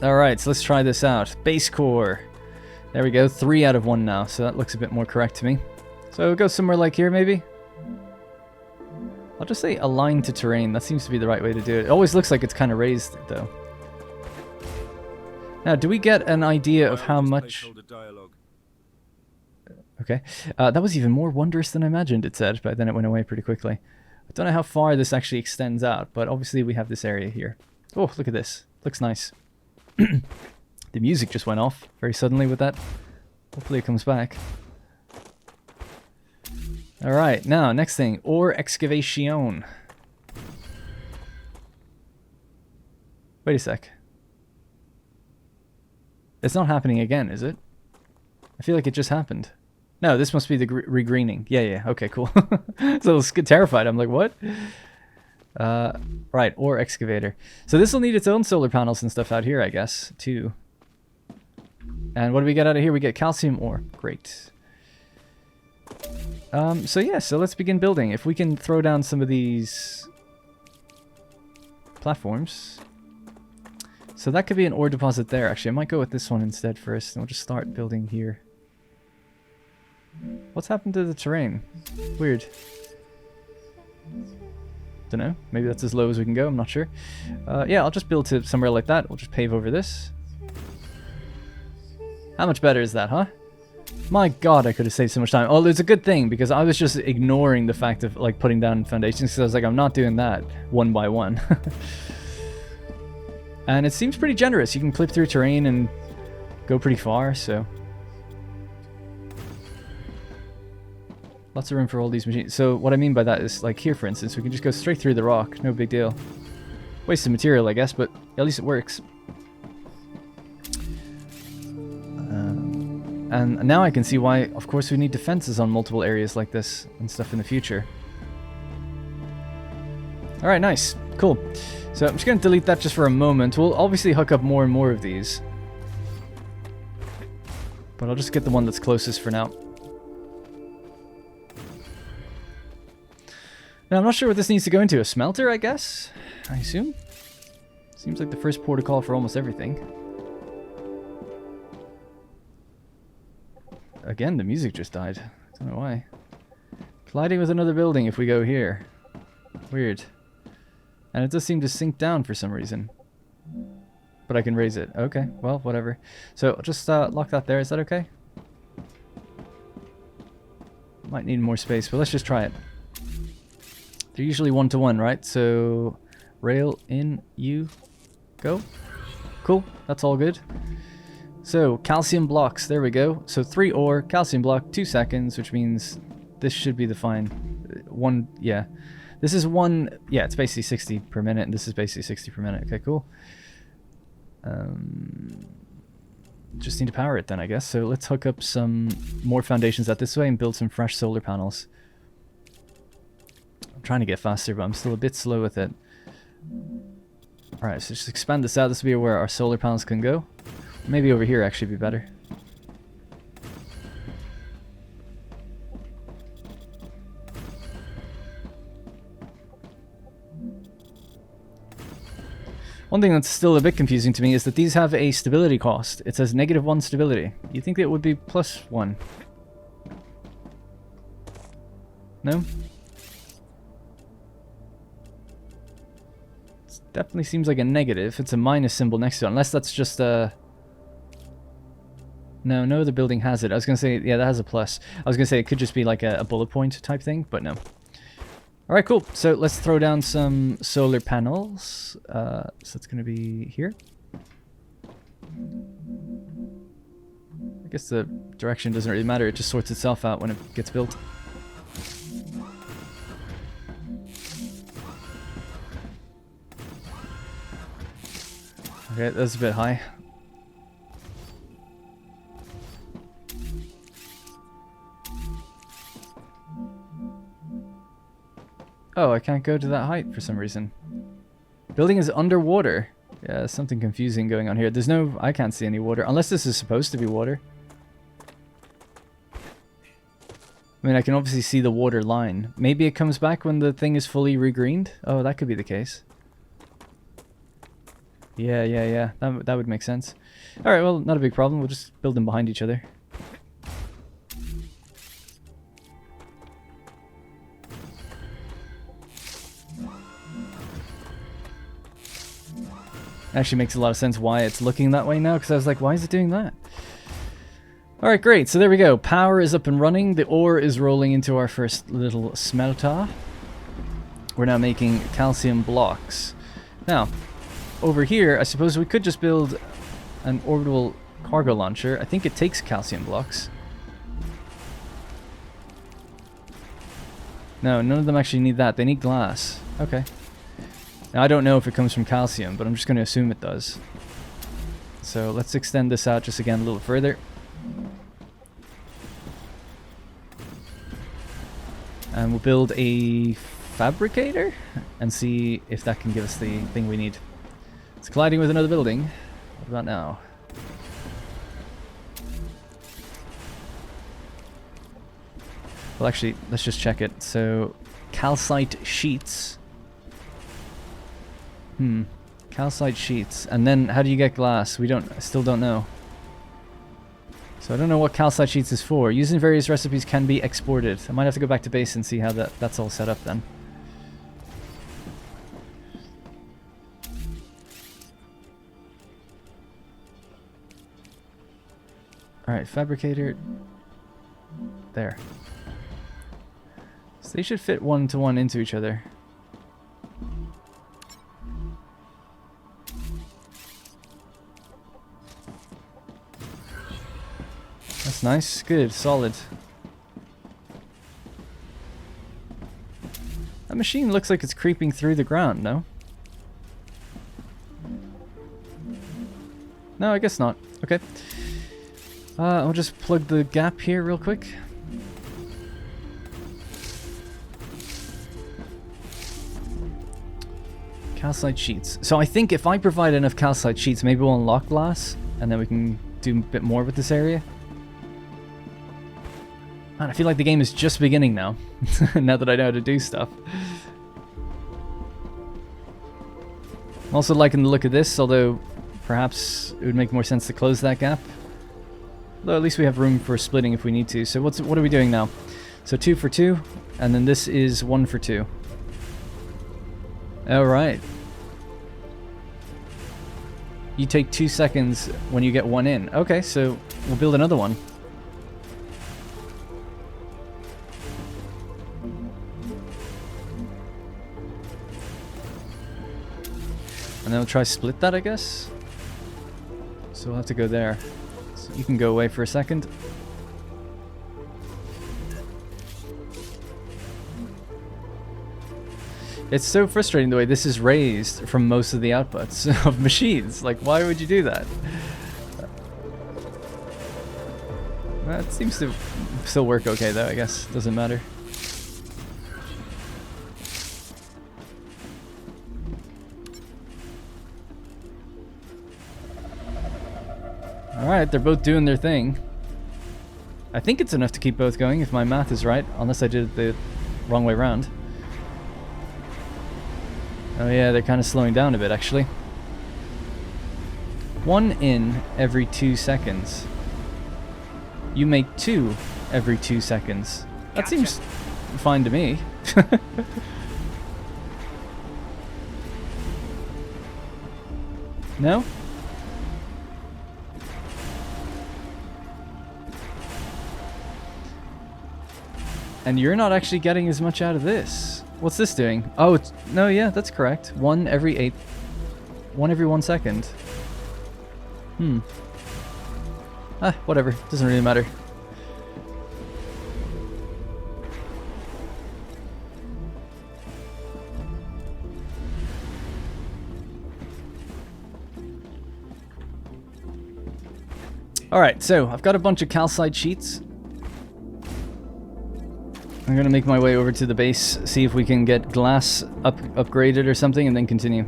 Alright, so let's try this out. Base core. There we go, 3 out of 1 now, so that looks a bit more correct to me. So go somewhere like here, maybe? I'll just say align to terrain. That seems to be the right way to do it. It always looks like it's kind of raised, though. Now, do we get an idea of how much... Okay. That was even more wondrous than I imagined, it said, but then it went away pretty quickly. I don't know how far this actually extends out, but obviously we have this area here. Oh, look at this. Looks nice. The music just went off very suddenly with that. Hopefully it comes back. Alright, now, next thing. Ore excavation. Wait a sec. It's not happening again, is it? I feel like it just happened. No, this must be the regreening. Yeah, okay, cool. So I was terrified. I'm like, what? Right, ore excavator. So this will need its own solar panels and stuff out here, I guess, too. And what do we get out of here? We get calcium ore. Great. So yeah, so let's begin building. If we can throw down some of these platforms. So that could be an ore deposit there. Actually, I might go with this one instead first, and we'll just start building here. What's happened to the terrain? Weird. Don't know. Maybe that's as low as we can go. I'm not sure. Yeah, I'll just build to somewhere like that. We'll just pave over this. How much better is that, huh? My god, I could have saved so much time. Oh, it's a good thing, because I was just ignoring the fact of like putting down foundations, because I was like, I'm not doing that one by one. And it seems pretty generous. You can clip through terrain and go pretty far, so... Lots of room for all these machines. So what I mean by that is, like here for instance, we can just go straight through the rock. No big deal. Waste of material, I guess, but at least it works. And now I can see why, of course, we need defenses on multiple areas like this and stuff in the future. Alright, nice. Cool. So I'm just going to delete that just for a moment. We'll obviously hook up more and more of these. But I'll just get the one that's closest for now. Now, I'm not sure what this needs to go into. A smelter, I guess? I assume? Seems like the first port of call for almost everything. Again, the music just died. I don't know why. Colliding with another building if we go here. Weird. And it does seem to sink down for some reason. But I can raise it. Okay, well, whatever. So, I'll just lock that there. Is that okay? Might need more space, but let's just try it. They're usually 1-to-1, right? So, rail in, you go. Cool, that's all good. So, calcium blocks, there we go. So 3 ore, calcium block, 2 seconds, which means this should be the fine. One, yeah. This is one, yeah, it's basically 60 per minute, and this is basically 60 per minute. Okay, cool. Just need to power it then, I guess. So let's hook up some more foundations out this way and build some fresh solar panels. I'm trying to get faster, but I'm still a bit slow with it. Alright, so just expand this out. This will be where our solar panels can go. Maybe over here actually be better. One thing that's still a bit confusing to me is that these have a stability cost. It says -1 stability. You think it would be +1? No? It definitely seems like a negative. It's a minus symbol next to it, unless that's just a... No other building has it. I was going to say, yeah, that has a plus. I was going to say it could just be like a bullet point type thing, but no. Alright, cool. So let's throw down some solar panels. So it's going to be here. I guess the direction doesn't really matter. It just sorts itself out when it gets built. Okay, that's a bit high. Oh, I can't go to that height for some reason. Building is underwater. Yeah, something confusing going on here. There's no... I can't see any water. Unless this is supposed to be water. I mean, I can obviously see the water line. Maybe it comes back when the thing is fully regreened? Oh, that could be the case. Yeah. That would make sense. Alright, well, not a big problem. We'll just build them behind each other. Actually makes a lot of sense why it's looking that way now, because I was like, why is it doing that? Alright, great. So there we go. Power is up and running. The ore is rolling into our first little smelter. We're now making calcium blocks. Now, over here, I suppose we could just build an orbital cargo launcher. I think it takes calcium blocks. No, none of them actually need that. They need glass. Okay. Now, I don't know if it comes from calcium, but I'm just going to assume it does. So let's extend this out just again a little further. And we'll build a fabricator and see if that can give us the thing we need. It's colliding with another building. What about now? Well, actually, let's just check it. So, calcite sheets. Calcite sheets. And then how do you get glass? I still don't know. So I don't know what calcite sheets is for. Using various recipes can be exported. I might have to go back to base and see how that's all set up then. Alright, fabricator. There. So they should fit 1-to-1 into each other. That's nice. Good. Solid. That machine looks like it's creeping through the ground, no? No, I guess not. Okay. I'll just plug the gap here real quick. Calcite sheets. So I think if I provide enough calcite sheets, maybe we'll unlock glass, and then we can do a bit more with this area. Man, I feel like the game is just beginning now. Now that I know how to do stuff. I'm also liking the look of this, although perhaps it would make more sense to close that gap. Though at least we have room for splitting if we need to. So what are we doing now? So 2 for 2, and then this is 1 for 2. Alright. You take 2 seconds when you get one in. Okay, so we'll build another one. And then we'll try split that, I guess. So we'll have to go there. So you can go away for a second. It's so frustrating the way this is raised from most of the outputs of machines. Like, why would you do that? That seems to still work okay, though, I guess. Doesn't matter. Alright, they're both doing their thing. I think it's enough to keep both going, if my math is right, unless I did it the wrong way around. Oh yeah, they're kind of slowing down a bit, actually. 1 in every 2 seconds. You make 2 every 2 seconds. That seems fine to me. No? And you're not actually getting as much out of this. What's this doing? Oh, it's... No, yeah, that's correct. 1 every 1 second. Whatever. Doesn't really matter. Alright, so I've got a bunch of calcite sheets. I'm gonna make my way over to the base, see if we can get glass upgraded or something, and then continue.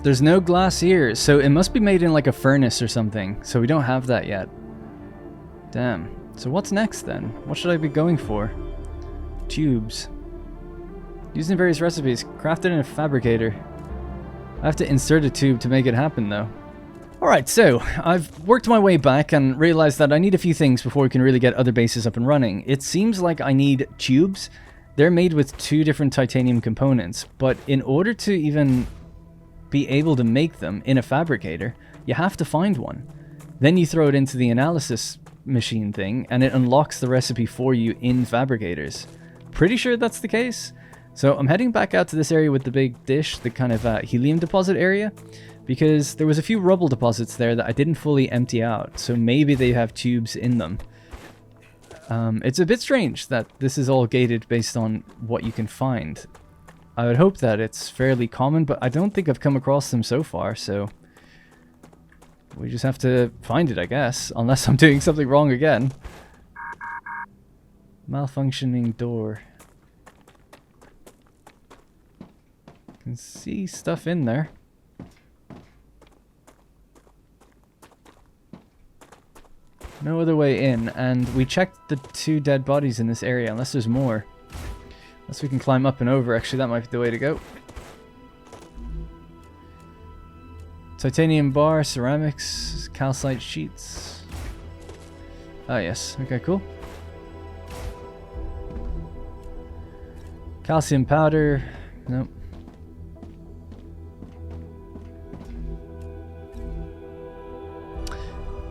There's no glass here, so it must be made in like a furnace or something, so we don't have that yet. Damn. So what's next then? What should I be going for? Tubes. Used in various recipes, crafted in a fabricator. I have to insert a tube to make it happen though. Alright, so I've worked my way back and realized that I need a few things before we can really get other bases up and running. It seems like I need tubes. They're made with 2 different titanium components, but in order to even be able to make them in a fabricator, you have to find one. Then you throw it into the analysis machine thing, and it unlocks the recipe for you in fabricators. Pretty sure that's the case. So I'm heading back out to this area with the big dish, the kind of helium deposit area, because there was a few rubble deposits there that I didn't fully empty out, so maybe they have tubes in them. It's a bit strange that this is all gated based on what you can find. I would hope that it's fairly common, but I don't think I've come across them so far, so we just have to find it, I guess, unless I'm doing something wrong again. Malfunctioning door. Can see stuff in there. No other way in, and we checked the 2 dead bodies in this area, unless there's more. Unless we can climb up and over, actually that might be the way to go. Titanium bar, ceramics, calcite sheets. Oh yes, okay, cool. Calcium powder, nope.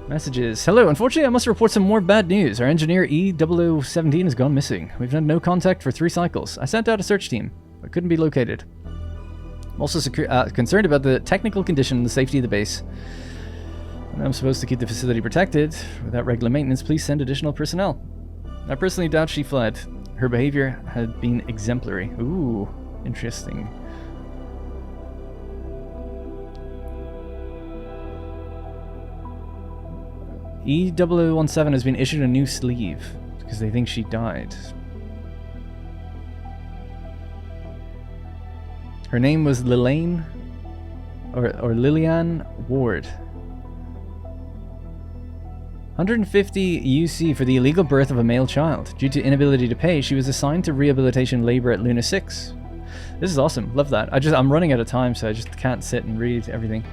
Messages. Hello, unfortunately I must report some more bad news. Our engineer E0017 has gone missing. We've had no contact for 3 cycles. I sent out a search team, but couldn't be located. I'm also concerned about the technical condition and the safety of the base. And I'm supposed to keep the facility protected. Without regular maintenance, please send additional personnel. I personally doubt she fled. Her behavior had been exemplary. Ooh, interesting. E0017 has been issued a new sleeve because they think she died. Her name was Lillian or Lillian Ward. 150 UC for the illegal birth of a male child. Due to inability to pay, she was assigned to rehabilitation labor at Luna 6. This is awesome. Love that. I'm running out of time, so I just can't sit and read everything.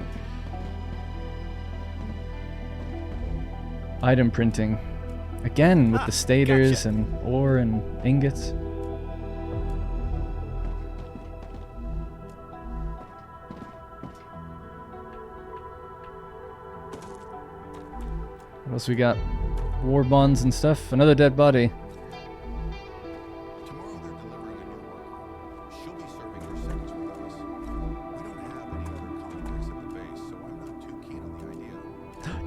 Item printing. Again, with the stators and ore and ingots. What else we got? War bonds and stuff. Another dead body. Tomorrow they're delivering a new worker. She'll be serving her sentence with us. We don't have any other contacts at the base, so I'm not too keen on the idea.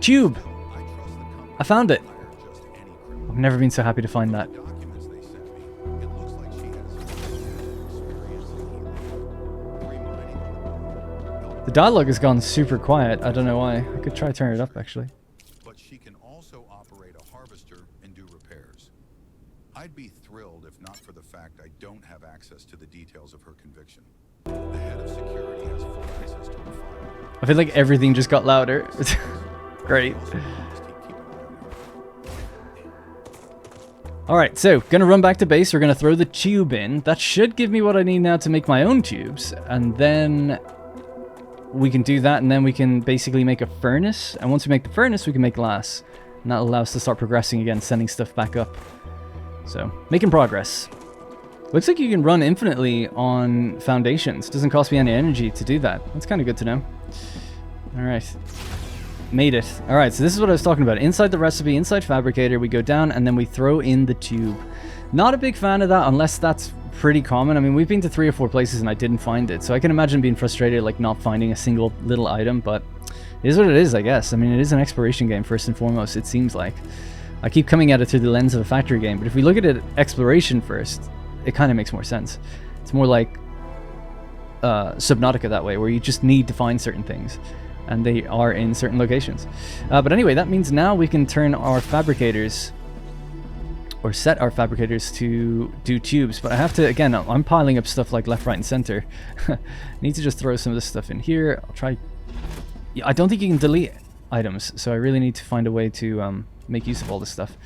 Tube! I trust the company. I found it! Just any criminal. I've never been so happy to find that. Documents they sent me. It looks like she has experience in healing. Remining on The dialogue has gone super quiet. I don't know why. I could try to turn it up actually. but she can also operate a harvester and do repairs. I'd be thrilled if not for the fact I don't have access to the details of her conviction. The head of security has full access to her file. I feel like everything just got louder. Great. Just keep an eye on her. Alright, so gonna run back to base. We're gonna throw the tube in. That should give me what I need now to make my own tubes. And then we can do that, and then we can basically make a furnace. And once we make the furnace, we can make glass. And that'll allow us to start progressing again, sending stuff back up. So, making progress. Looks like you can run infinitely on foundations. Doesn't cost me any energy to do that. That's kind of good to know. Alright. Made it. Alright, so this is what I was talking about. Inside the recipe, inside Fabricator, we go down and then we throw in the tube. Not a big fan of that unless that's pretty common. I mean, we've been to 3 or 4 places and I didn't find it. So I can imagine being frustrated, like not finding a single little item, but it is what it is, I guess. I mean, it is an exploration game first and foremost, it seems like. I keep coming at it through the lens of a factory game, but if we look at it exploration first, it kind of makes more sense. It's more like Subnautica that way, where you just need to find certain things, and they are in certain locations. But anyway, that means now we can turn our fabricators, or set our fabricators to do tubes. But I have to, again, I'm piling up stuff like left, right, and center. Need to just throw some of this stuff in here. I'll try. I don't think you can delete items, so I really need to find a way to make use of all this stuff.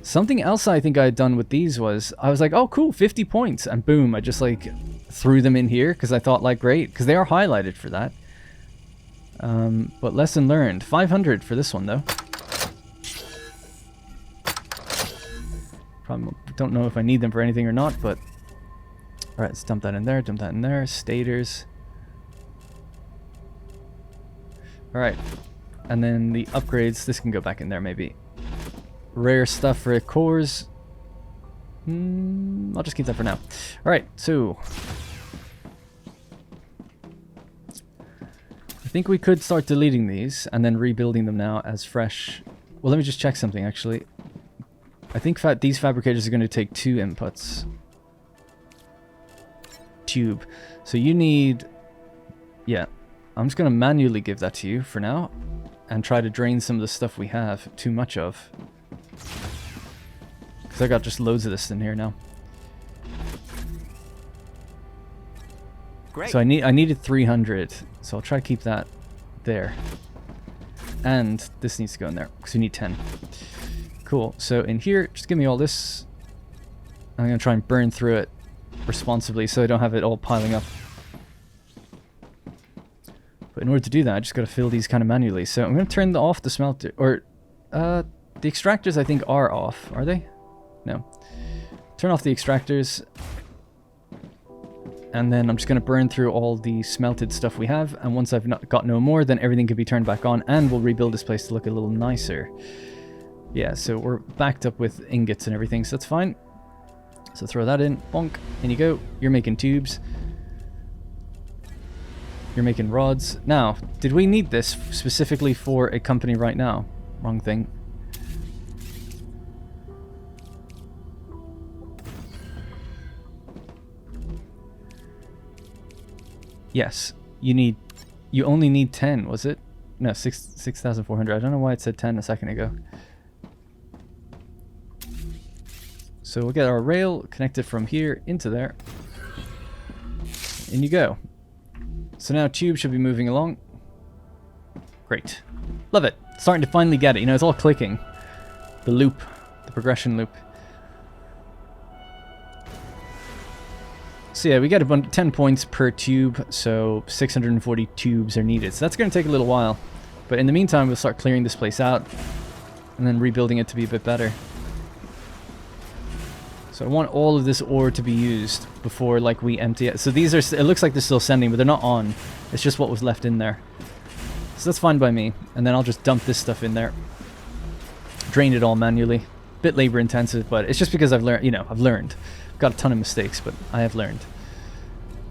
Something else I think I had done with these was, I was like, oh cool, 50 points, and boom, I just like threw them in here, because I thought like, great, because they are highlighted for that. But lesson learned, 500 for this one though. Probably don't know if I need them for anything or not, but alright, let's dump that in there, stators. Alright, and then the upgrades, this can go back in there maybe. Rare stuff for cores. I'll just keep that for now. Alright, so I think we could start deleting these and then rebuilding them now as fresh. Well, let me just check something actually. I think these fabricators are going to take 2 inputs. Tube. So you need... Yeah, I'm just going to manually give that to you for now and try to drain some of the stuff we have too much of. Because I got just loads of this in here now. Great. So I needed 300, so I'll try to keep that there. And this needs to go in there, because we need 10. Cool, so in here, just give me all this. I'm going to try and burn through it responsibly so I don't have it all piling up. But in order to do that, I just got to fill these kind of manually. So I'm going to turn off the smelter, or the extractors I think are off. Are they? No. Turn off the extractors. And then I'm just going to burn through all the smelted stuff we have. And once I've got no more, then everything can be turned back on. And we'll rebuild this place to look a little nicer. Yeah, so we're backed up with ingots and everything, so that's fine. So throw that in. Bonk. In you go. You're making tubes. You're making rods. Now, did we need this specifically for a company right now? Wrong thing. Yes, you only need 10, was it? No, 6,400. I don't know why it said 10 a second ago. So we'll get our rail connected from here into there. In you go. So now tube should be moving along. Great. Love it. Starting to finally get it. You know, it's all clicking. The loop. The progression loop. So yeah, we get 10 points per tube, so 640 tubes are needed. So that's going to take a little while. But in the meantime, we'll start clearing this place out and then rebuilding it to be a bit better. So I want all of this ore to be used before like we empty it. So these are, it looks like they're still sending, but they're not on. It's just what was left in there. So that's fine by me. And then I'll just dump this stuff in there. Drain it all manually. Bit labor intensive, but it's just because I've learned, you know, I've learned. Got a ton of mistakes, but I have learned.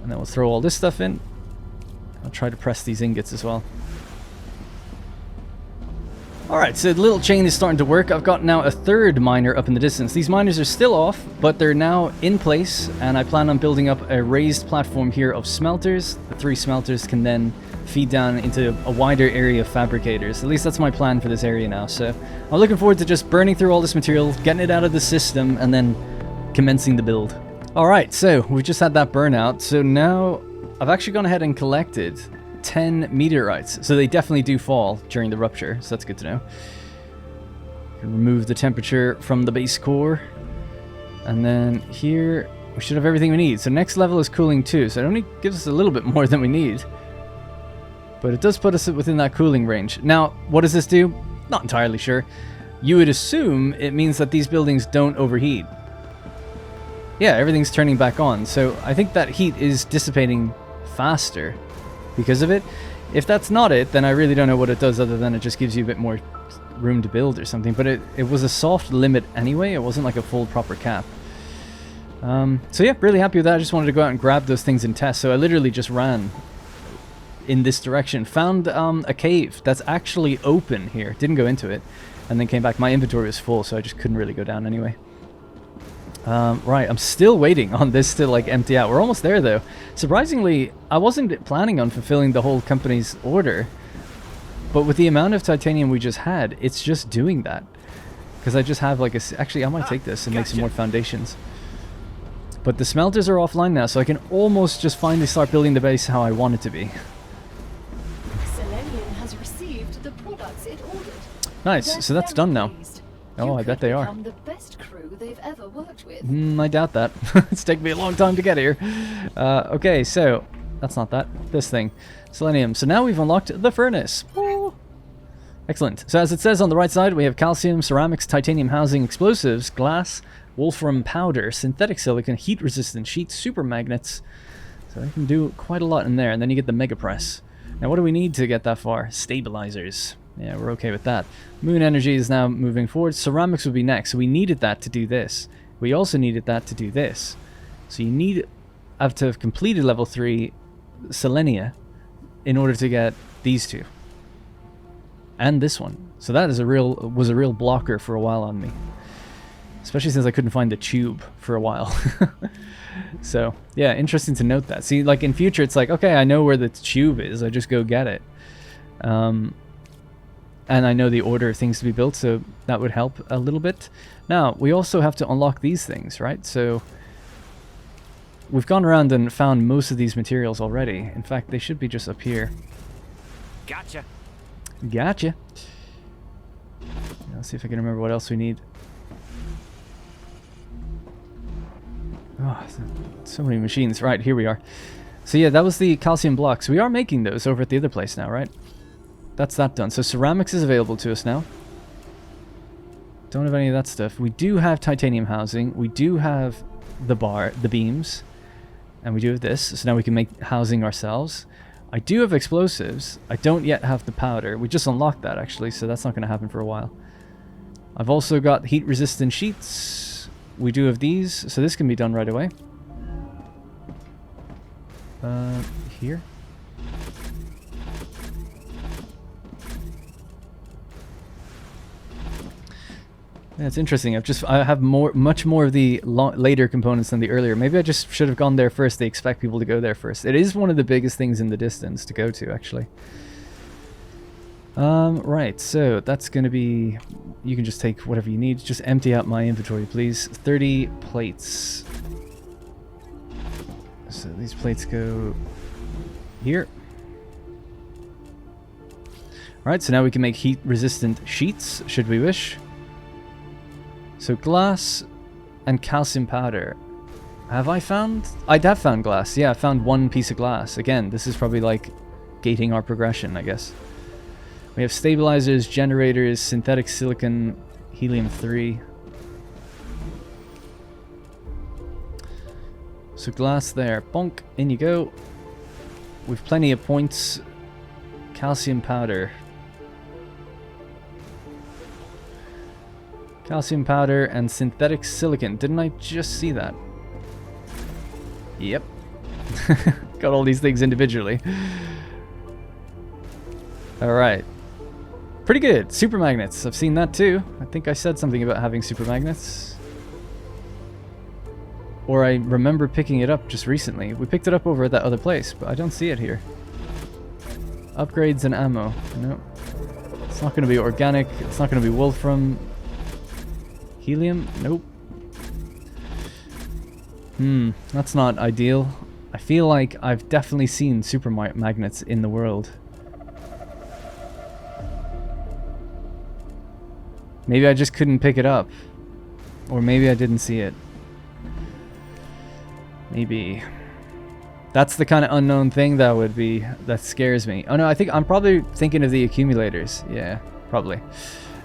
And then we'll throw all this stuff in. I'll try to press these ingots as well. Alright, so the little chain is starting to work. I've got now a third miner up in the distance. These miners are still off, but they're now in place, and I plan on building up a raised platform here of smelters. The 3 smelters can then feed down into a wider area of fabricators. At least that's my plan for this area now. So I'm looking forward to just burning through all this material, getting it out of the system, and then commencing the build. Alright, so we've just had that burnout. So now I've actually gone ahead and collected 10 meteorites. So they definitely do fall during the rupture, so that's good to know. Can remove the temperature from the base core. And then here we should have everything we need. So next level is cooling 2, so it only gives us a little bit more than we need. But it does put us within that cooling range. Now, what does this do? Not entirely sure. You would assume it means that these buildings don't overheat. Yeah, everything's turning back on. So I think that heat is dissipating faster because of it. If that's not it, then I really don't know what it does other than it just gives you a bit more room to build or something. But it was a soft limit anyway. It wasn't like a full proper cap. So yeah, really happy with that. I just wanted to go out and grab those things and test. So I literally just ran in this direction. Found a cave that's actually open here. Didn't go into it. And then came back. My inventory was full, so I just couldn't really go down anyway. Right, I'm still waiting on this to like empty out. We're almost there though. Surprisingly, I wasn't planning on fulfilling the whole company's order. But with the amount of titanium we just had, it's just doing that. Because I just have like a... Actually, I might take this and make some more foundations. But the smelters are offline now, so I can almost just finally start building the base how I want it to be. Selenium has received the products it ordered. Nice, so that's done now. Oh, I bet they are. The best crew they've ever worked with. I doubt that. It's taken me a long time to get here. Okay, so that's not that. This thing, selenium. So now we've unlocked the furnace. Woo. Excellent. So as it says on the right side, we have calcium, ceramics, titanium housing, explosives, glass, wolfram powder, synthetic silicon, heat-resistant sheets, super magnets. So I can do quite a lot in there. And then you get the mega press. Now, what do we need to get that far? Stabilizers. Yeah, we're okay with that. Moon energy is now moving forward. Ceramics would be next. So we needed that to do this. We also needed that to do this. So you need, to have completed level 3 selenia in order to get these two. And this one. So that is was a real blocker for a while on me. Especially since I couldn't find the tube for a while. So, yeah, interesting to note that. See, like in future, it's like, okay, I know where the tube is. I just go get it. And I know the order of things to be built, so that would help a little bit. Now, we also have to unlock these things, right? So, we've gone around and found most of these materials already. In fact, they should be just up here. Gotcha. Gotcha. Let's see if I can remember what else we need. Oh, so many machines. Right, here we are. So yeah, that was the calcium blocks. We are making those over at the other place now, right? That's that done. So ceramics is available to us now. Don't have any of that stuff. We do have titanium housing. We do have the beams. And we do have this. So now we can make housing ourselves. I do have explosives. I don't yet have the powder. We just unlocked that, actually, so that's not going to happen for a while. I've also got heat-resistant sheets. We do have these, so this can be done right away. Here. Yeah, it's interesting. I have much more of the later components than the earlier. Maybe I just should have gone there first. They expect people to go there first. It is one of the biggest things in the distance to go to, actually. Right, so that's going to be... You can just take whatever you need. Just empty out my inventory, please. 30 plates. So these plates go here. Alright, so now we can make heat-resistant sheets, should we wish. So glass and calcium powder. Have I found? I have found glass. Yeah, I found one piece of glass. Again, this is probably like gating our progression, I guess. We have stabilizers, generators, synthetic silicon, helium-3. So glass there. Bonk. In you go. We've plenty of points. Calcium powder. Calcium powder and synthetic silicon. Didn't I just see that? Yep. Got all these things individually. Alright. Pretty good. Super magnets. I've seen that too. I think I said something about having super magnets. Or I remember picking it up just recently. We picked it up over at that other place, but I don't see it here. Upgrades and ammo. No. It's not going to be organic. It's not going to be wolfram. Helium? Nope. That's not ideal. I feel like I've definitely seen super magnets in the world. Maybe I just couldn't pick it up. Or maybe I didn't see it. Maybe. That's the kind of unknown thing that scares me. Oh no, I think I'm probably thinking of the accumulators. Yeah, probably.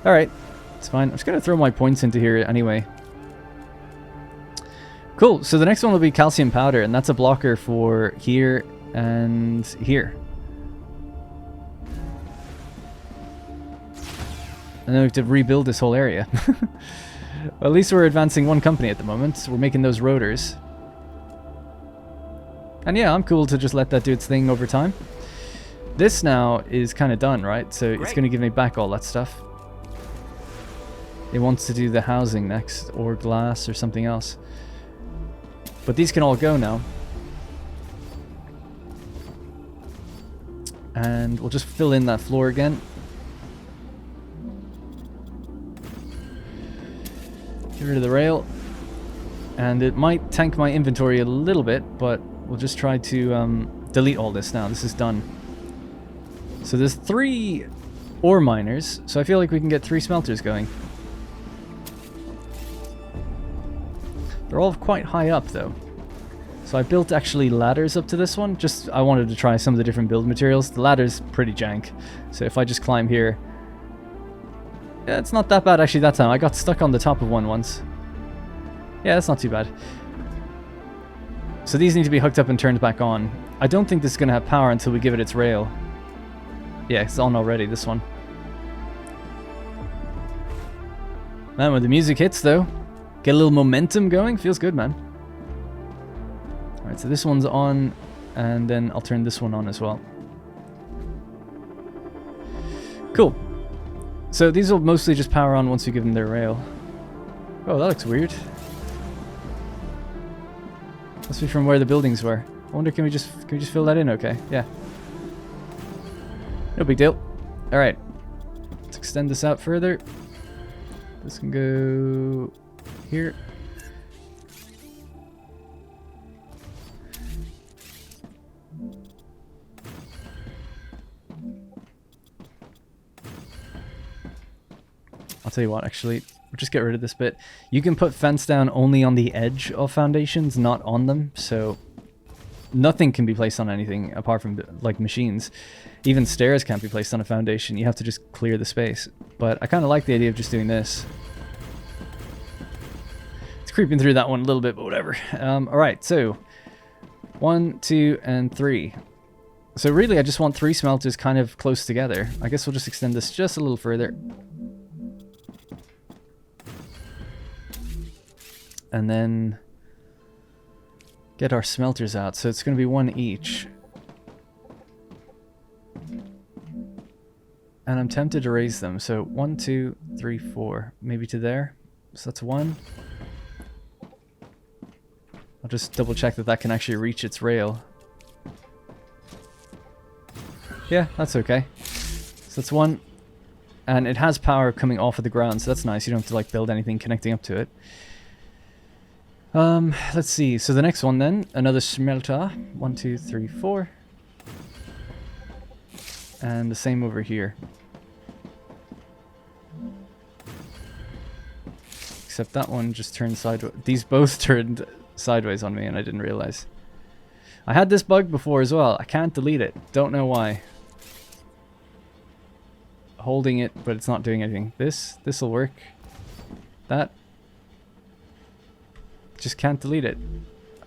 All right, it's fine. I'm just gonna throw my points into here anyway. Cool. So the next one will be calcium powder, and that's a blocker for here and here. And then we have to rebuild this whole area. Well, at least we're advancing one company at the moment. So we're making those rotors. And yeah, I'm cool to just let that do its thing over time. This now is kind of done, right? So it's going to give me back all that stuff. It wants to do the housing next, or glass, or something else. But these can all go now. And we'll just fill in that floor again. Get rid of the rail. And it might tank my inventory a little bit, but we'll just try to delete all this now. This is done. So there's 3 ore miners, so I feel like we can get 3 smelters going. They're all quite high up though. So I built actually ladders up to this one. Just I wanted to try some of the different build materials. The ladder's pretty jank. So if I just climb here, yeah, it's not that bad actually that time. I got stuck on the top of one once. Yeah, that's not too bad. So these need to be hooked up and turned back on. I don't think this is going to have power until we give it its rail. Yeah, it's on already, this one. Man, when the music hits though, get a little momentum going, feels good, man. Alright, so this one's on, and then I'll turn this one on as well. Cool. So these will mostly just power on once we give them their rail. Oh, that looks weird. Must be from where the buildings were. I wonder, can we just fill that in? Okay, yeah. No big deal. All right, let's extend this out further. This can go here. I'll tell you what, actually, we'll just get rid of this bit. You can put fence down only on the edge of foundations, not on them, so nothing can be placed on anything apart from, like, machines. Even stairs can't be placed on a foundation. You have to just clear the space. But I kind of like the idea of just doing this. It's creeping through that one a little bit, but whatever. Alright, so 1, 2, and 3. So really, I just want 3 smelters kind of close together. I guess we'll just extend this just a little further. And then get our smelters out. So it's going to be 1 each. And I'm tempted to raise them. So 1, 2, 3, 4. Maybe to there. So that's 1. I'll just double check that that can actually reach its rail. Yeah, that's okay. So that's 1. And it has power coming off of the ground, so that's nice. You don't have to like build anything connecting up to it. Let's see. So the next one then, another smelter. 1, 2, 3, 4. And the same over here. Except that one just turned sideways. These both turned sideways on me and I didn't realize. I had this bug before as well. I can't delete it. Don't know why. Holding it, but it's not doing anything. This'll work. That. Just can't delete it.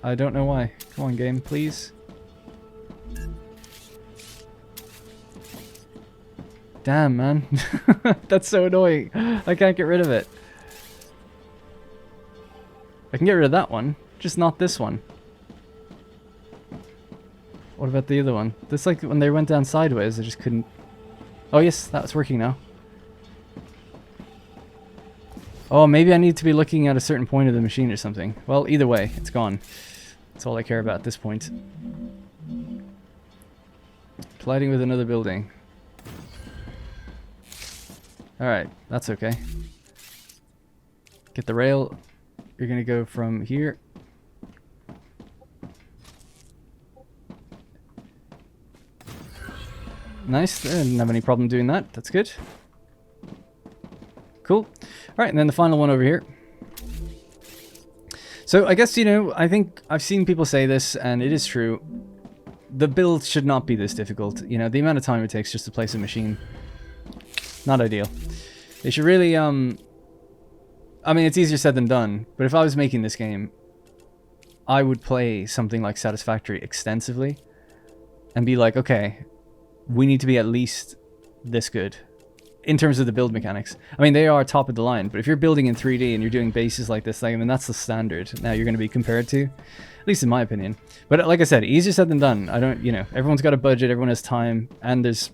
I don't know why. Come on, game, please. Damn, man. That's so annoying. I can't get rid of it. I can get rid of that one, just not this one. What about the other one? This, like, when they went down sideways, I just couldn't... Oh, yes, that's working now. Oh, maybe I need to be looking at a certain point of the machine or something. Well, either way, it's gone. That's all I care about at this point. Colliding with another building. Alright, that's okay. Get the rail. You're gonna go from here. Nice, I didn't have any problem doing that. That's good. Cool. Alright, and then the final one over here. So I guess, you know, I think I've seen people say this, and it is true. the build should not be this difficult. You know, the amount of time it takes just to place a machine, not ideal. They should really, I mean, it's easier said than done, but if I was making this game, I would play something like Satisfactory extensively and be like, okay, we need to be at least this good in terms of the build mechanics. I mean, they are top of the line, but if you're building in 3D and you're doing bases like this, like, I mean, that's the standard now you're going to be compared to, at least in my opinion. But like I said, easier said than done. I don't, you know, everyone's got a budget, everyone has time, and there's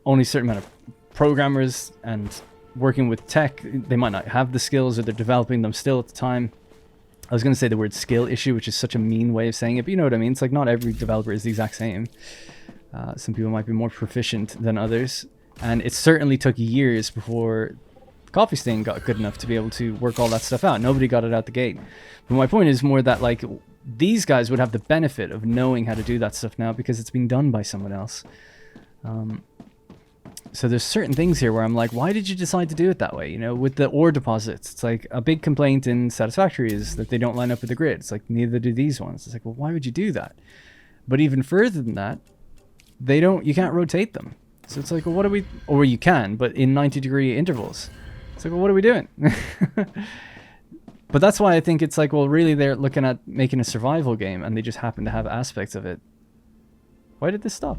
only a certain amount of programmers, and working with tech, they might not have the skills, or they're developing them still at the time. I was going to say the word skill issue, which is such a mean way of saying it, but you know what I mean. It's like not every developer is the exact same. Some people might be more proficient than others, and it certainly took years before Coffee Stain got good enough to be able to work all that stuff out. Nobody got it out the gate. But my point is more that, like, these guys would have the benefit of knowing how to do that stuff now because it's been done by someone else. So there's certain things here where I'm like, why did you decide to do it that way? You know, with the ore deposits, it's like a big complaint in Satisfactory is that they don't line up with the grid. It's like, neither do these ones. It's like, well, why would you do that? But even further than that, you can't rotate them. So it's like, well, what are we, or you can, but in 90-degree intervals. It's like, well, what are we doing? But that's why I think it's like, well, really they're looking at making a survival game and they just happen to have aspects of it. Why did this stop?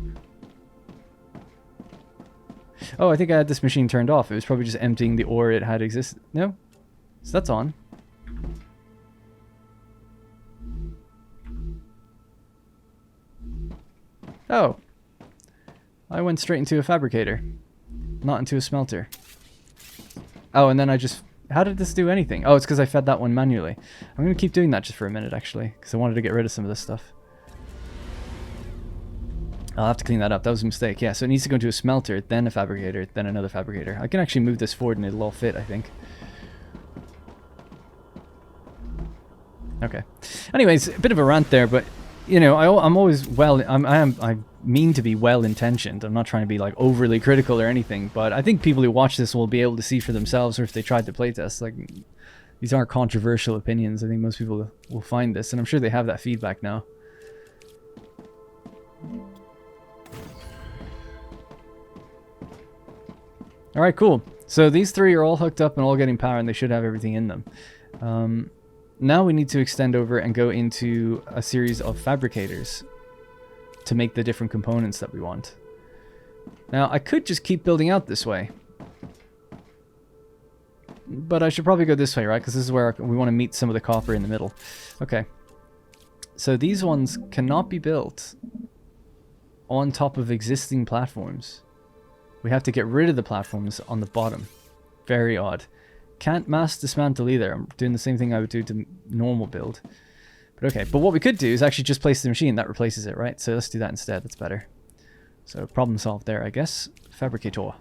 Oh, I think I had this machine turned off. It was probably just emptying the ore it had existed. No? So that's on. Oh. I went straight into a fabricator. Not into a smelter. Oh, and then I just... How did this do anything? Oh, it's because I fed that one manually. I'm going to keep doing that just for a minute, actually. Because I wanted to get rid of some of this stuff. I'll have to clean that up. That was a mistake. Yeah, so it needs to go into a smelter, then a fabricator, then another fabricator. I can actually move this forward and it'll all fit, I think. Okay. Anyways, a bit of a rant there, but, you know, I'm always I mean to be well-intentioned. I'm not trying to be, like, overly critical or anything, but I think people who watch this will be able to see for themselves, or if they tried to playtest, like, these aren't controversial opinions. I think most people will find this, and I'm sure they have that feedback now. Alright, cool. So these three are all hooked up and all getting power, and they should have everything in them. Now we need to extend over and go into a series of fabricators to make the different components that we want. Now, I could just keep building out this way. But I should probably go this way, right? Because this is where we want to meet some of the copper in the middle. Okay. So these ones cannot be built on top of existing platforms. We have to get rid of the platforms on the bottom. Very odd. Can't mass dismantle either. I'm doing the same thing I would do to normal build. But okay, but what we could do is actually just place the machine. That replaces it, right? So let's do that instead. That's better. So problem solved there, I guess. Fabricator.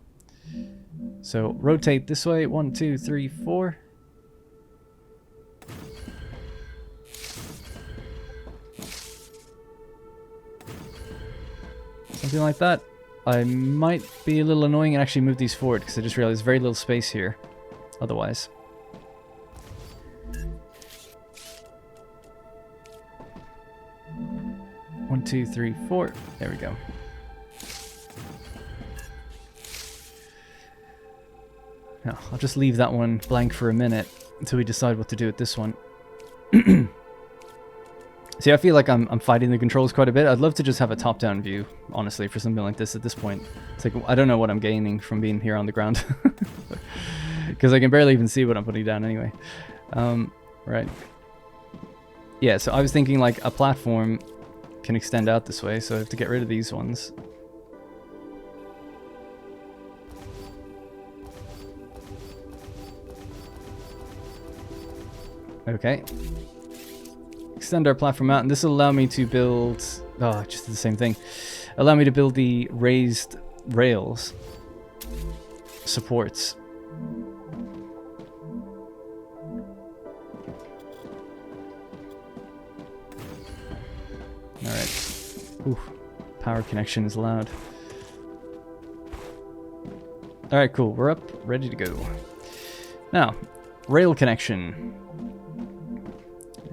So rotate this way. 1, 2, 3, 4. Something like that. I might be a little annoying and actually move these forward because I just realized there's very little space here otherwise. One, 2, 3, 4. There we go. Now, I'll just leave that one blank for a minute until we decide what to do with this one. See, I feel like I'm fighting the controls quite a bit. I'd love to just have a top-down view, honestly, for something like this at this point. It's like, I don't know what I'm gaining from being here on the ground. Because I can barely even see what I'm putting down anyway. Right. Yeah, so I was thinking like a platform can extend out this way, so I have to get rid of these ones. Okay. Extend our platform out, and this will allow me to build... Oh, just the same thing. Allow me to build the raised rails supports. Alright. Ooh, power connection is loud. Alright, cool. We're up, ready to go. Now, rail connection.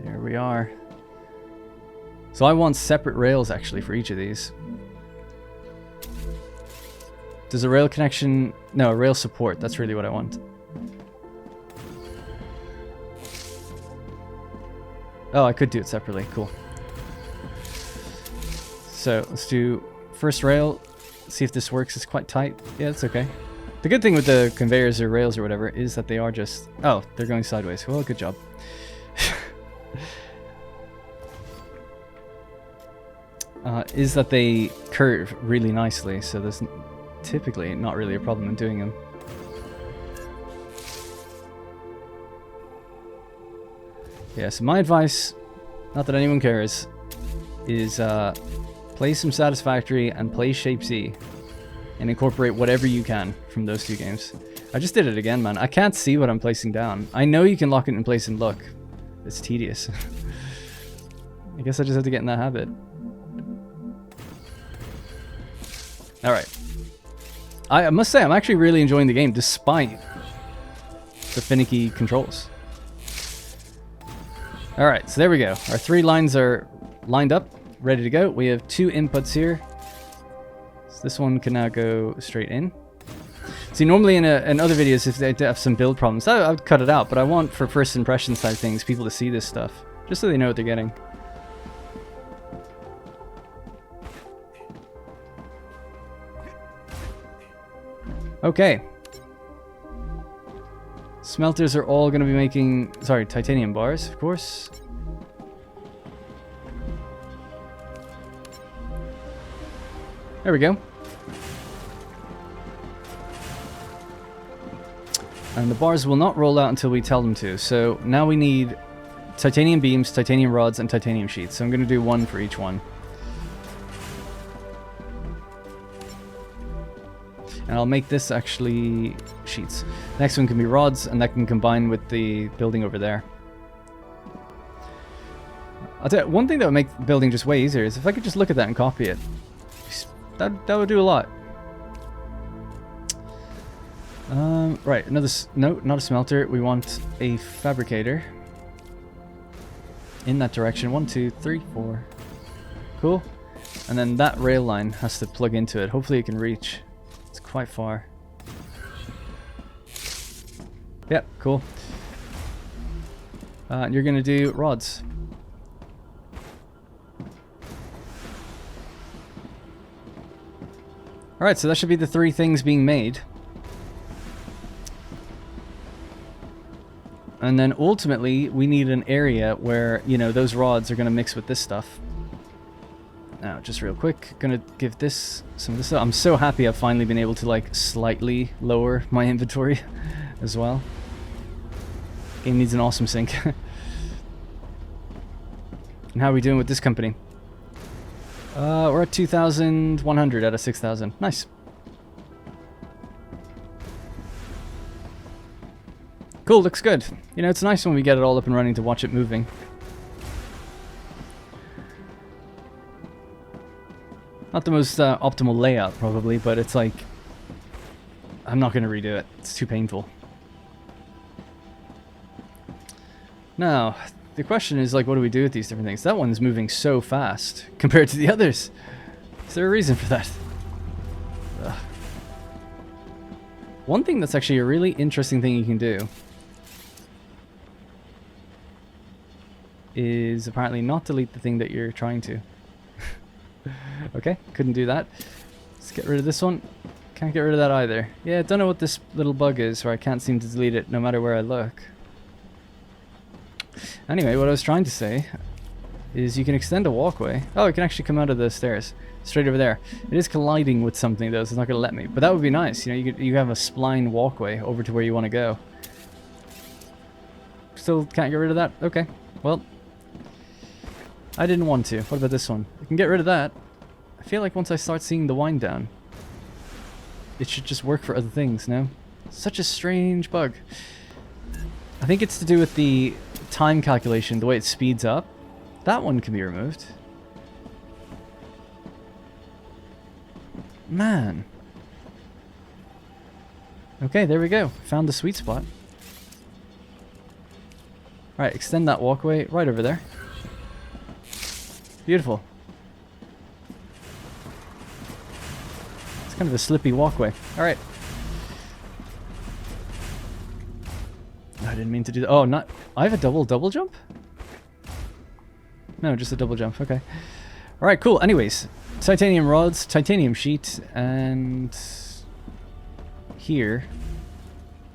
There we are. So I want separate rails actually for each of these. Does a rail connection... No, a rail support. That's really what I want. Oh, I could do it separately. Cool. So let's do first rail. See if this works. It's quite tight. Yeah, it's okay. The good thing with the conveyors or rails or whatever is that they are just... Oh, they're going sideways. Well, good job. Is that they curve really nicely, so there's typically not really a problem in doing them. Yeah, so my advice, not that anyone cares, is play some Satisfactory and play Shape Z and incorporate whatever you can from those two games. I just did it again, man. I can't see what I'm placing down. I know you can lock it in place and look. It's tedious. I guess I just have to get in that habit. Alright. I must say, I'm actually really enjoying the game, despite the finicky controls. Alright, so there we go. Our 3 lines are lined up, ready to go. We have 2 inputs here. So this one can now go straight in. See, normally in other videos, if they have some build problems, I would cut it out, but I want, for first impression side things, people to see this stuff, just so they know what they're getting. Okay. Smelters are all going to be making... Sorry, titanium bars, of course. There we go. And the bars will not roll out until we tell them to. So now we need titanium beams, titanium rods, and titanium sheets. So I'm going to do 1 for each one. And I'll make this actually sheets. Next one can be rods, and that can combine with the building over there. I'll tell you, one thing that would make building just way easier is if I could just look at that and copy it. That would do a lot. Right, another... No, not a smelter. We want a fabricator. In that direction. 1, 2, 3, 4. Cool. And then that rail line has to plug into it. Hopefully it can reach. It's quite far. Yep, cool. You're gonna do rods. Alright, so that should be the 3 things being made. And then ultimately, we need an area where, you know, those rods are gonna mix with this stuff. Now, just real quick, gonna give this some of this stuff. I'm so happy I've finally been able to, like, slightly lower my inventory as well. Game needs an awesome sync. And how are we doing with this company? We're at 2,100 out of 6,000. Nice. Cool, looks good. You know, it's nice when we get it all up and running to watch it moving. Not the most optimal layout, probably, but it's like... I'm not going to redo it. It's too painful. Now, the question is, like, what do we do with these different things? That one's moving so fast compared to the others. Is there a reason for that? Ugh. One thing that's actually a really interesting thing you can do is apparently not delete the thing that you're trying to. Okay, couldn't do that. Let's get rid of this one. Can't get rid of that either. Yeah, don't know what this little bug is, where I can't seem to delete it no matter where I look. Anyway, what I was trying to say is you can extend a walkway. Oh, it can actually come out of the stairs. Straight over there. It is colliding with something though, so it's not going to let me. But that would be nice. You know, you have a spline walkway over to where you want to go. Still can't get rid of that? Okay. Well, I didn't want to. What about this one? I can get rid of that. I feel like once I start seeing the wind down, it should just work for other things, no? Such a strange bug. I think it's to do with the time calculation, the way it speeds up. That one can be removed. Man. Okay, there we go. Found the sweet spot. Right, extend that walkway right over there. Beautiful. It's kind of a slippy walkway. Alright. I didn't mean to do that. Oh, not... I have a double jump? No, just a double jump. Okay. Alright, cool. Anyways, titanium rods, titanium sheet, and... here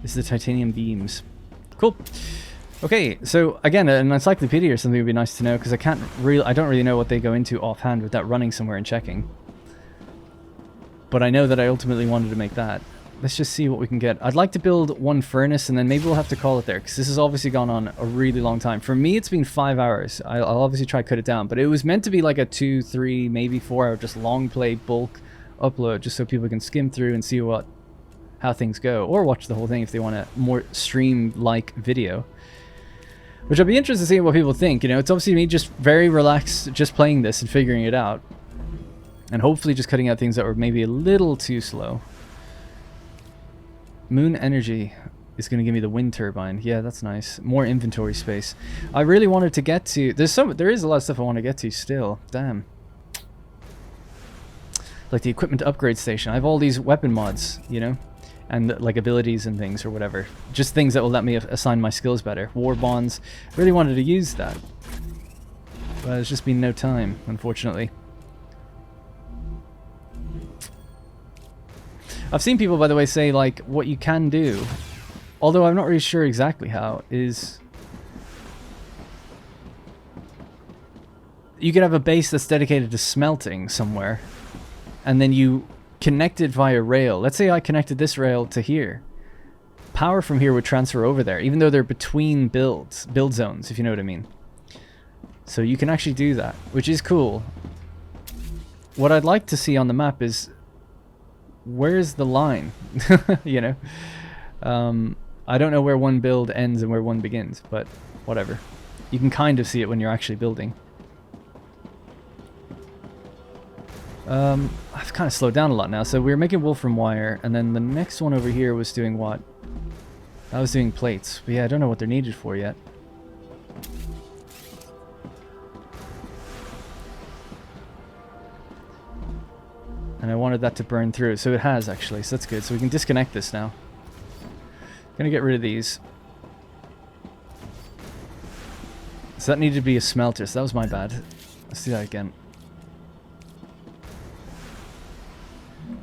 is the titanium beams. Cool. Okay, so again, an encyclopedia or something would be nice to know, because I don't really know what they go into offhand without running somewhere and checking. But I know that I ultimately wanted to make that. Let's just see what we can get. I'd like to build one furnace, and then maybe we'll have to call it there, because this has obviously gone on a really long time. For me, it's been 5 hours. I'll obviously try to cut it down, but it was meant to be like a 2, 3, maybe 4 hour just long play bulk upload, just so people can skim through and see how things go, or watch the whole thing if they want a more stream-like video. Which I'd be interested to see what people think. You know, it's obviously me just very relaxed, just playing this and figuring it out. And hopefully just cutting out things that were maybe a little too slow. Moon energy is going to give me the wind turbine. Yeah, that's nice. More inventory space. I really wanted to get to... There is a lot of stuff I want to get to still. Damn. Like the equipment upgrade station. I have all these weapon mods, you know? And like abilities and things or whatever. Just things that will let me assign my skills better. War bonds. Really wanted to use that. But there's just been no time, unfortunately. I've seen people, by the way, say like what you can do, although I'm not really sure exactly how, is you could have a base that's dedicated to smelting somewhere, and then you connect it via rail. Let's say I connected this rail to here. Power from here would transfer over there, even though they're between build zones, if you know what I mean. So you can actually do that, which is cool. What I'd like to see on the map is, where's the line? You know? I don't know where one build ends and where one begins, but whatever. You can kind of see it when you're actually building. I've kind of slowed down a lot now. So we were making wolfram wire, and then the next one over here was doing what? I was doing plates. But yeah, I don't know what they're needed for yet. And I wanted that to burn through, so it has actually, so that's good. So we can disconnect this now. Gonna get rid of these. So that needed to be a smelter, so that was my bad. Let's do that again.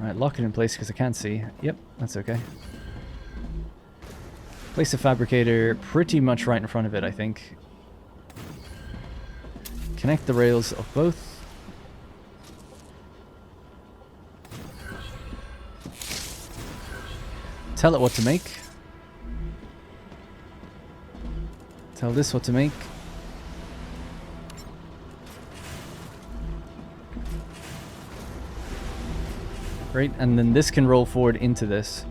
Alright, lock it in place because I can't see. Yep, that's okay. Place a fabricator pretty much right in front of it, I think. Connect the rails of both. Tell it what to make. Tell this what to make. Great, and then this can roll forward into this.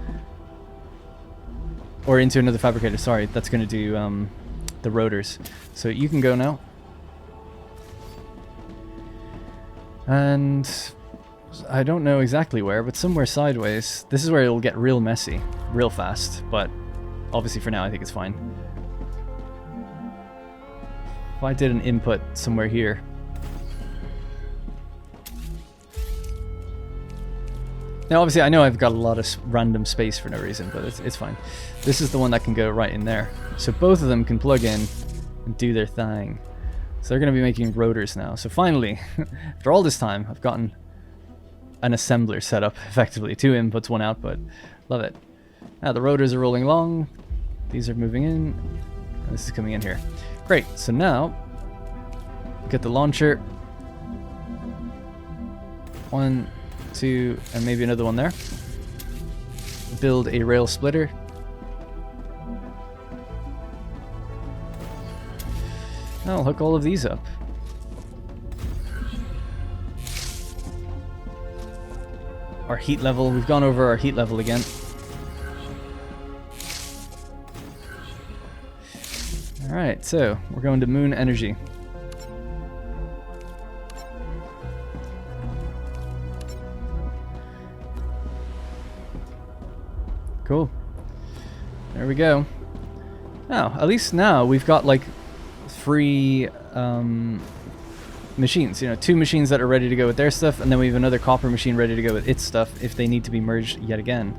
Or into another fabricator, sorry. That's going to do the rotors. So you can go now. And I don't know exactly where, but somewhere sideways. This is where it'll get real messy, real fast. But obviously for now, I think it's fine. If I did an input somewhere here. Now, obviously, I know I've got a lot of random space for no reason, but it's fine. This is the one that can go right in there. So both of them can plug in and do their thing. So they're going to be making rotors now. So finally, after all this time, I've gotten an assembler set up, effectively. 2 inputs, 1 output. Love it. Now the rotors are rolling along. These are moving in. And this is coming in here. Great. So now, get the launcher. 1, 2, and maybe another one there. Build a rail splitter. I'll hook all of these up. Our heat level, we've gone over our heat level again. Alright, so we're going to moon energy. Cool. There we go. Now, at least now we've got like free machines. You know, 2 machines that are ready to go with their stuff, and then we have another copper machine ready to go with its stuff if they need to be merged yet again.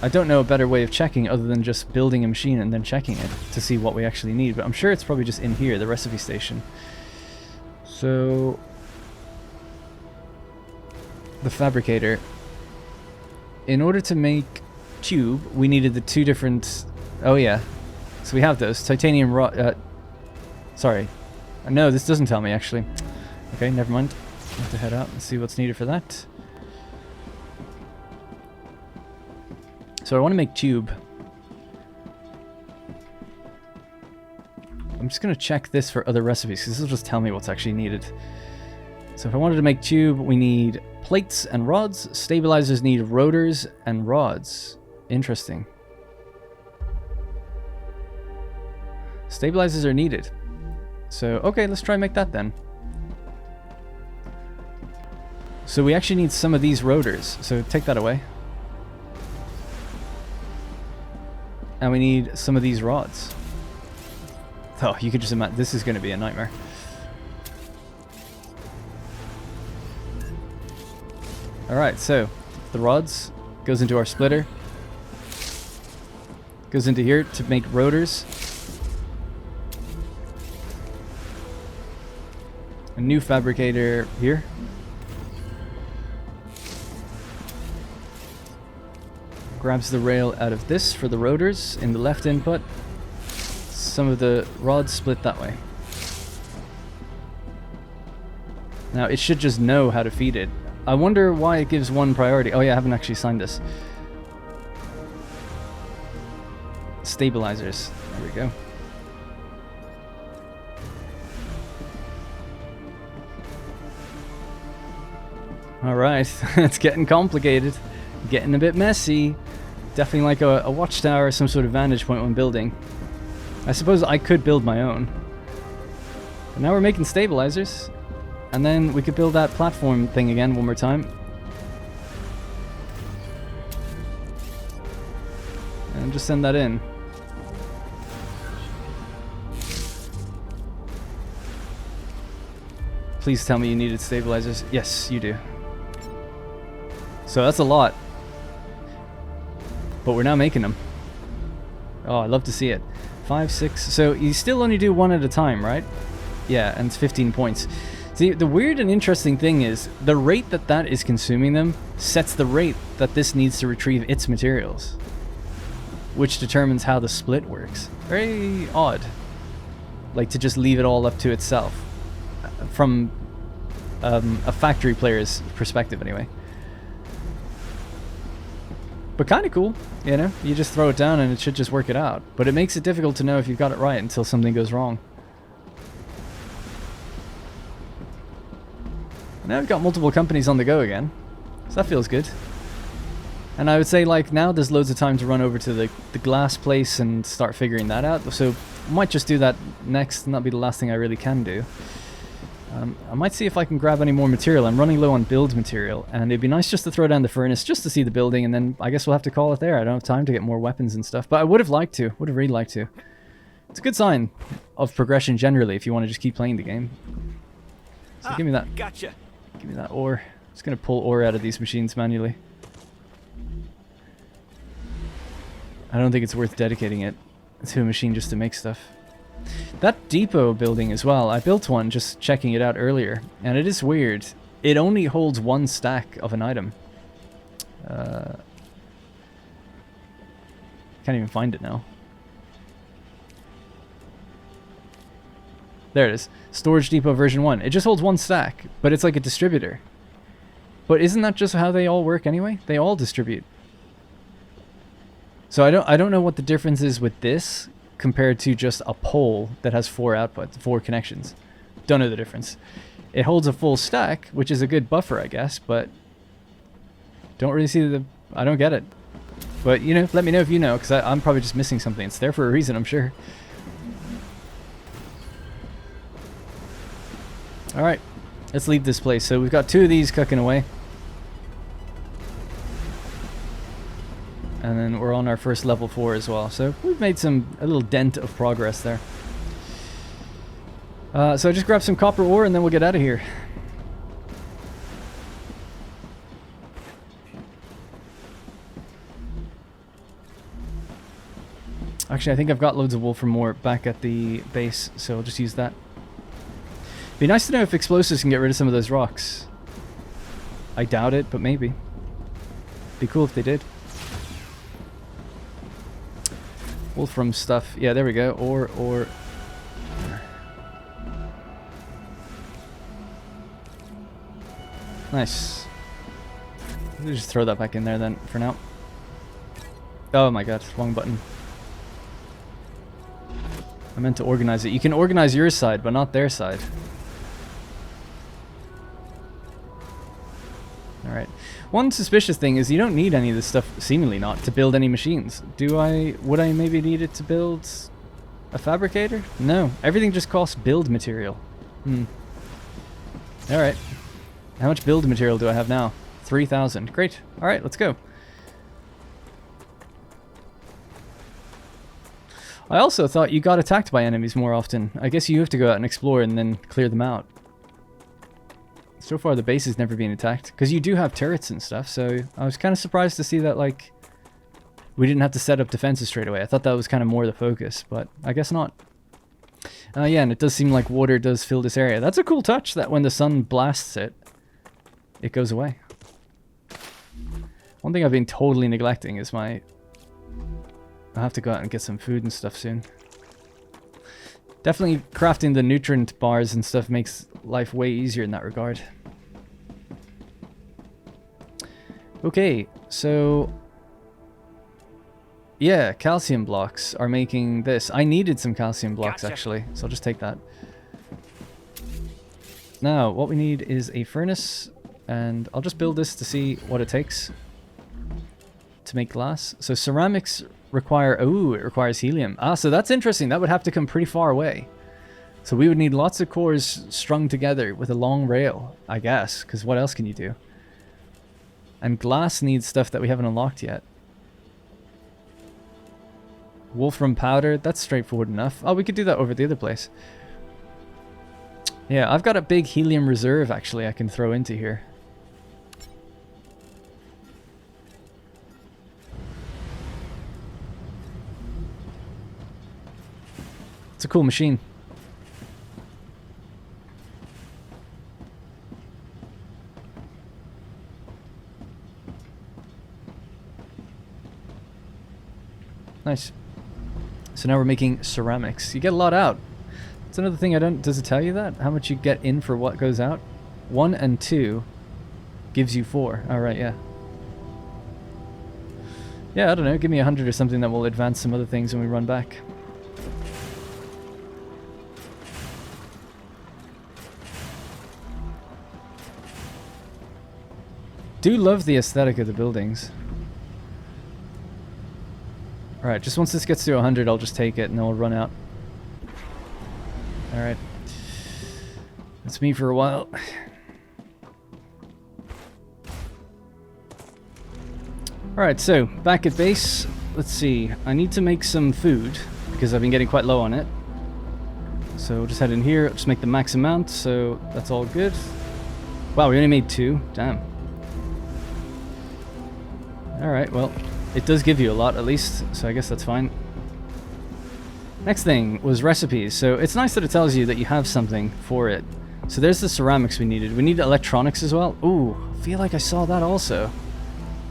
I don't know a better way of checking other than just building a machine and then checking it to see what we actually need, but I'm sure it's probably just in here, the recipe station. So the fabricator. In order to make tube, we needed the 2 different... Oh yeah, so we have those. Titanium rod... sorry. No, this doesn't tell me actually. Okay, never mind. I have to head out and see what's needed for that. So I want to make tube. I'm just going to check this for other recipes, because this will just tell me what's actually needed. So if I wanted to make tube, we need plates and rods. Stabilizers need rotors and rods. Interesting. Stabilizers are needed. So, okay, let's try and make that then. So we actually need some of these rotors. So take that away. And we need some of these rods. Oh, you could just imagine, this is going to be a nightmare. Alright, so the rods goes into our splitter. Goes into here to make rotors. A new fabricator here. Grabs the rail out of this for the rotors in the left input. Some of the rods split that way. Now it should just know how to feed it. I wonder why it gives one priority. Oh yeah, I haven't actually signed this. Stabilizers. There we go. Alright, it's getting complicated. Getting a bit messy. Definitely like a watchtower or some sort of vantage point when building. I suppose I could build my own. But now we're making stabilizers. And then we could build that platform thing again one more time. And just send that in. Please tell me you needed stabilizers. Yes, you do. So that's a lot. But we're now making them. Oh, I'd love to see it. 5, 6. So you still only do 1 at a time, right? Yeah, and it's 15 points. See, the weird and interesting thing is, the rate that that is consuming them sets the rate that this needs to retrieve its materials. Which determines how the split works. Very odd. Like, to just leave it all up to itself. From a factory player's perspective, anyway. But kind of cool, you know? You just throw it down and it should just work it out. But it makes it difficult to know if you've got it right until something goes wrong. Now we've got multiple companies on the go again. So that feels good. And I would say, like, now there's loads of time to run over to the glass place and start figuring that out. So I might just do that next, and that'll be the last thing I really can do. I might see if I can grab any more material. I'm running low on build material, and it'd be nice just to throw down the furnace just to see the building, and then I guess we'll have to call it there. I don't have time to get more weapons and stuff, but I would have liked to. Would have really liked to. It's a good sign of progression generally if you want to just keep playing the game. So give me that. Gotcha. Give me that ore. I'm just going to pull ore out of these machines manually. I don't think it's worth dedicating it to a machine just to make stuff. That depot building as well, I built one just checking it out earlier, and it is weird. It only holds 1 stack of an item. Can't even find it now. There it is. Storage depot version 1. It just holds 1 stack, but it's like a distributor. But isn't that just how they all work anyway? They all distribute. So I don't know what the difference is with this compared to just a pole that has 4 outputs, 4 connections. Don't know the difference. It holds a full stack, which is a good buffer, I guess, but don't really see the... I don't get it. But, you know, let me know if you know, because I'm probably just missing something. It's there for a reason, I'm sure. Alright, let's leave this place. So we've got 2 of these cooking away. And then we're on our first level 4 as well. So we've made a little dent of progress there. So I just grab some copper ore and then we'll get out of here. Actually, I think I've got loads of wolfram ore back at the base, so I'll just use that. Be nice to know if explosives can get rid of some of those rocks. I doubt it, but maybe. Be cool if they did. Wolfram stuff. Yeah, there we go. Ore. Nice. We'll just throw that back in there then for now. Oh my god, wrong button. I meant to organize it. You can organize your side, but not their side. Alright. One suspicious thing is you don't need any of this stuff, seemingly not, to build any machines. Would I maybe need it to build a fabricator? No. Everything just costs build material. Alright. How much build material do I have now? 3,000. Great. Alright, let's go. I also thought you got attacked by enemies more often. I guess you have to go out and explore and then clear them out. So far the base has never been attacked. Because you do have turrets and stuff, so I was kind of surprised to see that, like, we didn't have to set up defenses straight away. I thought that was kind of more the focus, but I guess not. Yeah, and it does seem like water does fill this area. That's a cool touch, that when the sun blasts it, it goes away. One thing I've been totally neglecting is my... I'll have to go out and get some food and stuff soon. Definitely crafting the nutrient bars and stuff makes life way easier in that regard. Okay, so... Yeah, calcium blocks are making this. I needed some calcium blocks, actually, so I'll just take that. Now, what we need is a furnace, and I'll just build this to see what it takes to make glass. So ceramics require... Ooh, it requires helium. Ah, so that's interesting. That would have to come pretty far away. So we would need lots of cores strung together with a long rail, I guess, because what else can you do? And glass needs stuff that we haven't unlocked yet. Wolfram powder, that's straightforward enough. Oh, we could do that over at the other place. Yeah, I've got a big helium reserve, actually, I can throw into here. It's a cool machine. Nice. So now we're making ceramics. You get a lot out. That's another thing I don't... Does it tell you that? How much you get in for what goes out? 1 and 2 gives you 4. Alright, yeah. Yeah, I don't know. Give me 100 or something that will advance some other things when we run back. Do love the aesthetic of the buildings. Alright, just once this gets to 100, I'll just take it and then we'll run out. Alright. That's me for a while. Alright, so, back at base. Let's see. I need to make some food, because I've been getting quite low on it. So, we'll just head in here, just make the max amount, so that's all good. Wow, we only made 2. Damn. Alright, well, it does give you a lot at least, so I guess that's fine. Next thing was recipes. So it's nice that it tells you that you have something for it. So there's the ceramics we needed. We need electronics as well. Ooh, I feel like I saw that also.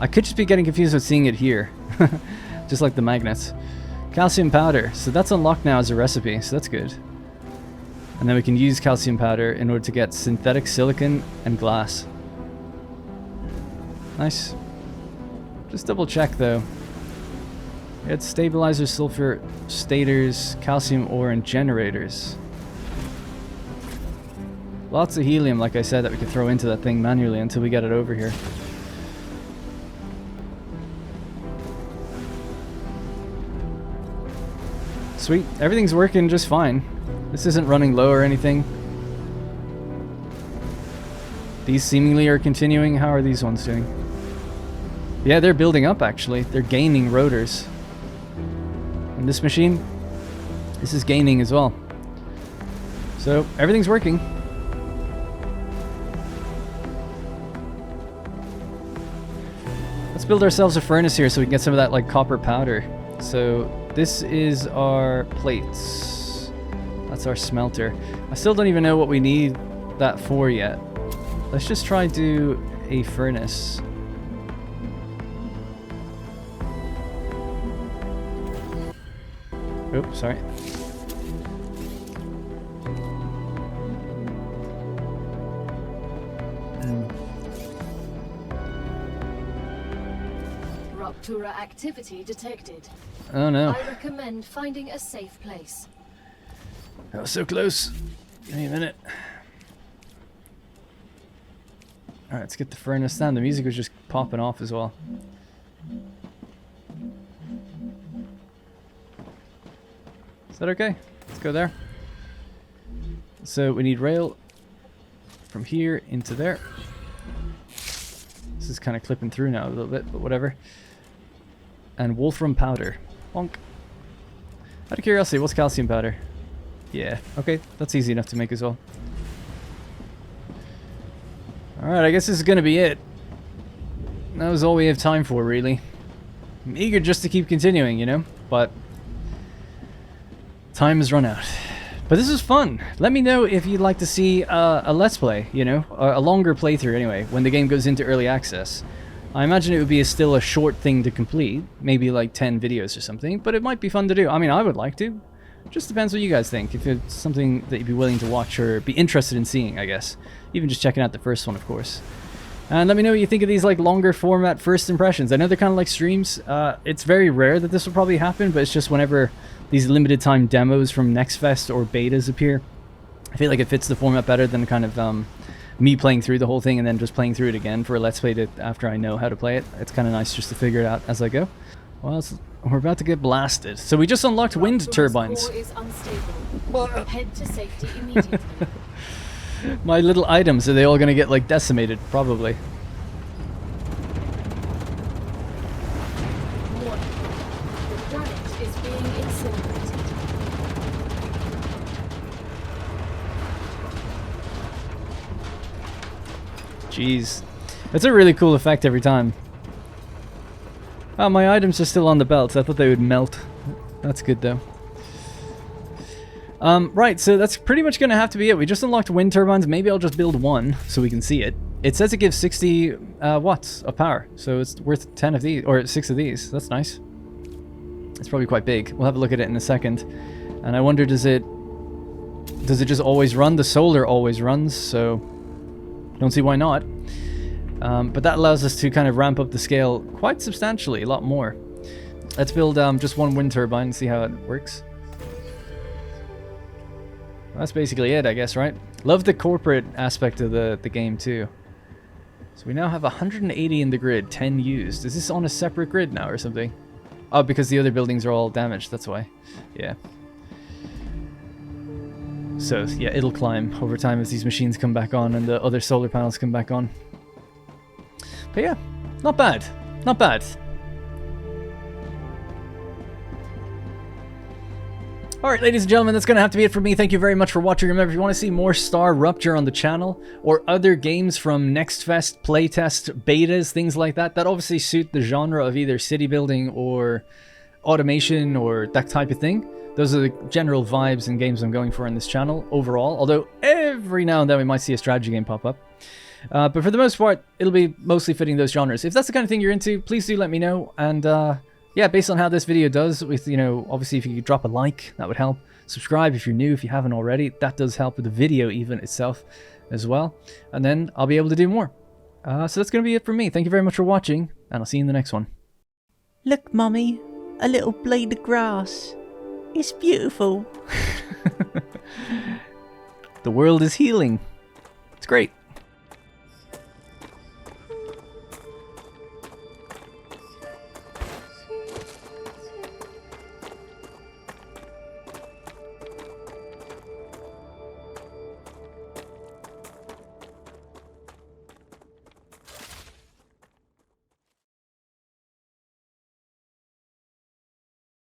I could just be getting confused with seeing it here. Just like the magnets. Calcium powder. So that's unlocked now as a recipe, so that's good. And then we can use calcium powder in order to get synthetic silicon and glass. Nice. Just double check though. It's stabilizers, sulfur stators, calcium ore, and generators. Lots of helium, like I said, that we could throw into that thing manually until we get it over here. Sweet. Everything's working just fine. This isn't running low or anything. These seemingly are continuing. How are these ones doing? Yeah, they're building up actually. They're gaining rotors. And this machine, this is gaining as well. So everything's working. Let's build ourselves a furnace here so we can get some of that like copper powder. So this is our plates. That's our smelter. I still don't even know what we need that for yet. Let's just try do a furnace. Oops, sorry. Rupture activity detected. Oh no. I recommend finding a safe place. That was so close. Give me a minute. Alright, let's get the furnace down. The music was just popping off as well. Is that okay? Let's go there. So we need rail from here into there. This is kind of clipping through now a little bit, but whatever. And wolfram powder. Bonk. Out of curiosity, what's calcium powder? Yeah, okay, that's easy enough to make as well. Alright, I guess this is gonna be it. That was all we have time for, really. I'm eager just to keep continuing, you know? But time has run out. But this is fun. Let me know if you'd like to see a Let's Play, you know? A longer playthrough, anyway, when the game goes into early access. I imagine it would be still a short thing to complete. Maybe like 10 videos or something. But it might be fun to do. I mean, I would like to. Just depends what you guys think. If it's something that you'd be willing to watch or be interested in seeing, I guess. Even just checking out the first one, of course. And let me know what you think of these like longer format first impressions. I know they're kind of like streams. It's very rare that this will probably happen, but it's just whenever these limited time demos from Next Fest or betas appear. I feel like it fits the format better than kind of me playing through the whole thing and then just playing through it again for a Let's Play after I know how to play it. It's kind of nice just to figure it out as I go. Well, we're about to get blasted. So we just unlocked wind turbines. Is unstable. Head to safety immediately. My little items, are they all going to get like decimated? Probably. Warning. The granite is being incinerated. Jeez. It's a really cool effect every time. Oh, my items are still on the belt. I thought they would melt. That's good though. Right, so that's pretty much going to have to be it. We just unlocked wind turbines. Maybe I'll just build one so we can see it. It says it gives 60 watts of power, so it's worth 10 of these, or 6 of these. That's nice. It's probably quite big. We'll have a look at it in a second. And I wonder, does it just always run? The solar always runs, so don't see why not. But that allows us to kind of ramp up the scale quite substantially, a lot more. Let's build just one wind turbine and see how it works. That's basically it, I guess, right? Love the corporate aspect of the game, too. So we now have 180 in the grid, 10 used. Is this on a separate grid now or something? Oh, because the other buildings are all damaged, that's why. Yeah. So, yeah, it'll climb over time as these machines come back on and the other solar panels come back on. But yeah, not bad. Not bad. Alright, ladies and gentlemen, that's going to have to be it for me. Thank you very much for watching. Remember, if you want to see more Star Rupture on the channel, or other games from Next Fest, playtest, betas, things like that, that obviously suit the genre of either city building or automation or that type of thing. Those are the general vibes and games I'm going for on this channel overall, although every now and then we might see a strategy game pop up. But for the most part, it'll be mostly fitting those genres. If that's the kind of thing you're into, please do let me know. And yeah, based on how this video does, with, you know, obviously if you could drop a like, that would help. Subscribe if you're new, if you haven't already. That does help with the video even itself as well. And then I'll be able to do more. So that's going to be it from me. Thank you very much for watching, and I'll see you in the next one. Look, Mummy, a little blade of grass. It's beautiful. The world is healing. It's great.